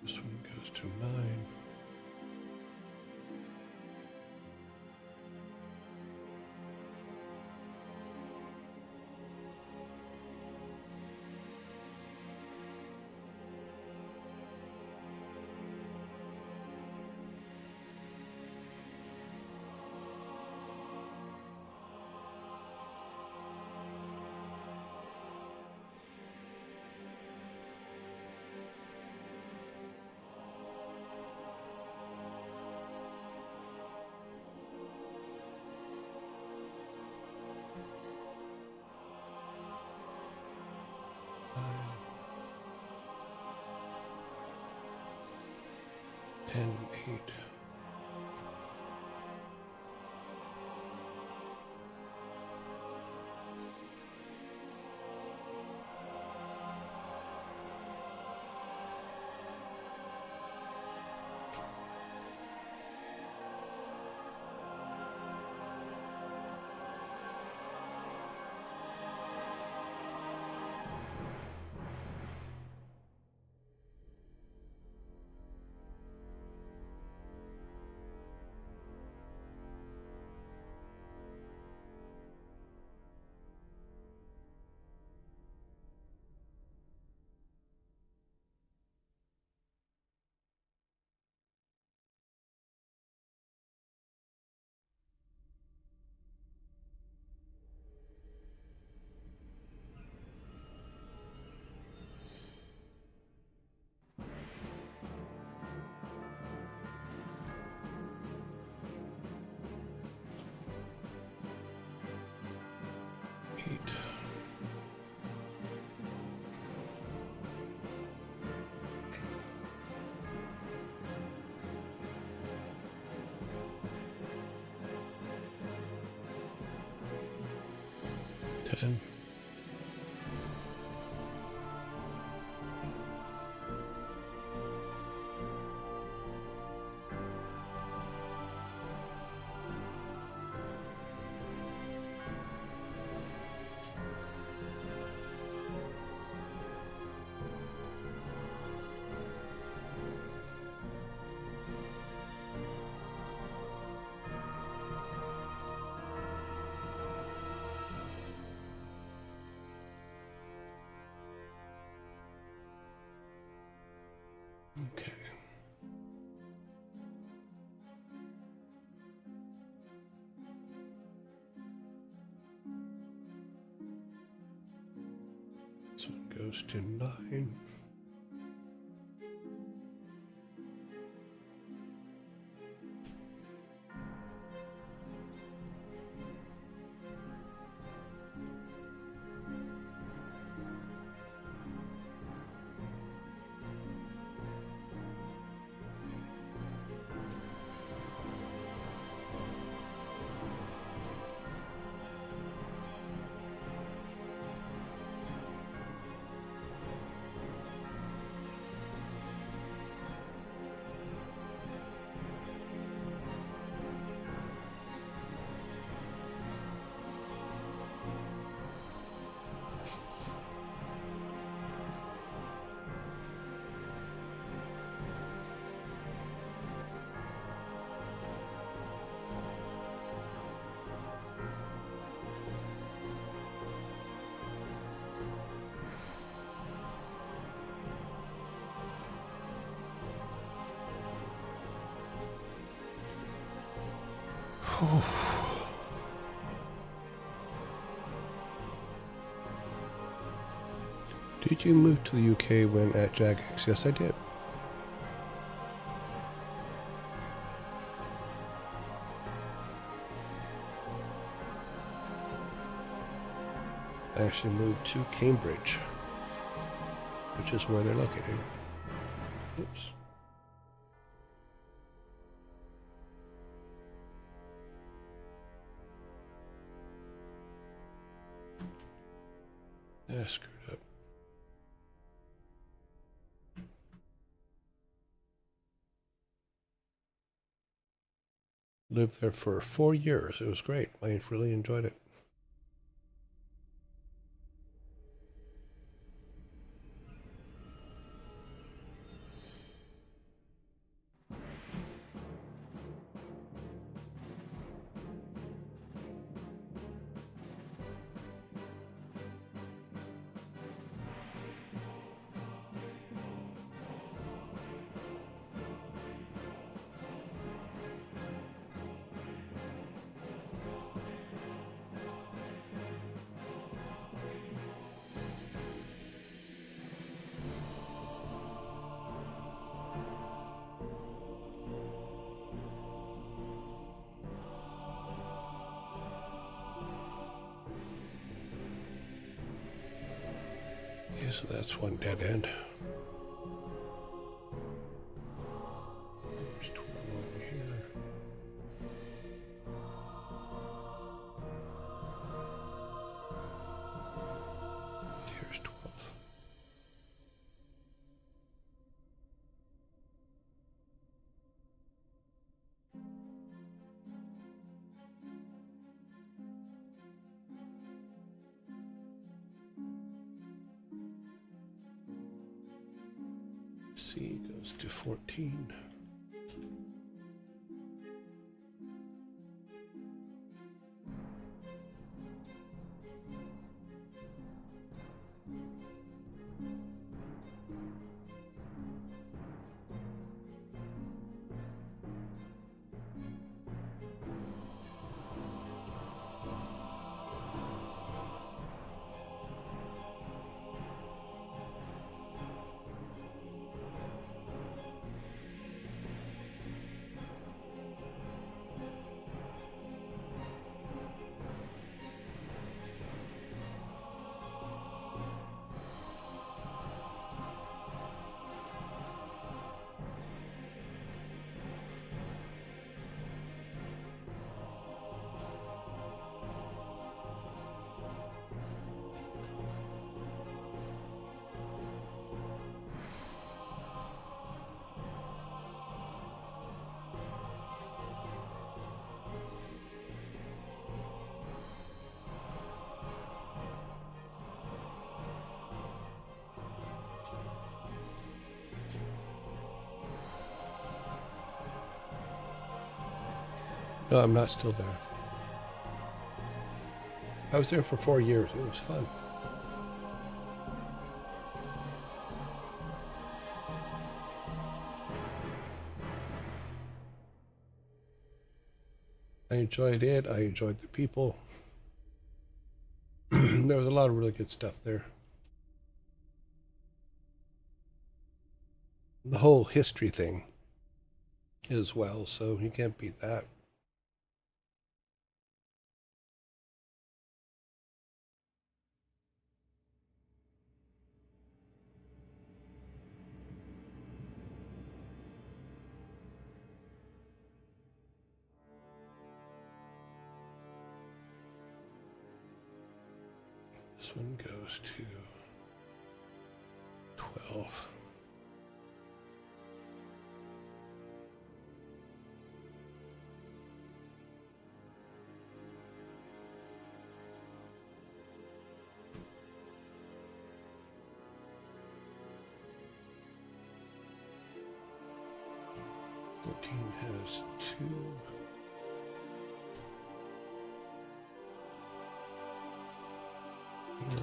This one goes to 9. Ten and 8. 10. Okay. This one goes to 9. Did you move to the UK when at Jagex? Yes, I did. I actually moved to Cambridge, which is where they're located. Oops. I screwed up. Lived there for 4 years. It was great. I really enjoyed it. Okay, so that's one dead end. There's 12 over here. Here's 12. C goes to 14. No, I'm not still there. I was there for 4 years. It was fun. I enjoyed it. I enjoyed the people. There was a lot of really good stuff there. The whole history thing as well, so you can't beat that. This one goes to 12. Team has 2. Yeah.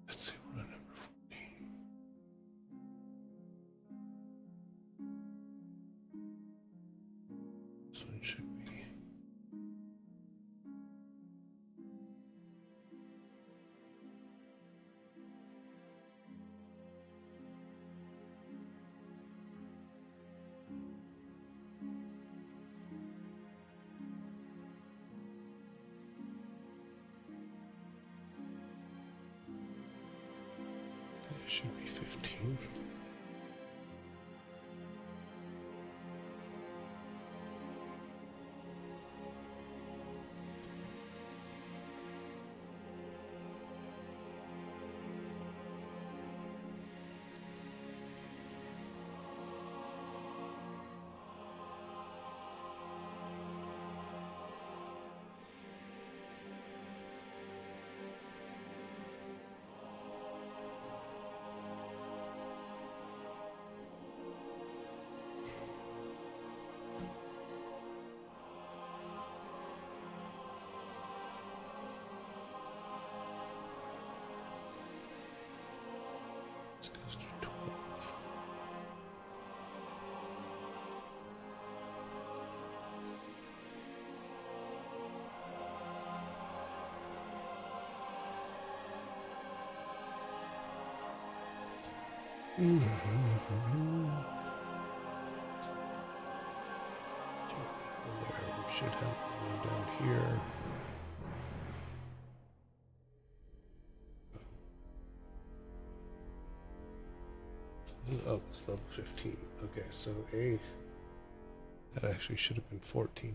Let's see what number 14. This one should be. It should be 15. This goes to 12. There, we should have one down here. Oh, it's level 15. Okay, so that actually should have been 14.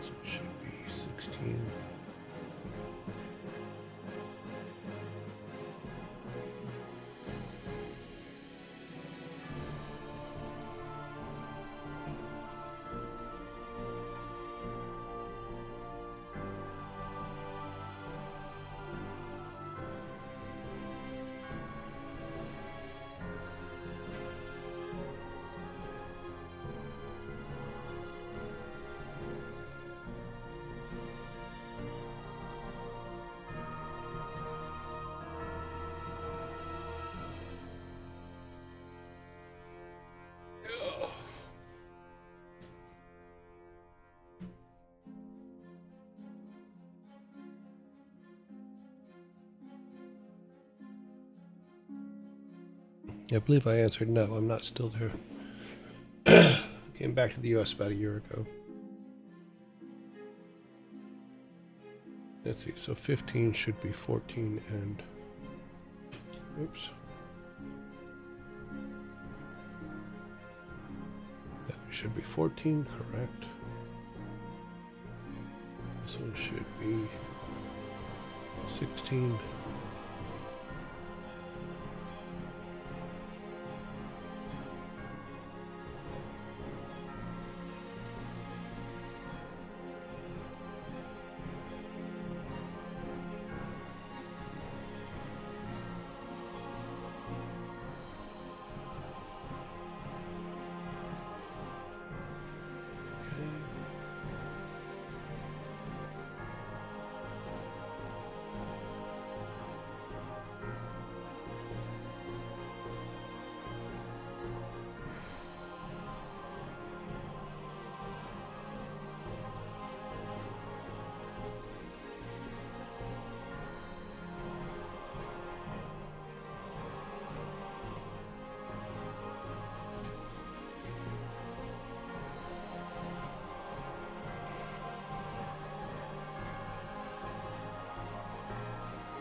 So it should be 16. I believe I answered no, I'm not still there. Came back to the US about a year ago. Let's see, so 15 should be 14 and... Oops. That should be 14, correct. This one should be 16.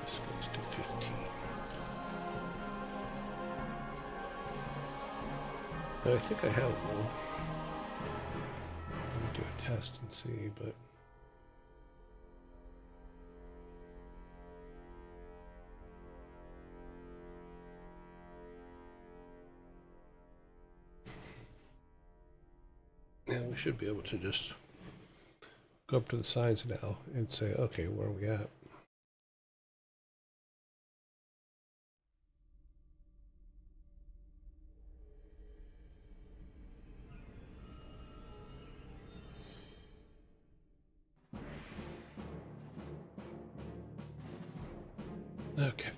This goes to 15. And I think I have one. Let me do a test and see, but... Yeah, we should be able to just go up to the signs now and say, okay, where are we at? Okay.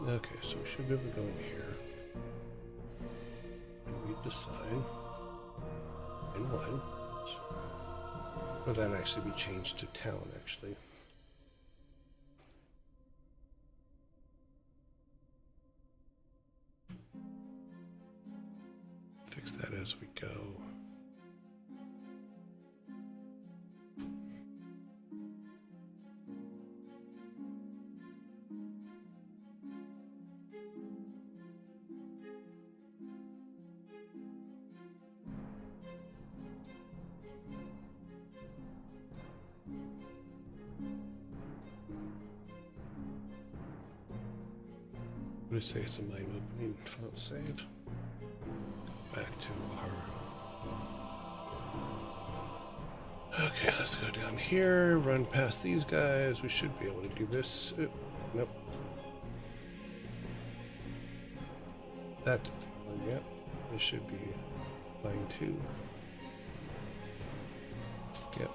Okay, so we should be able to go in here and read the sign in one. Or that actually be changed to town, actually. Fix that as we go. What did it say? It's a mind opening file save. Go back to our... Okay, let's go down here, run past these guys. We should be able to do this. Nope. That's one, yep. This should be line 2. Yep.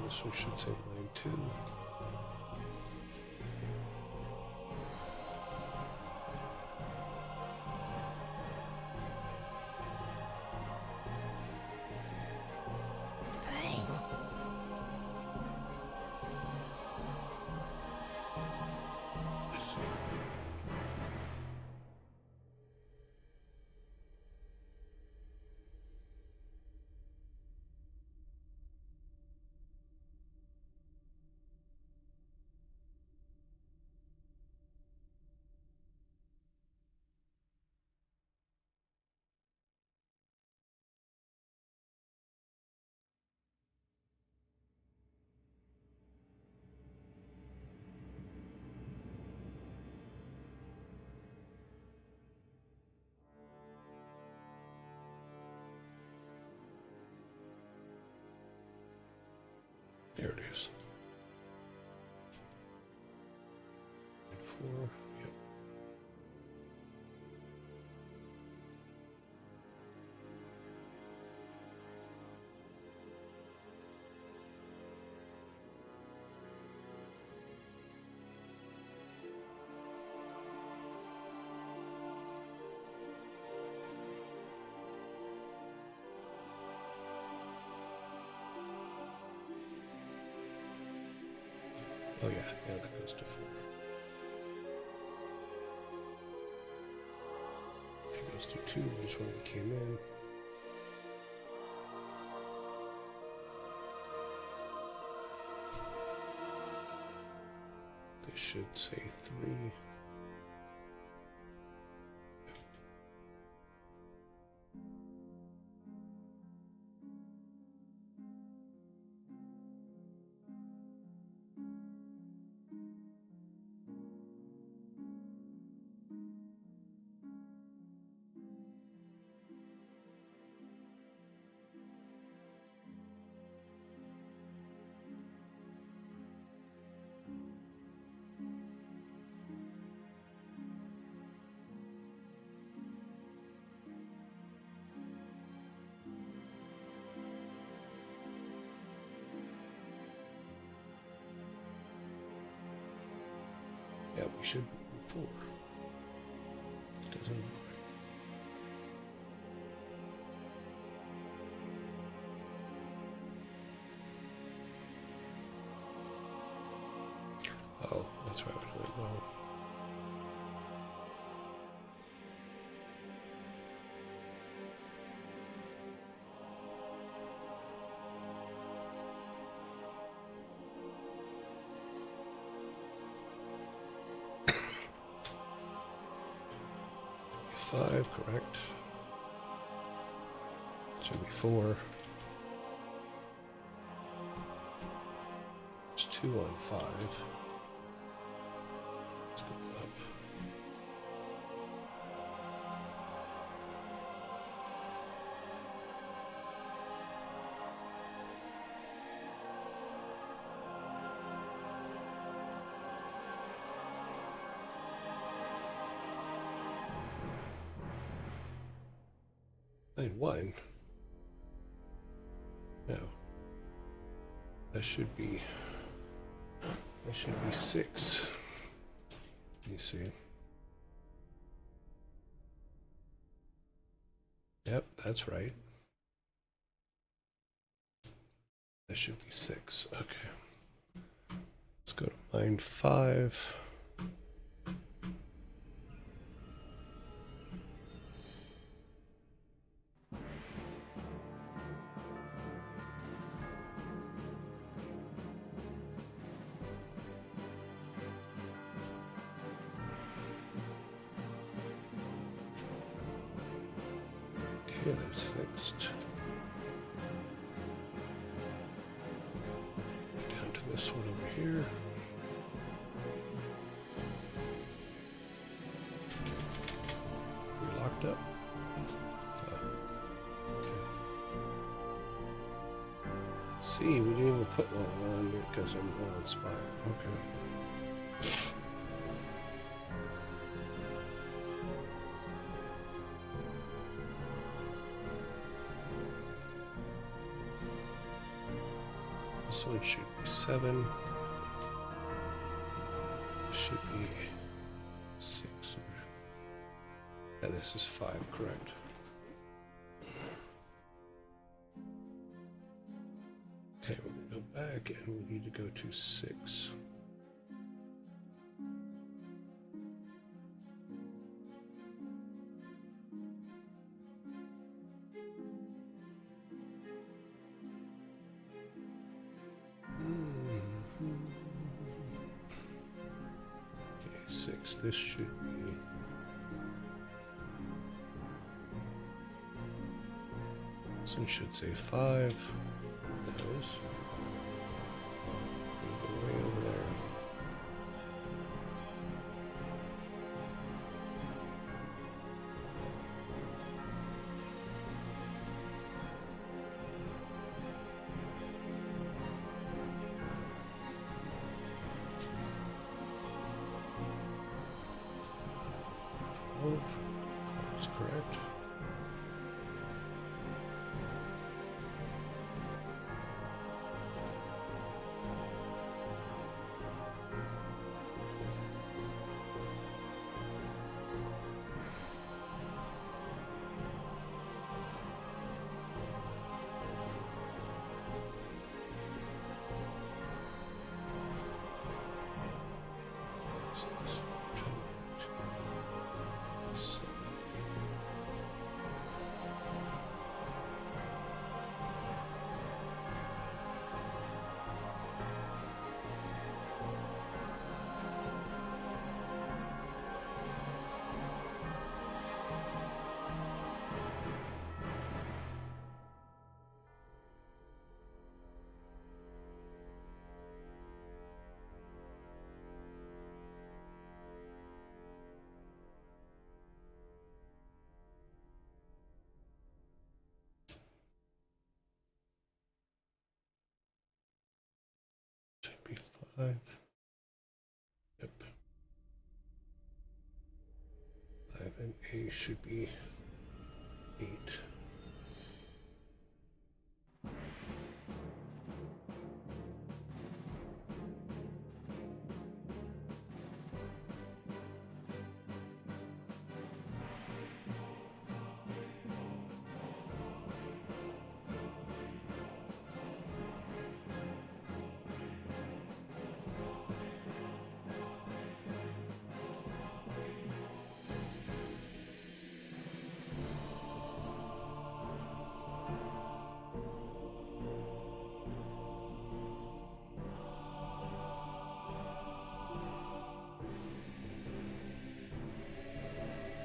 This one should say line 2. Let's see. There it is. 4. Yep. Oh yeah, that goes to 4. It goes to 2, which is when we came in. They should say 3. Yeah, we should be 4. It doesn't look right. Oh, that's right, I was really wrong. Five, correct. Should be 4. It's 2 on 5. Let's go up. And 1. No. That should be 6. You see. Yep, that's right. That should be 6. Okay. Let's go to line 5. Okay, that's fixed. Down to this one over here. We're locked up. Oh, okay. See, we didn't even put one on because I'm in the wrong spot. Okay. This one should be 7. This should be 6. Yeah, this is 5, correct. Okay, we're going to go back and we need to go to 6. Okay, 6. This should be. This one should say 5. Those. Go way over there. Should be 5. Yep. 5 and A should be 8.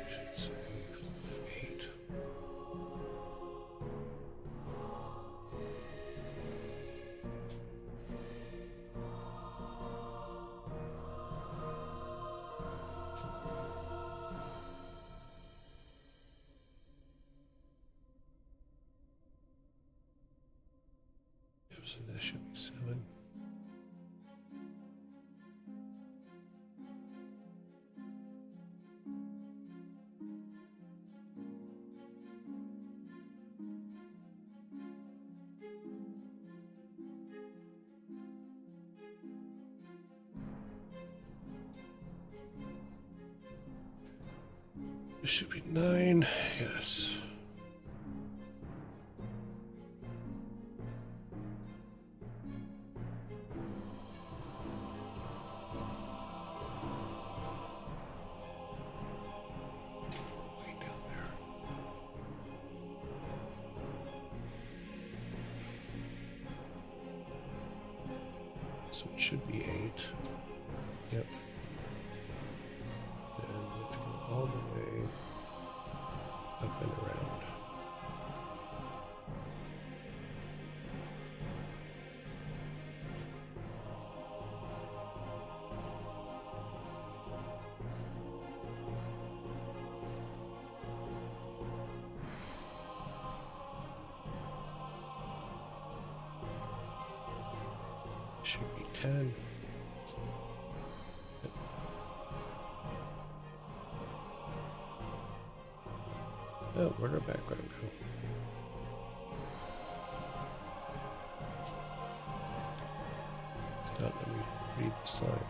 Should say 8. So that should be 7. This should be 9. Yes. Way down there. So it should be 8. Yep. And we have to go all the way up and around. Should be 10. Yep. Oh, where'd our background go? It's not let me read the sign.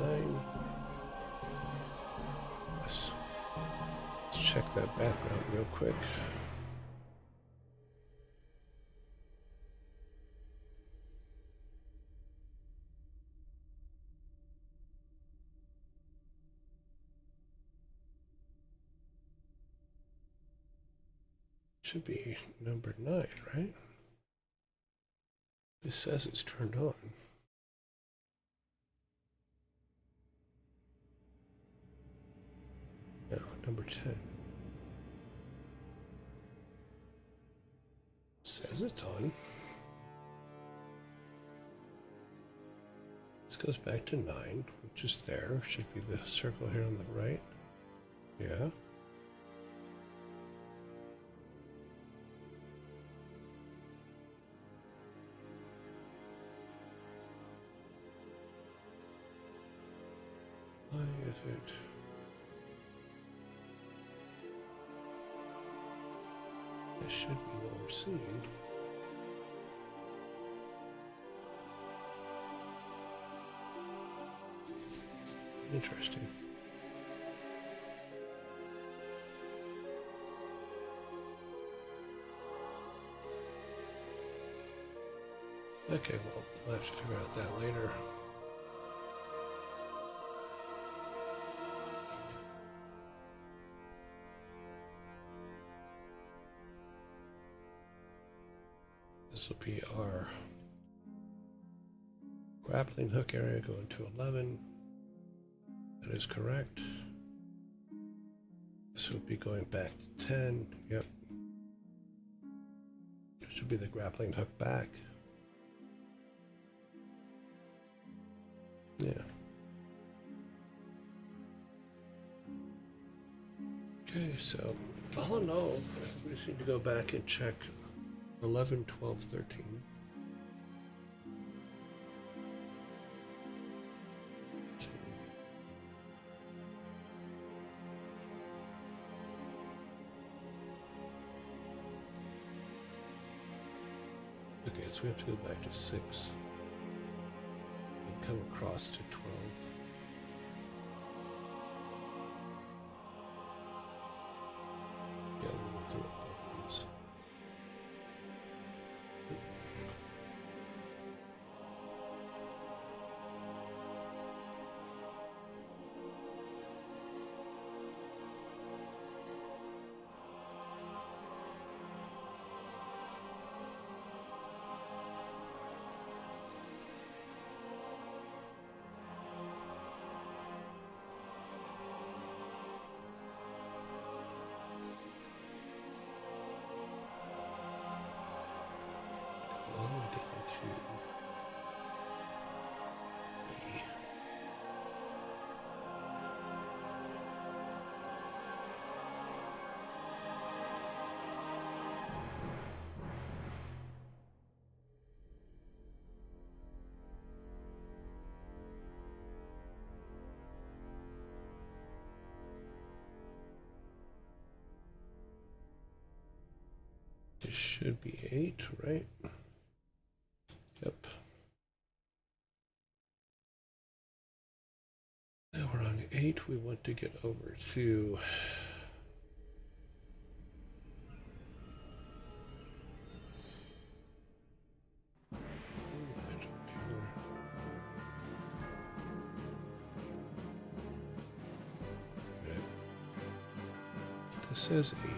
9. Yes. Let's check that background real quick. Should be number 9, right? It says it's turned on. No, number 10. Says it's on. This goes back to 9, which is there. Should be the circle here on the right. Yeah. Why is it? This should be what we're seeing. Interesting. Okay, well, we'll have to figure out that later. This will be our grappling hook area going to 11. That is correct. This would be going back to 10. Yep. This would be the grappling hook back. Yeah. Okay, so all in all, we just need to go back and check 11, 12, 13. Okay, so we have to go back to 6 and come across to 12. Yeah, we'll go through all of these. All the way down to E. It should be 8, right? Yep. Now we're on 8. We want to get over to this says 8.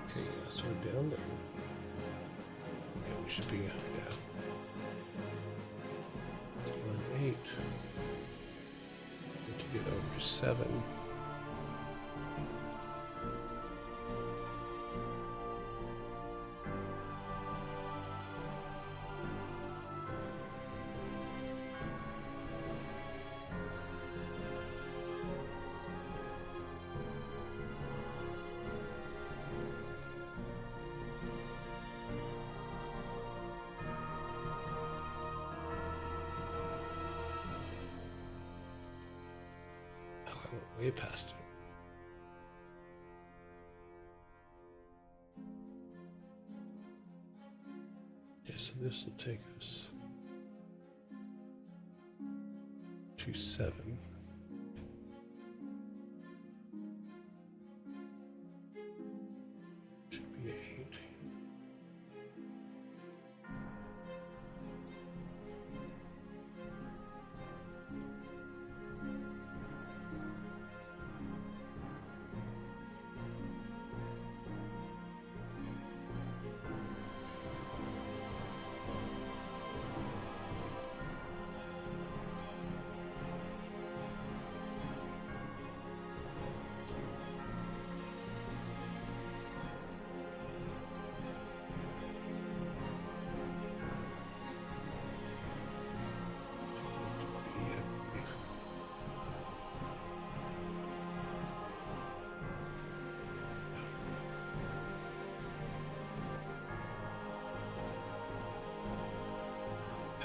Okay, yeah, so we're down there. Yeah, we should be down. So we're on 8. We need to get over to 7. Oh, I went way past it. Okay, so this will take us to 7. Should be 8.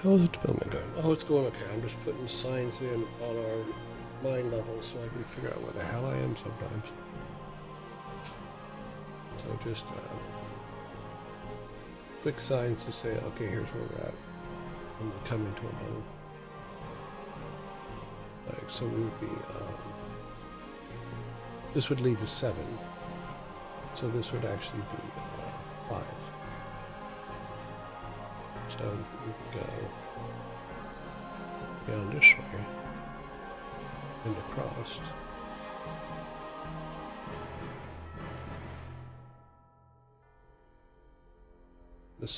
How's the development going? Oh, it's going okay. I'm just putting signs in on our line level so I can figure out where the hell I am sometimes. So just quick signs to say, okay, here's where we're at when we come into a mode. Like, so we would be, this would lead to 7. So this would actually be 5. So we can go down this way and across. This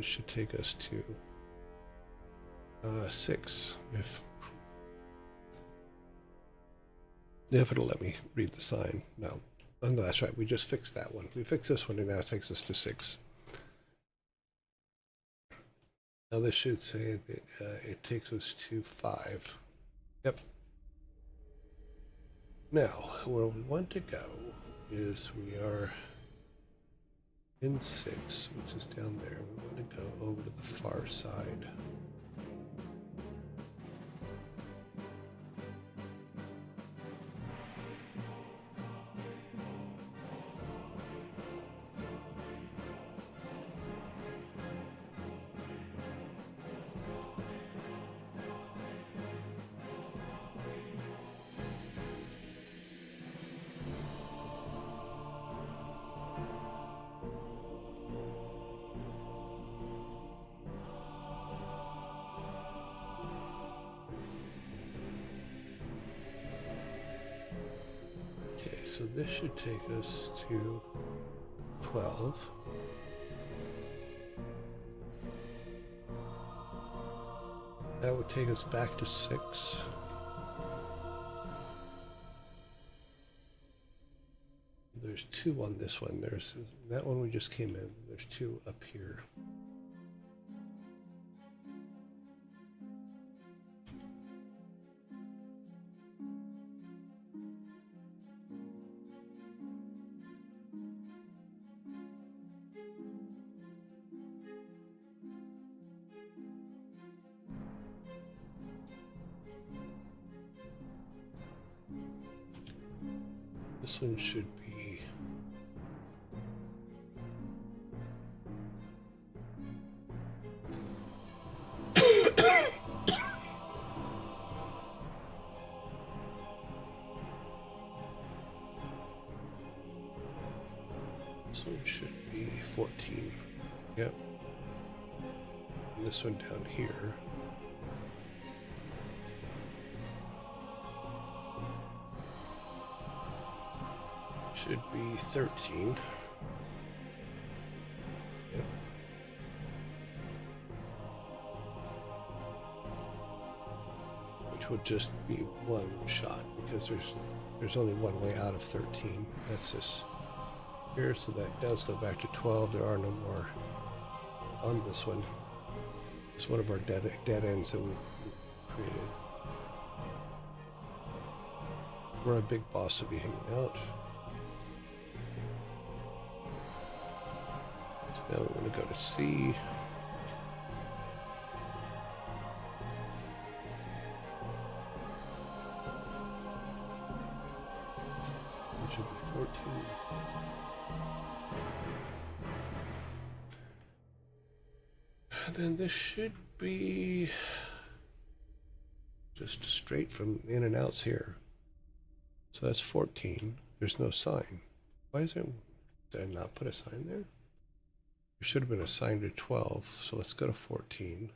should take us to 6 if it'll let me read the sign. No. Oh, no, that's right. We just fixed that one. We fixed this one, and now it takes us to 6. Now this should say that it takes us to 5. Yep. Now, where we want to go is we are in 6, which is down there. We want to go over to the far side. So this should take us to 12. That would take us back to 6. There's 2 on this one. There's that one we just came in. There's 2 up here. This one should be this one should be 14. Yep. And this one down here should be 13. Yep. Which would just be one shot because there's only one way out of 13. That's this here, so that does go back to 12. There are no more on this one. It's one of our dead ends that we created. We're a big boss to be hanging out. Now we're going to go to C. It should be 14. And then this should be just straight from in and outs here. So that's 14. There's no sign. Why is there? Did I not put a sign there? There should have been a sign to 12, so let's go to 14.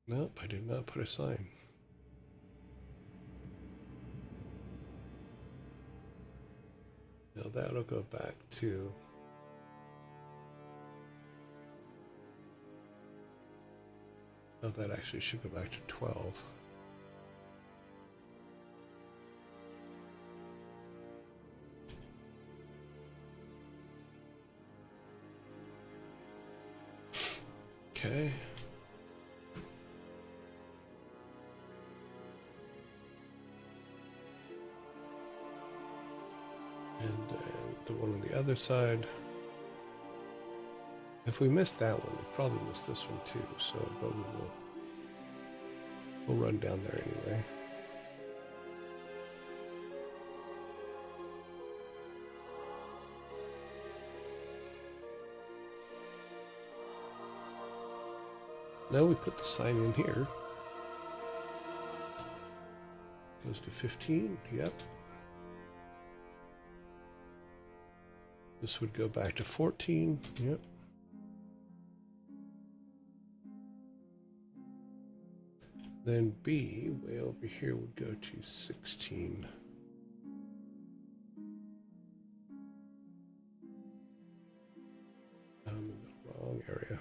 Nope, I did not put a sign. Now that'll go back to that actually should go back to 12. Okay. And the one on the other side. If we missed that one, we've probably missed this one too. So, but we'll run down there anyway. Now we put the sign in here. Goes to 15. Yep. This would go back to 14. Yep. Then B, way over here, would go to 16. I'm in the wrong area.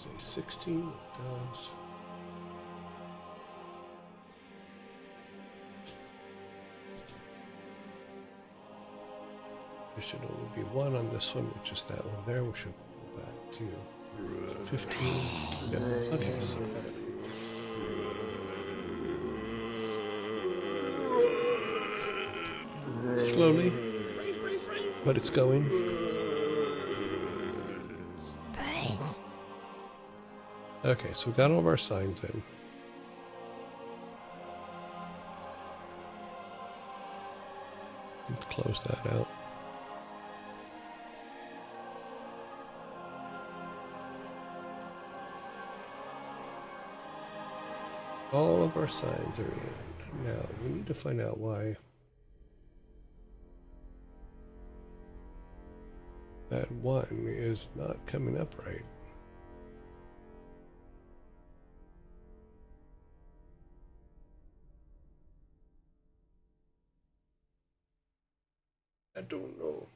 Say 16, it does. There should only be one on this one, which is that one there. We should go back to 15. Yeah. Okay, so slowly, but it's going. Okay, so we got all of our signs in. Let's close that out. All of our signs are in. Now, we need to find out why that one is not coming up right. I don't know.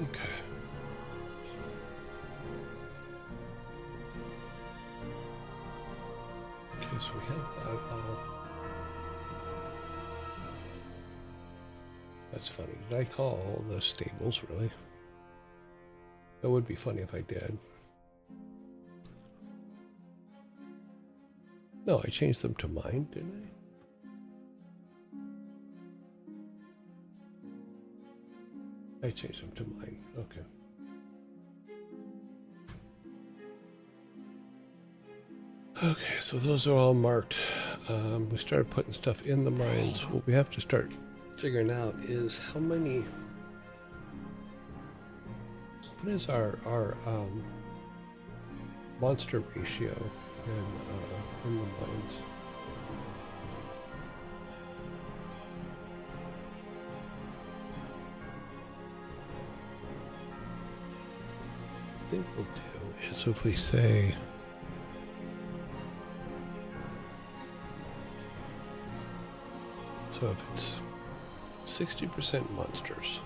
Okay. Okay, so we have that all. That's funny. Did I call all the stables, really? That would be funny if I did. No, I changed them to mine, didn't I? I changed them to mine. Okay. Okay, so those are all marked. We started putting stuff in the mines. What we have to start figuring out is how many. What is our monster ratio in the mines? I think we'll do is if we say so if it's 60% monsters,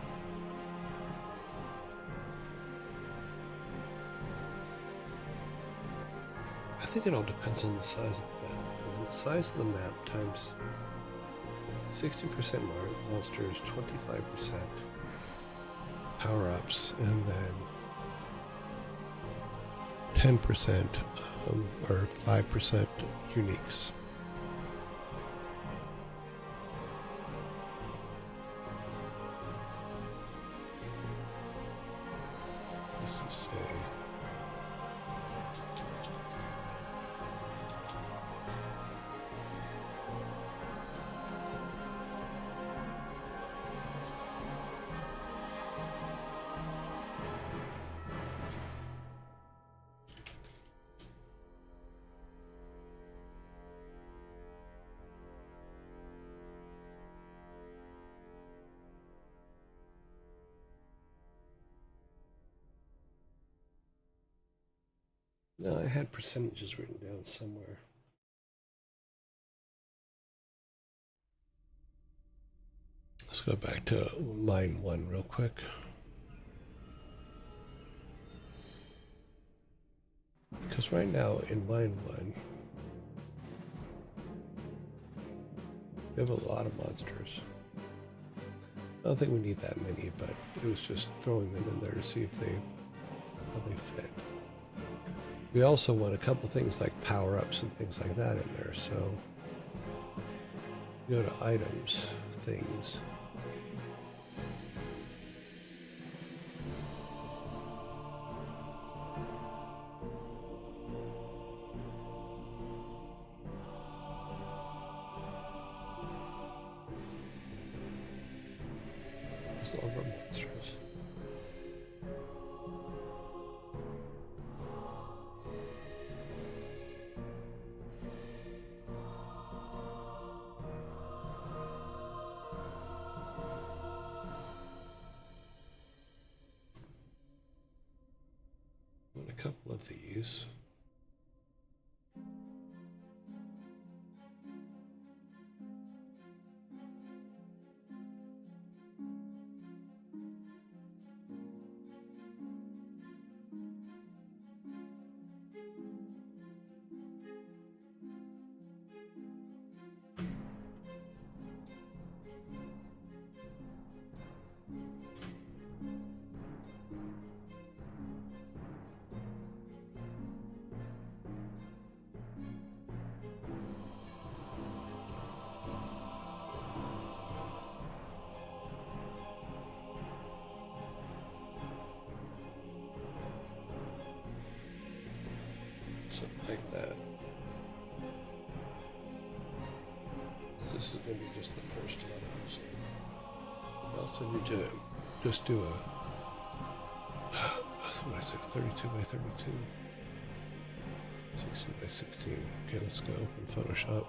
I think it all depends on the size of the map. The size of the map times 60% monsters, 25% power-ups, and then 10% or 5% uniques. Let's just say No, I had percentages written down somewhere. Let's go back to line 1 real quick. Because right now in line 1, we have a lot of monsters. I don't think we need that many, but it was just throwing them in there to see if how they fit. We also want a couple things like power-ups and things like that in there, so go to items, things. There's all of our monsters. And a couple of these. Something like that. So this is going to be just the first level. So I also need to just do a, what did I say, 32 by 32, 16 by 16. Okay, let's go in Photoshop.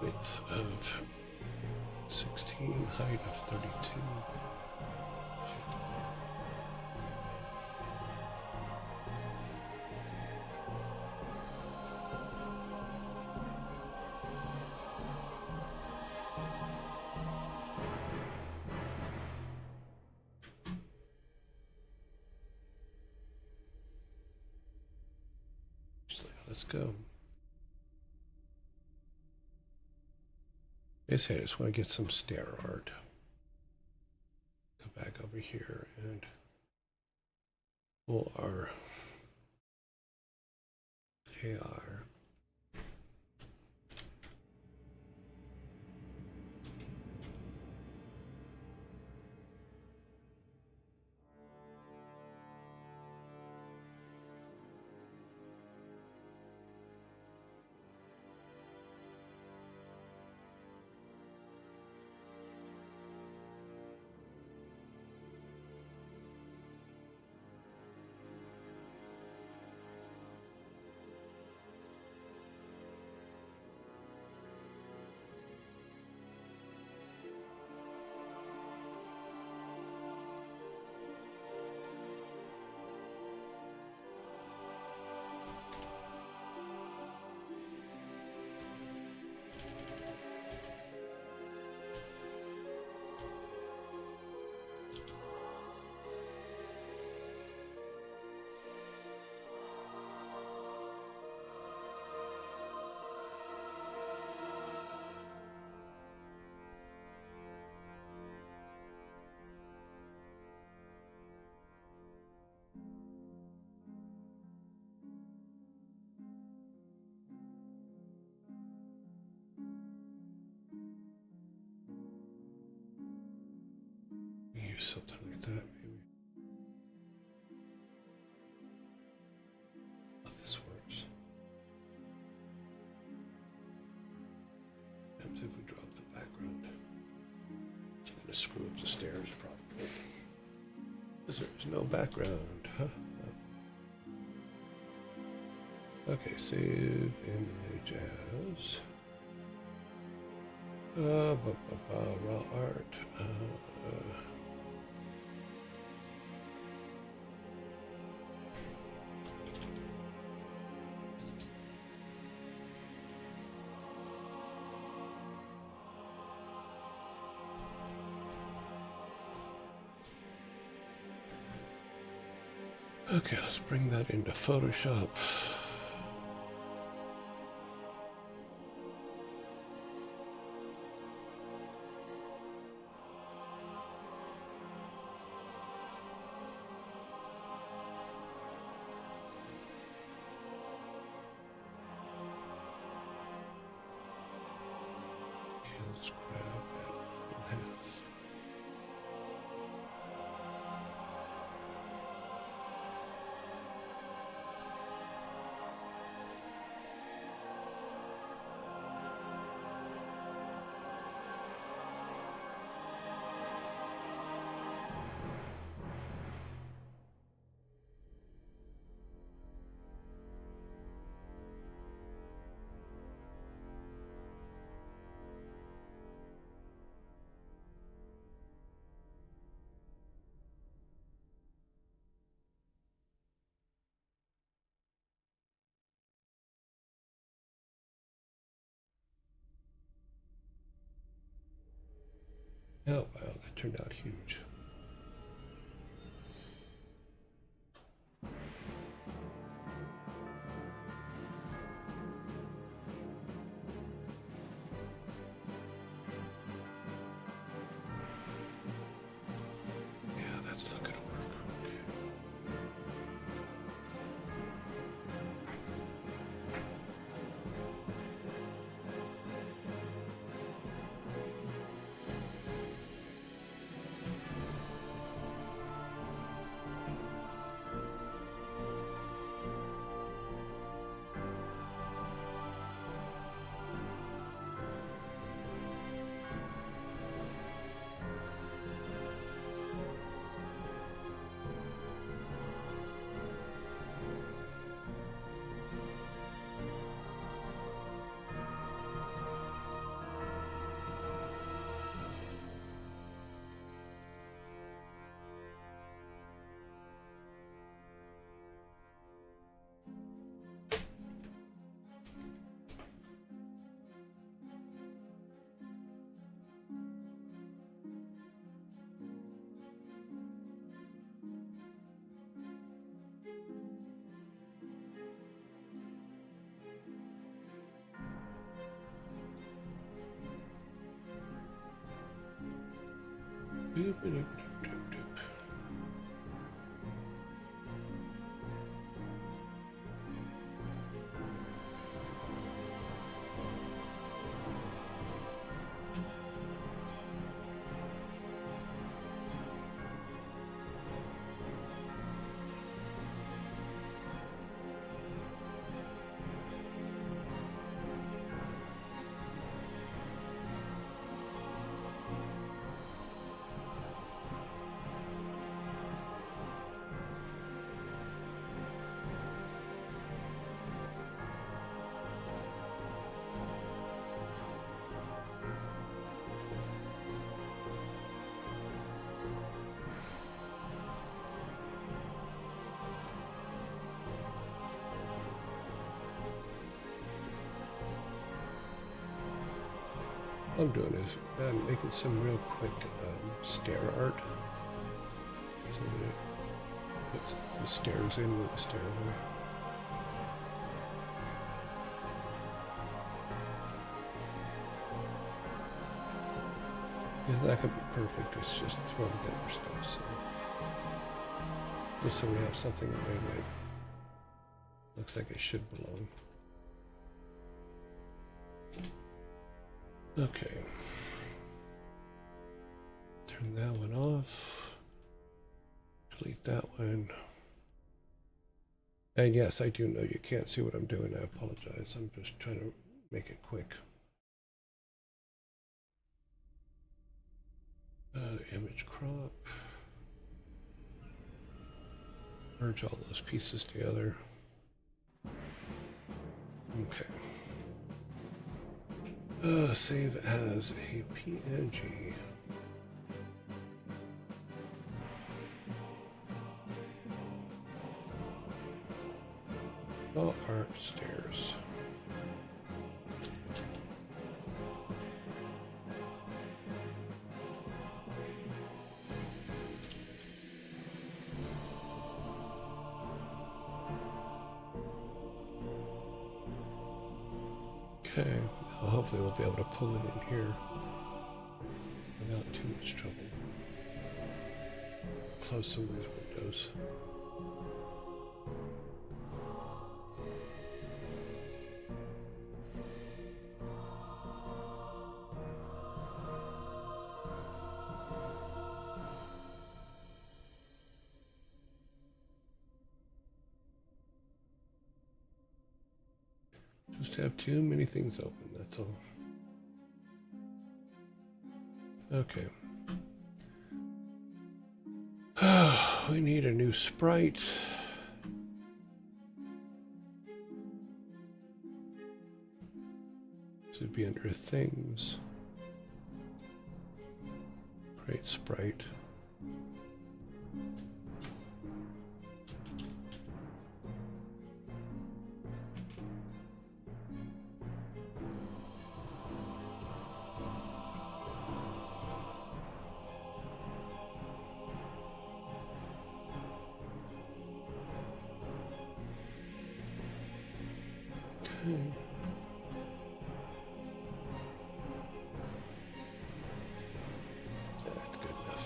Width of 16, height of 32. Let's go. Basically, I just want to get some stair art. Go back over here and pull our AR. Use something like that, maybe. Oh, this works. What happens if we drop the background? It's to screw up the stairs, probably. Because there's no background. Huh? Okay, save image as. Raw art. Okay, let's bring that into Photoshop. Let's grab that in half. Oh, wow, that turned out huge. Yeah, that's not gonna work. Okay. Doop, doop, doop, doop, doop. What I'm doing is making some real quick stair art. So put the stairs in with the stairway. It's not gonna be perfect, it's just throw together stuff, so just so we have something that maybe looks like it should belong. Okay. Turn that one off. Delete that one. And yes, I do know you can't see what I'm doing. I apologize. I'm just trying to make it quick. Image crop. Merge all those pieces together. Okay. Save as a PNG. Oh, art stairs. Okay, well, hopefully we'll be able to pull it in here without too much trouble. Close some of these windows. Just have too many things open, that's all. Okay. We need a new sprite. This would be under things. Create sprite. That's good enough.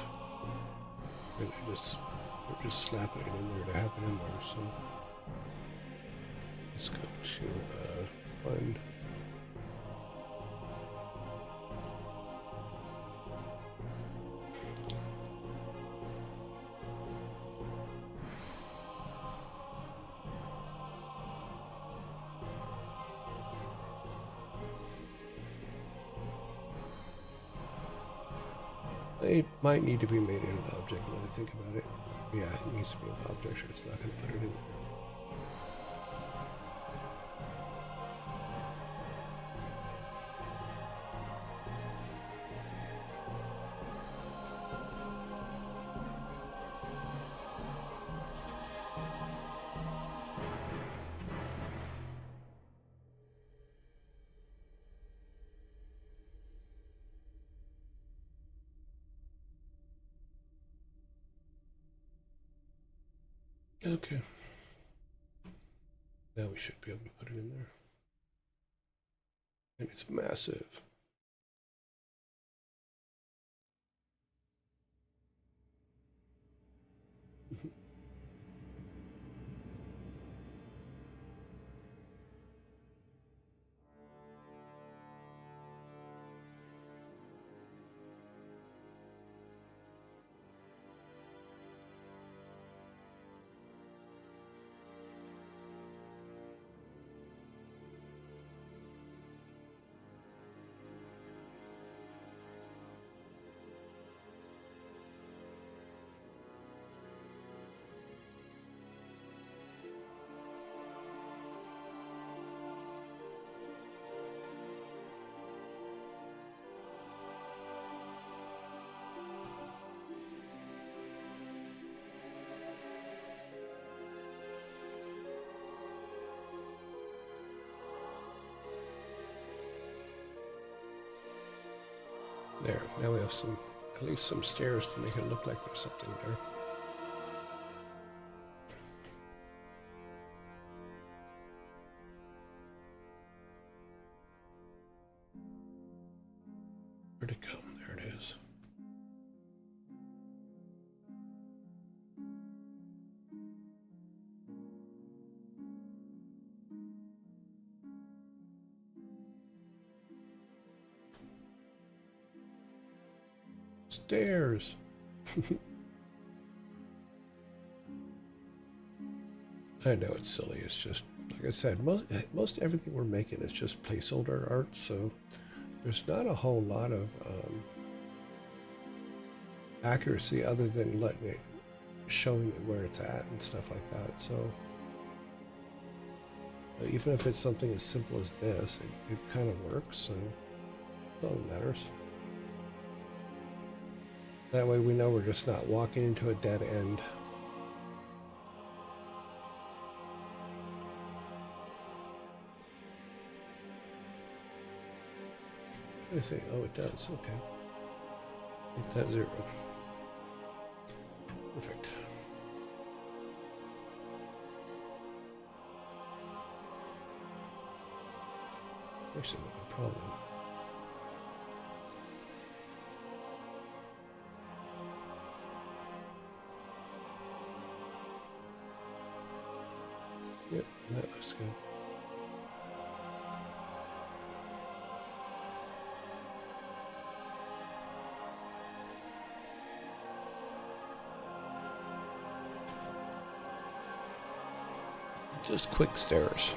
We're just slapping it in there to have it in there, so let's go to one. It might need to be made into an object when I think about it. Yeah, it needs to be an object, or it's not going to put it in there. Okay. Now we should be able to put it in there. And it's massive. There, now we have at least some stairs to make it look like there's something there. Where'd it go? There it is. Stairs. I know it's silly. It's just, like I said, most everything we're making is just placeholder art, so there's not a whole lot of accuracy other than letting it showing it where it's at and stuff like that. So even if it's something as simple as this, it kind of works. So that's all that matters. That way we know we're just not walking into a dead end. I say, oh, it does. Okay. Make that 0. Perfect. Actually, no problem. Yep, that looks good. Just quick stares.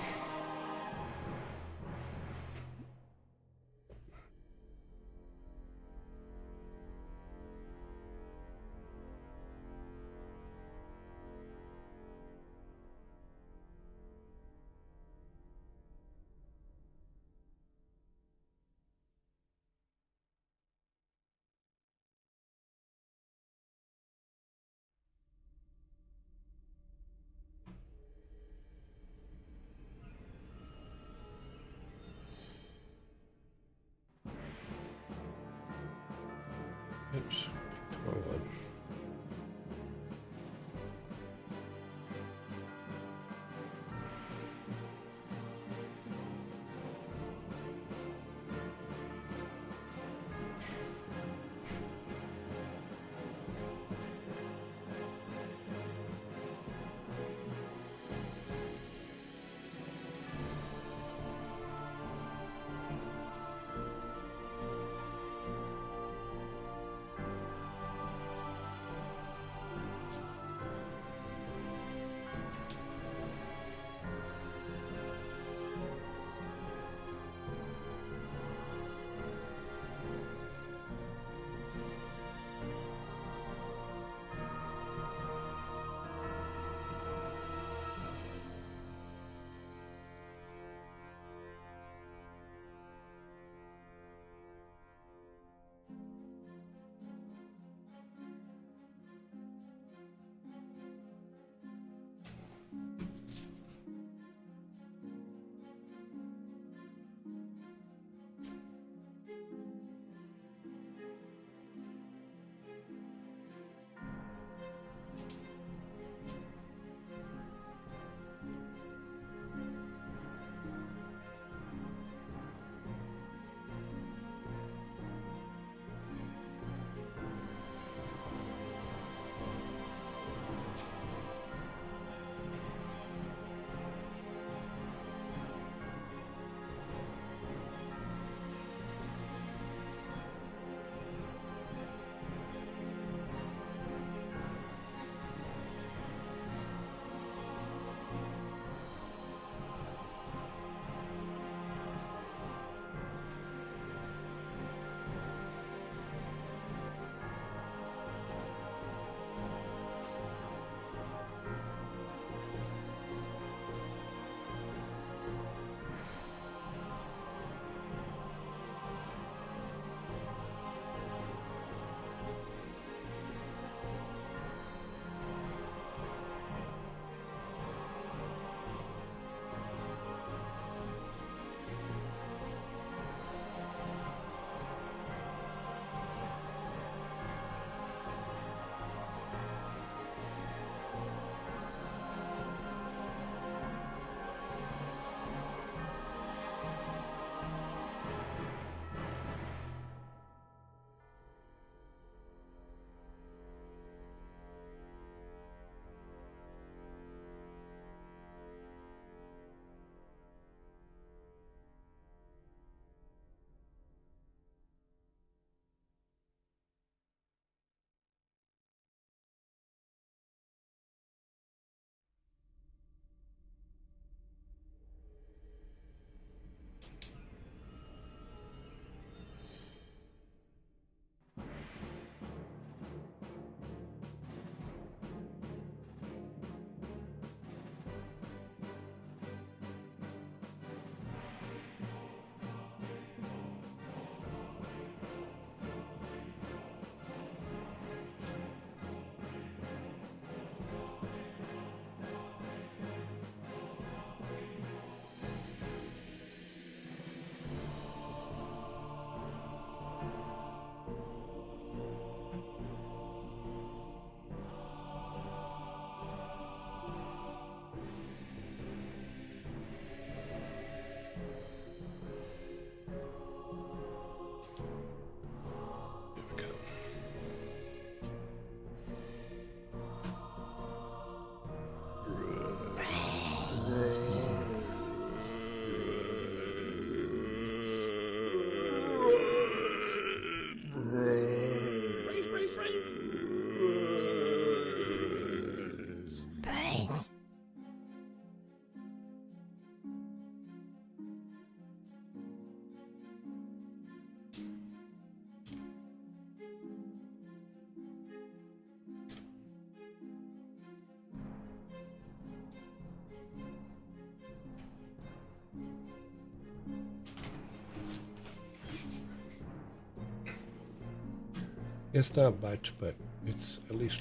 It's not much, but it's at least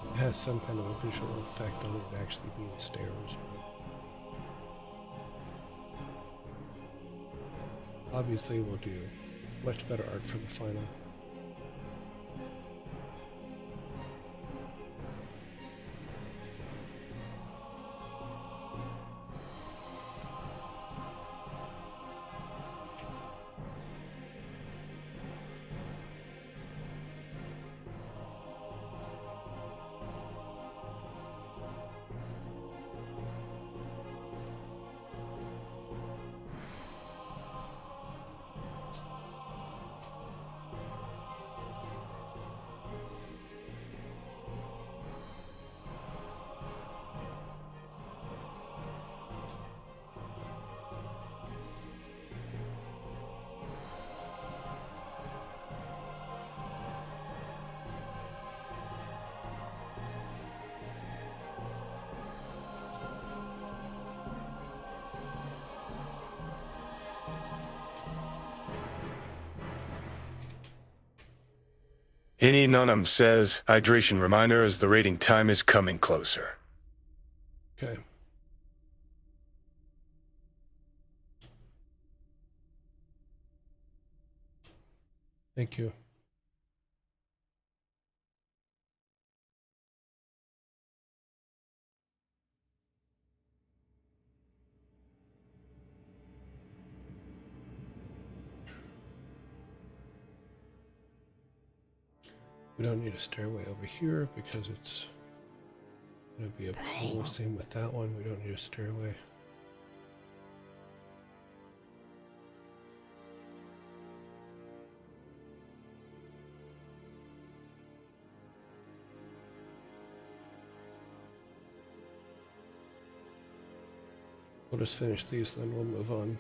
it has some kind of a visual effect on it actually being stairs. But obviously, we'll do much better art for the final. Any Nunum says, hydration reminder as the rating time is coming closer. Okay. Thank you. We don't need a stairway over here because it's going to be a pool. Same with that one. We don't need a stairway. We'll just finish these, then we'll move on.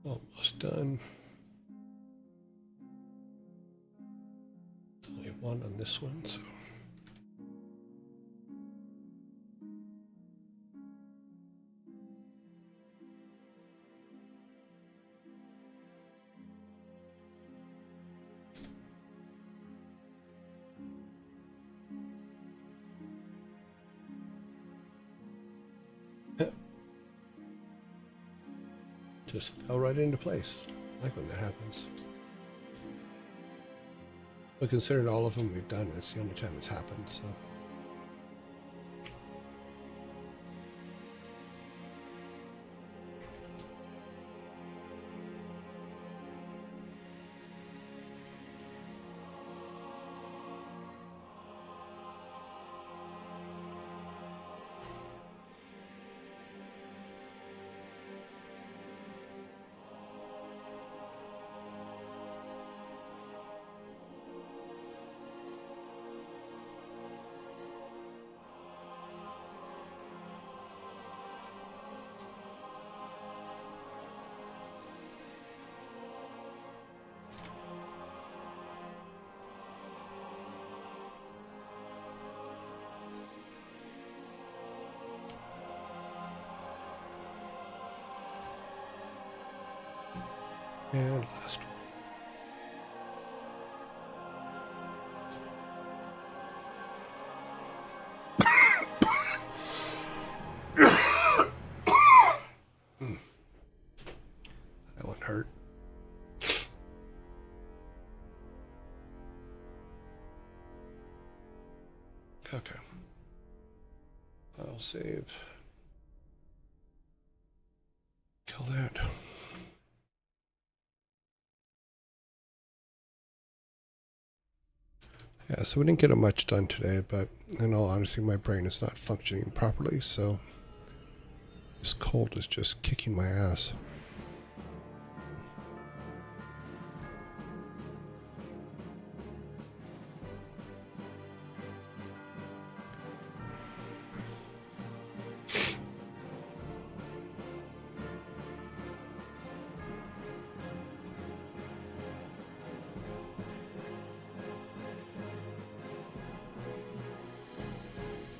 Almost done. There's only one on this one, so. Just fell right into place. I like when that happens. But considering all of them we've done, it's the only time it's happened, so. And last one. That one hurt. Okay. File save. Kill that. Yeah, so we didn't get much done today, but in all honesty, my brain is not functioning properly, so this cold is just kicking my ass.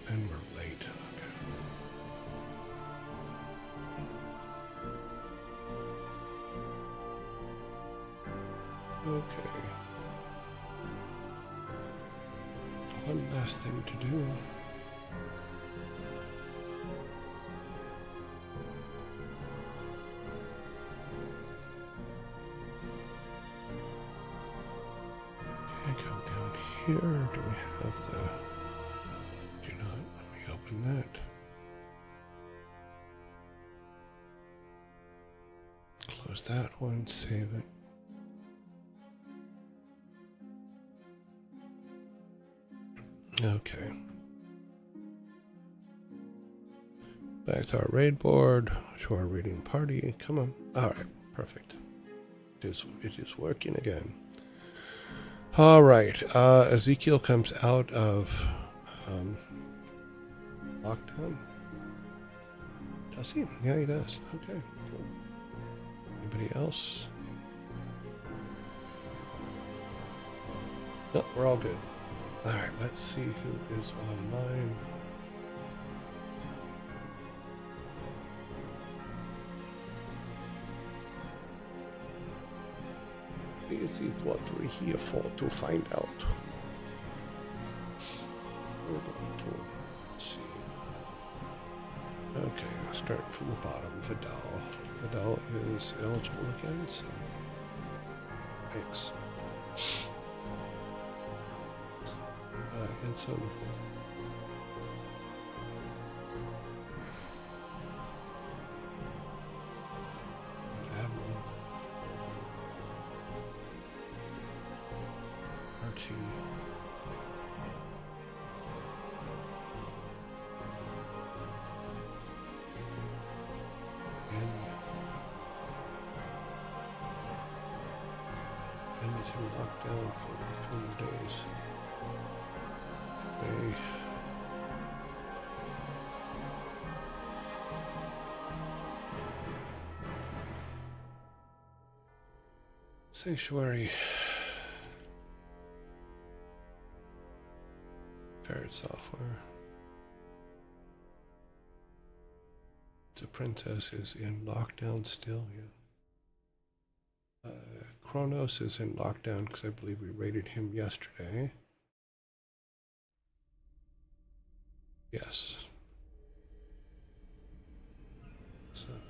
And we're late. Okay. One last thing to do. Okay, come down here. Do we have the... Do not. Let me open that. Close that one, save it. Okay. Back to our raid board, to our raiding party. Come on. Alright, perfect. It is working again. Alright, Ezekiel comes out of lockdown. Does he? Yeah, he does. Okay, cool. Anybody else? No, we're all good. Alright, let's see who is online. This is what we're here for, to find out. We're going to see. Okay, starting from the bottom. Vidal. Vidal is eligible again, so thanks. And some Admiral Archie. And he's in lockdown for 3 days. Okay. Sanctuary. Ferret software. The princess is in lockdown still, yeah. Kronos is in lockdown because I believe we raided him yesterday. Yes. What's up?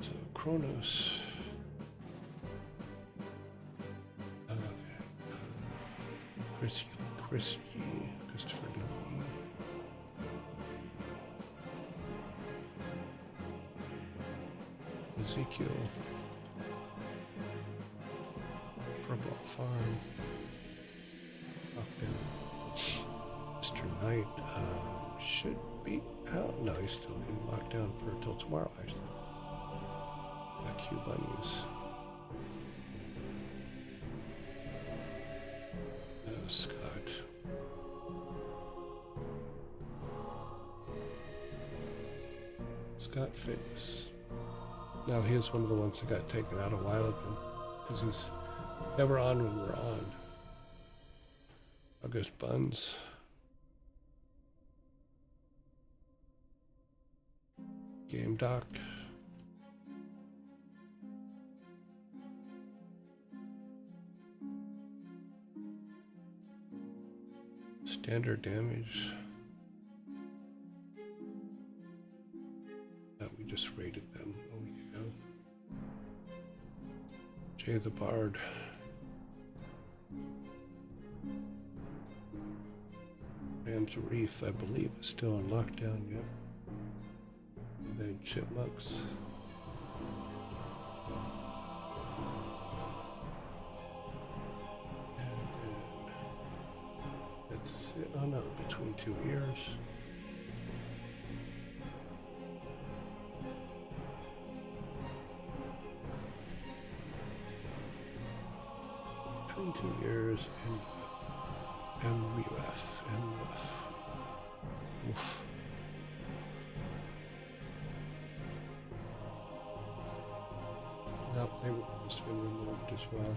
So Kronos. Okay. Christopher Lee. Ezekiel. Purple Farm. Lockdown. Mr. Knight should be out. No, he's still in lockdown for till tomorrow, actually. Q bunnies. Scott. Scott Fitness. Now he is one of the ones that got taken out a while ago because he's never on when we're on. August Buns. Game Doc. Standard damage. That we just raided them a week ago. Jay the Bard. Ram's Reef, I believe, is still in lockdown yet. And then Chipmunks. Let's see. Oh no, between 2 ears. Between 2 ears and MUF. Oof. Nope, they must have been removed as well.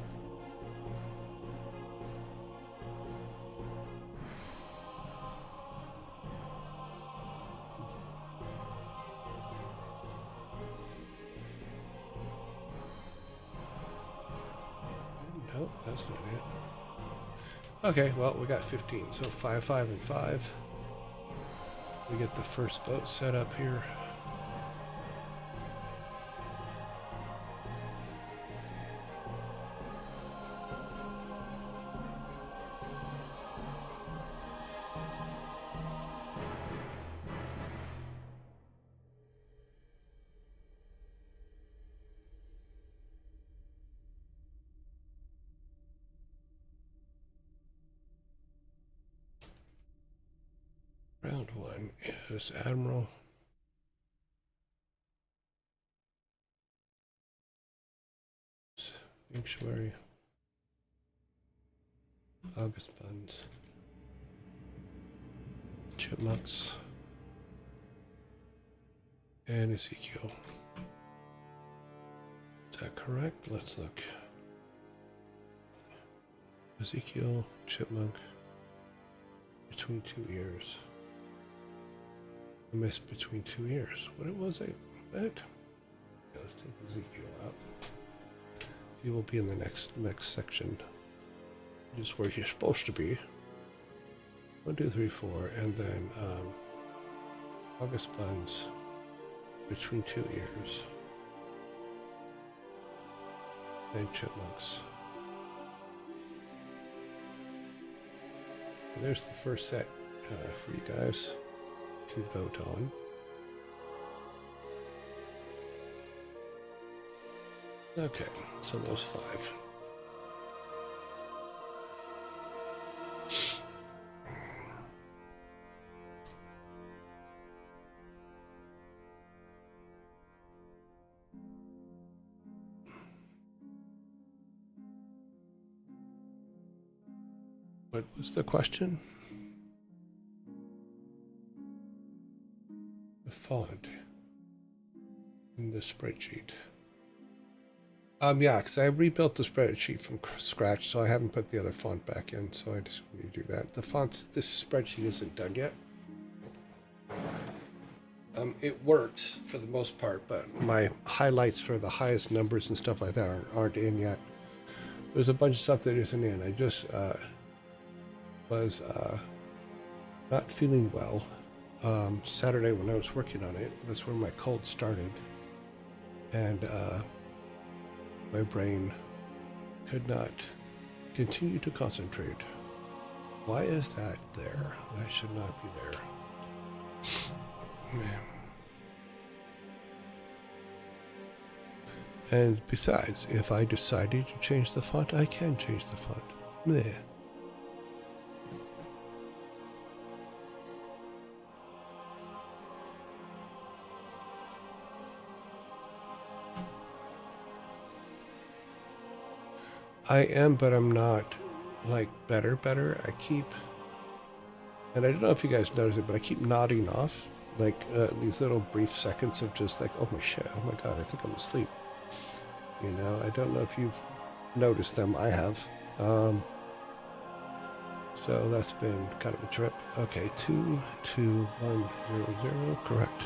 Nope, that's not it. Okay, well, we got 15, so 5, 5, and 5. We get the first vote set up here. Round 1 is Admiral. Sanctuary. August Buns. Chipmunks. And Ezekiel. Is that correct? Let's look. Ezekiel, Chipmunk. Between 2 ears. I missed between 2 ears. What was I bet? Yeah, let's take Ezekiel out. He will be in the next section. Just where he's supposed to be. 1, 2, 3, 4, and then August Buns between 2 ears. Then Chipmunks. And there's the first set for you guys to vote on. Okay, so those 5. What was the question? The font in the spreadsheet. Yeah, because I rebuilt the spreadsheet from scratch, so I haven't put the other font back in, so I just need to do that. The fonts, this spreadsheet isn't done yet. It works for the most part, but my highlights for the highest numbers and stuff like that aren't in yet. There's a bunch of stuff that isn't in. I just was not feeling well. Saturday when I was working on it, that's where my cold started. And my brain could not continue to concentrate. Why is that there? That should not be there. And besides, if I decided to change the font, I can change the font. Meh. I am, but I'm not like better. I keep, and I don't know if you guys notice it, but I keep nodding off, like these little brief seconds of just like, oh my shit, oh my god, I think I'm asleep. You know, I don't know if you've noticed them. I have. So that's been kind of a trip. Okay, 22100, correct.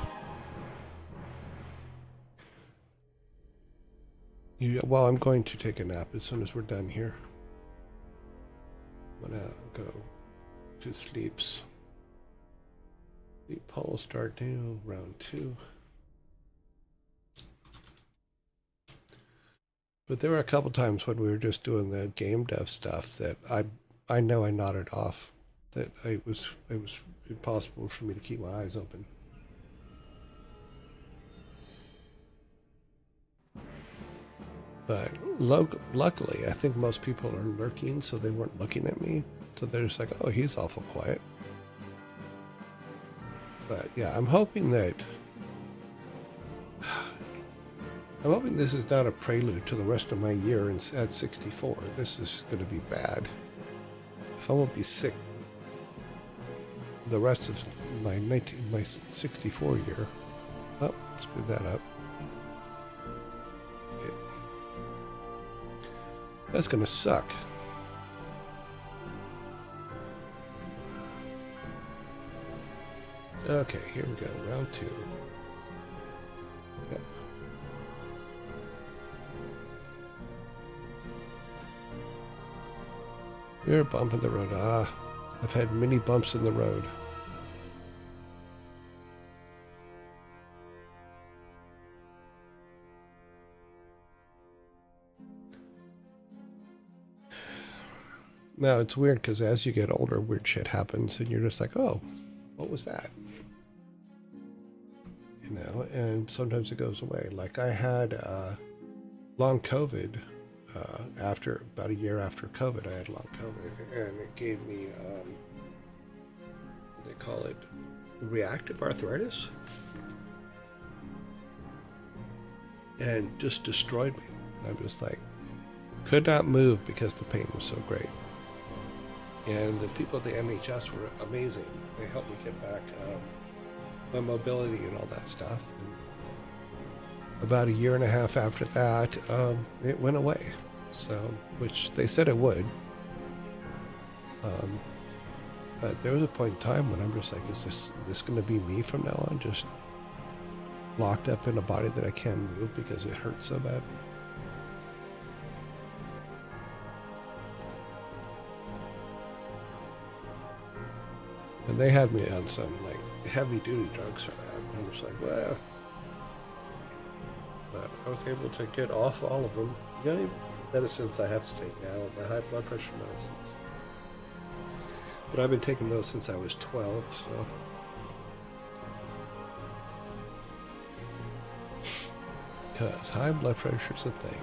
Well, I'm going to take a nap as soon as we're done here. I'm gonna go to sleeps. Sleep poll start new, round 2. But there were a couple times when we were just doing the game dev stuff that I know I nodded off. That it was impossible for me to keep my eyes open. But luckily, I think most people are lurking, so they weren't looking at me. So they're just like, oh, he's awful quiet. But yeah, I'm hoping this is not a prelude to the rest of my year at 64. This is going to be bad. If I won't be sick the rest of my 64 year. Oh, screwed that up. Okay. That's going to suck. Okay, here we go. Round 2. Yep. You're a bump in the road. Ah, I've had many bumps in the road. Now, it's weird because as you get older, weird shit happens and you're just like, oh, what was that? You know, and sometimes it goes away. Like I had long COVID. After about a year after COVID, I had long COVID, and it gave me what they call it, reactive arthritis, and just destroyed me. I'm just like, could not move because the pain was so great. And the people at the NHS were amazing. They helped me get back my mobility and all that stuff. And about a year and a half after that, it went away. So, which they said it would. But there was a point in time when I'm just like, is this going to be me from now on? Just locked up in a body that I can't move because it hurts so bad. And they had me on some like heavy duty drugs for that. And I was like, well, but I was able to get off all of them. The only medicines I have to take now are my high blood pressure medicines. But I've been taking those since I was 12, so. Because high blood pressure is a thing.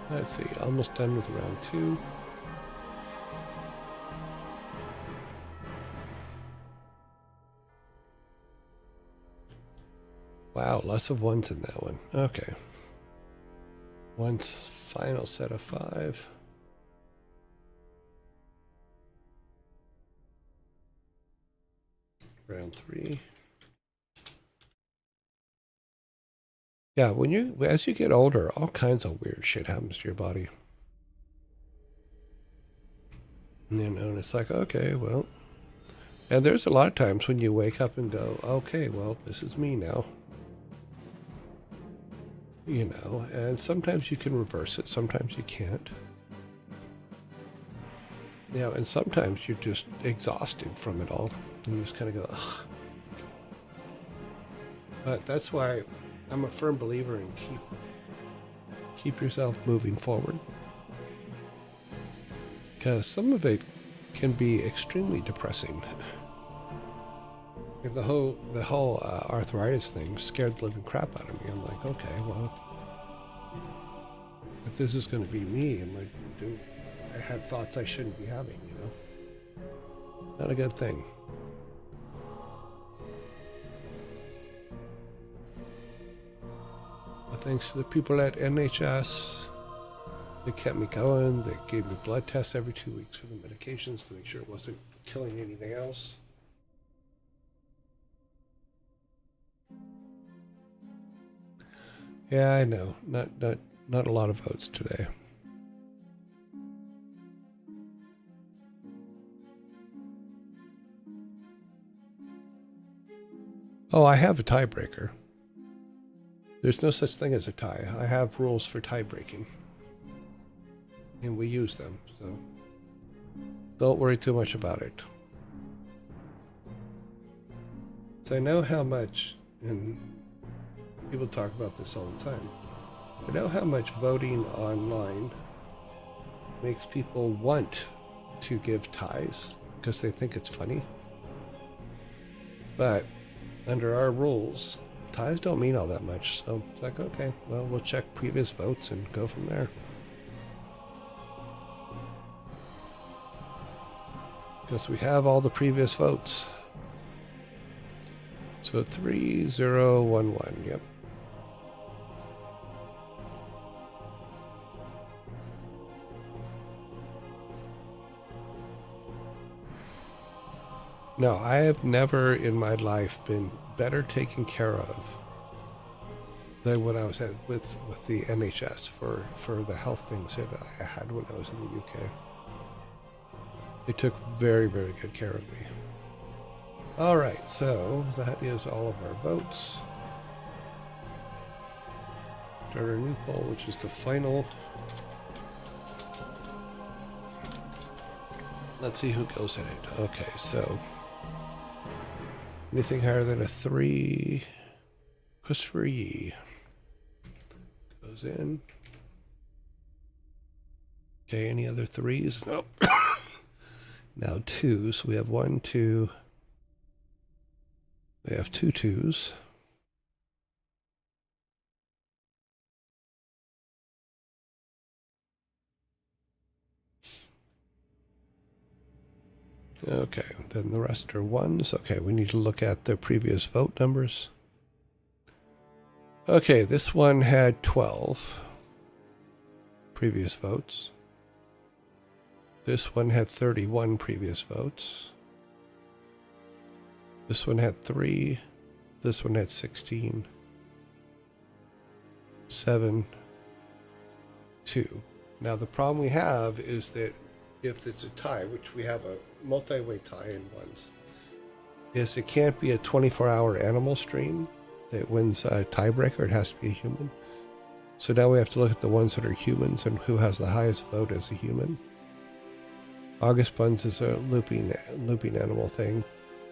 Let's see, almost done with round 2. Wow, lots of ones in that one. Okay. One final set of 5. Round 3. Yeah, as you get older, all kinds of weird shit happens to your body. You know, and it's like, okay, well. And there's a lot of times when you wake up and go, okay, well, this is me now. You know, and sometimes you can reverse it, sometimes you can't. You know, and sometimes you're just exhausted from it all. And you just kind of go, ugh. But that's why I'm a firm believer in keep yourself moving forward. Because some of it can be extremely depressing. The whole arthritis thing scared the living crap out of me. I'm like, okay, well, if this is going to be me, I'm like, dude, I had thoughts I shouldn't be having, you know? Not a good thing. But thanks to the people at NHS, they kept me going. They gave me blood tests every 2 weeks for the medications to make sure it wasn't killing anything else. Yeah, I know. Not a lot of votes today. Oh, I have a tiebreaker. There's no such thing as a tie. I have rules for tie breaking. And we use them, so don't worry too much about it. So I know how much, and people talk about this all the time, I know how much voting online makes people want to give ties because they think it's funny. But under our rules, ties don't mean all that much. So it's like, okay, well, we'll check previous votes and go from there. Because we have all the previous votes. So 3011, yep. No, I have never in my life been better taken care of than when I was with the NHS for the health things that I had when I was in the UK. They took very, very good care of me. All right, so that is all of our votes. Start our new poll, which is the final. Let's see who goes in it. Okay, so anything higher than a 3, Christopher Yee goes in. Okay, any other 3s? Nope. Now 2, so we have 1, 2. We have 2 2s. Okay, then the rest are 1s. Okay, we need to look at the previous vote numbers. Okay, this one had 12 previous votes. This one had 31 previous votes. This one had 3. This one had 16. 7. 2. Now the problem we have is that if it's a tie, which we have a multi-way tie in ones, is it can't be a 24-hour animal stream that wins a tiebreaker. It has to be a human. So now we have to look at the ones that are humans and who has the highest vote as a human. August Buns is a looping animal thing.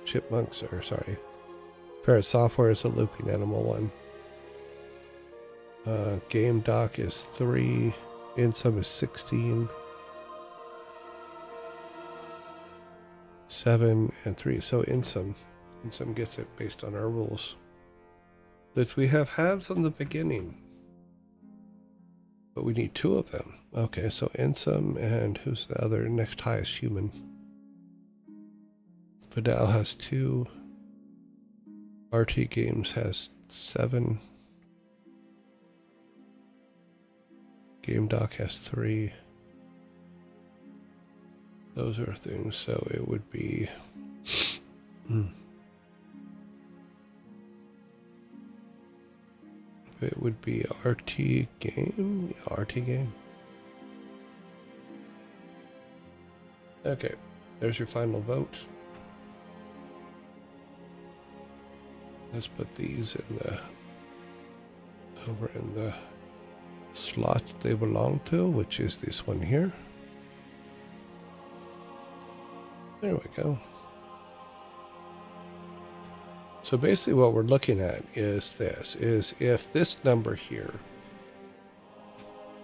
Chipmunks, or sorry, Ferret Software is a looping animal one. Game Doc is 3. Insum is 16. 7 and 3. So Insum gets it based on our rules. That we have halves on the beginning, but we need 2 of them. Okay, so Insum, and who's the other next highest human? Vidal has 2. RT Games has 7. Game Doc has 3. Those are things, so it would be... It would be RT Game? Yeah, RT Game. Okay, there's your final vote. Let's put these in the... over in the slot they belong to, which is this one here. There we go. So basically what we're looking at is this, is if this number here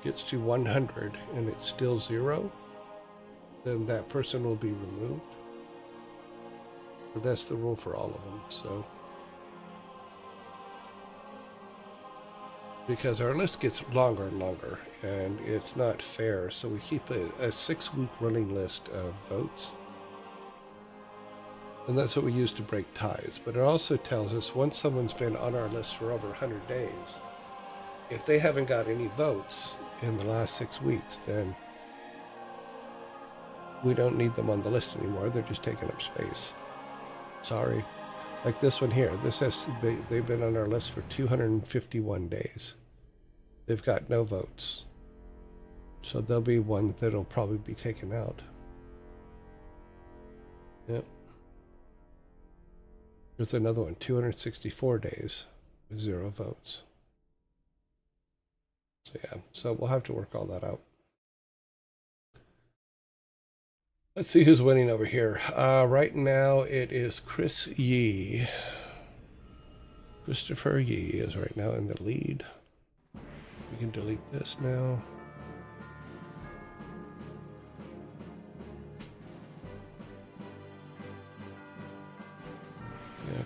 gets to 100 and it's still 0, then that person will be removed. But that's the rule for all of them, so. Because our list gets longer and longer, and it's not fair, so we keep a 6-week running list of votes. And that's what we use to break ties. But it also tells us once someone's been on our list for over 100 days, if they haven't got any votes in the last 6 weeks, then we don't need them on the list anymore. They're just taking up space. Sorry. Like this one here. This has they've been on our list for 251 days. They've got no votes. So there'll be one that'll probably be taken out. Yep. There's another one, 264 days with 0 votes. So yeah, so we'll have to work all that out. Let's see who's winning over here. Right now it is Chris Yee. Christopher Yee is right now in the lead. We can delete this now.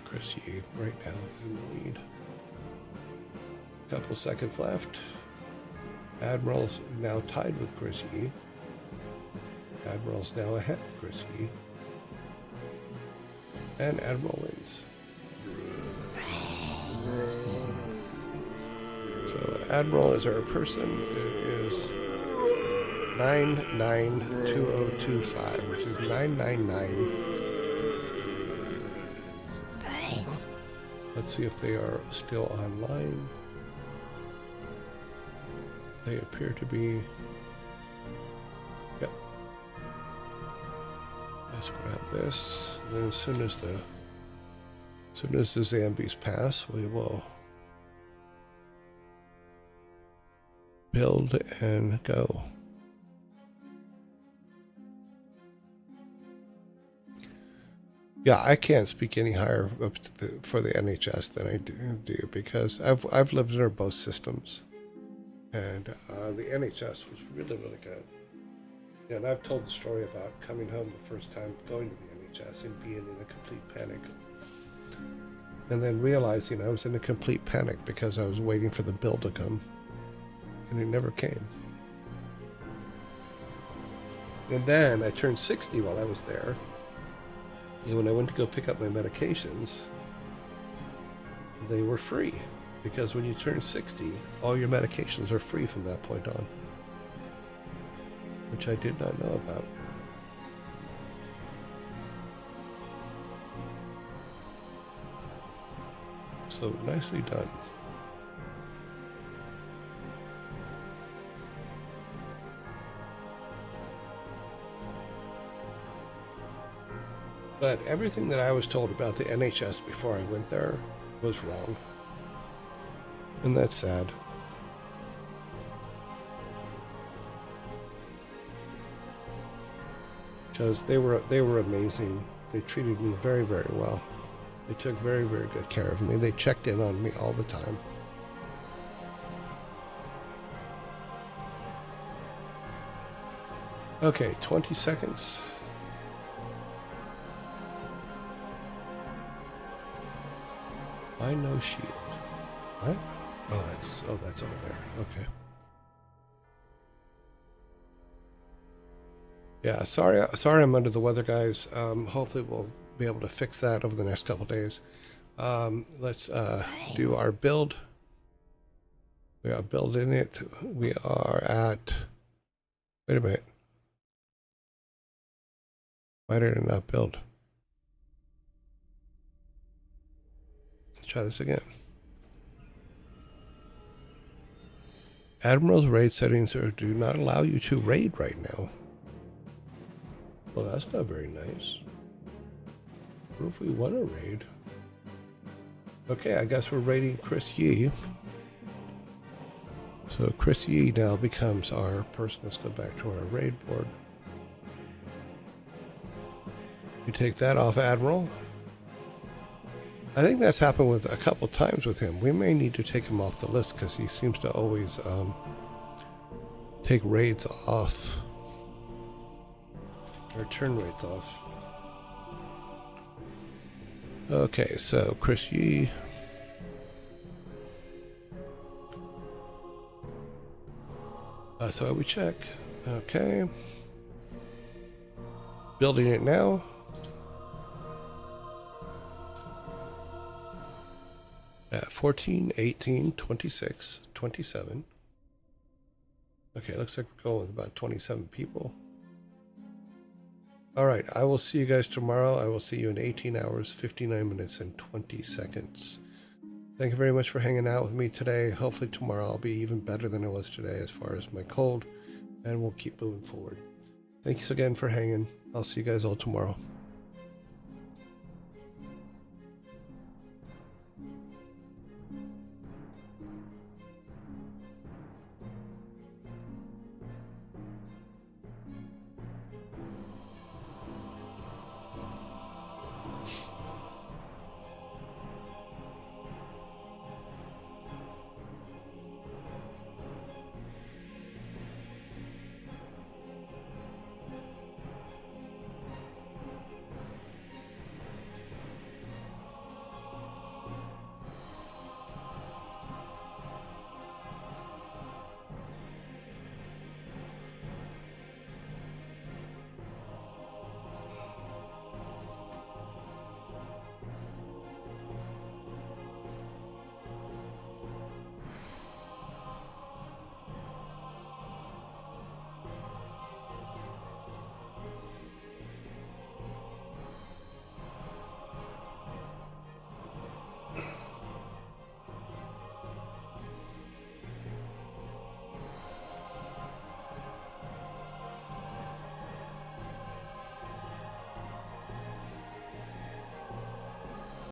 Chris Yee right now in the lead. Couple seconds left. Admiral's now tied with Chris Yee. Admiral's now ahead of Chris Yee. And Admiral wins. So Admiral is our person. It is 992025, which is 999. Let's see if they are still online. They appear to be. Yep. Let's grab this. And then as soon as the zombies pass, we will build and go. Yeah, I can't speak any higher up to for the NHS than I do because I've lived under both systems, and the NHS was really good. Yeah, and I've told the story about coming home the first time going to the NHS and being in a complete panic, and then realizing I was in a complete panic because I was waiting for the bill to come, and it never came. And then I turned 60 while I was there. And when I went to go pick up my medications, they were free. Because when you turn 60, all your medications are free from that point on. Which I did not know about. So nicely done. But everything that I was told about the NHS before I went there was wrong. And that's sad. Because they were amazing. They treated me very, very well. They took very, very good care of me. They checked in on me all the time. Okay, 20 seconds. Why no shield? What? Oh, that's over there. Okay. Yeah, sorry I'm under the weather, guys. Hopefully we'll be able to fix that over the next couple days. Let's do our build. We are building it. We are at. Wait a minute. Why did it not build? Let's try this again. Admiral's raid settings do not allow you to raid right now. Well, that's not very nice. What if we want to raid? Okay, I guess we're raiding Chris Yee. So Chris Yee now becomes our person. Let's go back to our raid board. We take that off Admiral. I think that's happened with a couple times with him. We may need to take him off the list because he seems to always take raids off. Or turn raids off. Okay, so Chris Yee. So we check. Okay. Building it now. At 14, 18, 26, 27. Okay, looks like we're going with about 27 people. All right, I will see you guys tomorrow. I will see you in 18 hours, 59 minutes, and 20 seconds. Thank you very much for hanging out with me today. Hopefully tomorrow I'll be even better than I was today as far as my cold, and we'll keep moving forward. Thanks again for hanging. I'll see you guys all tomorrow.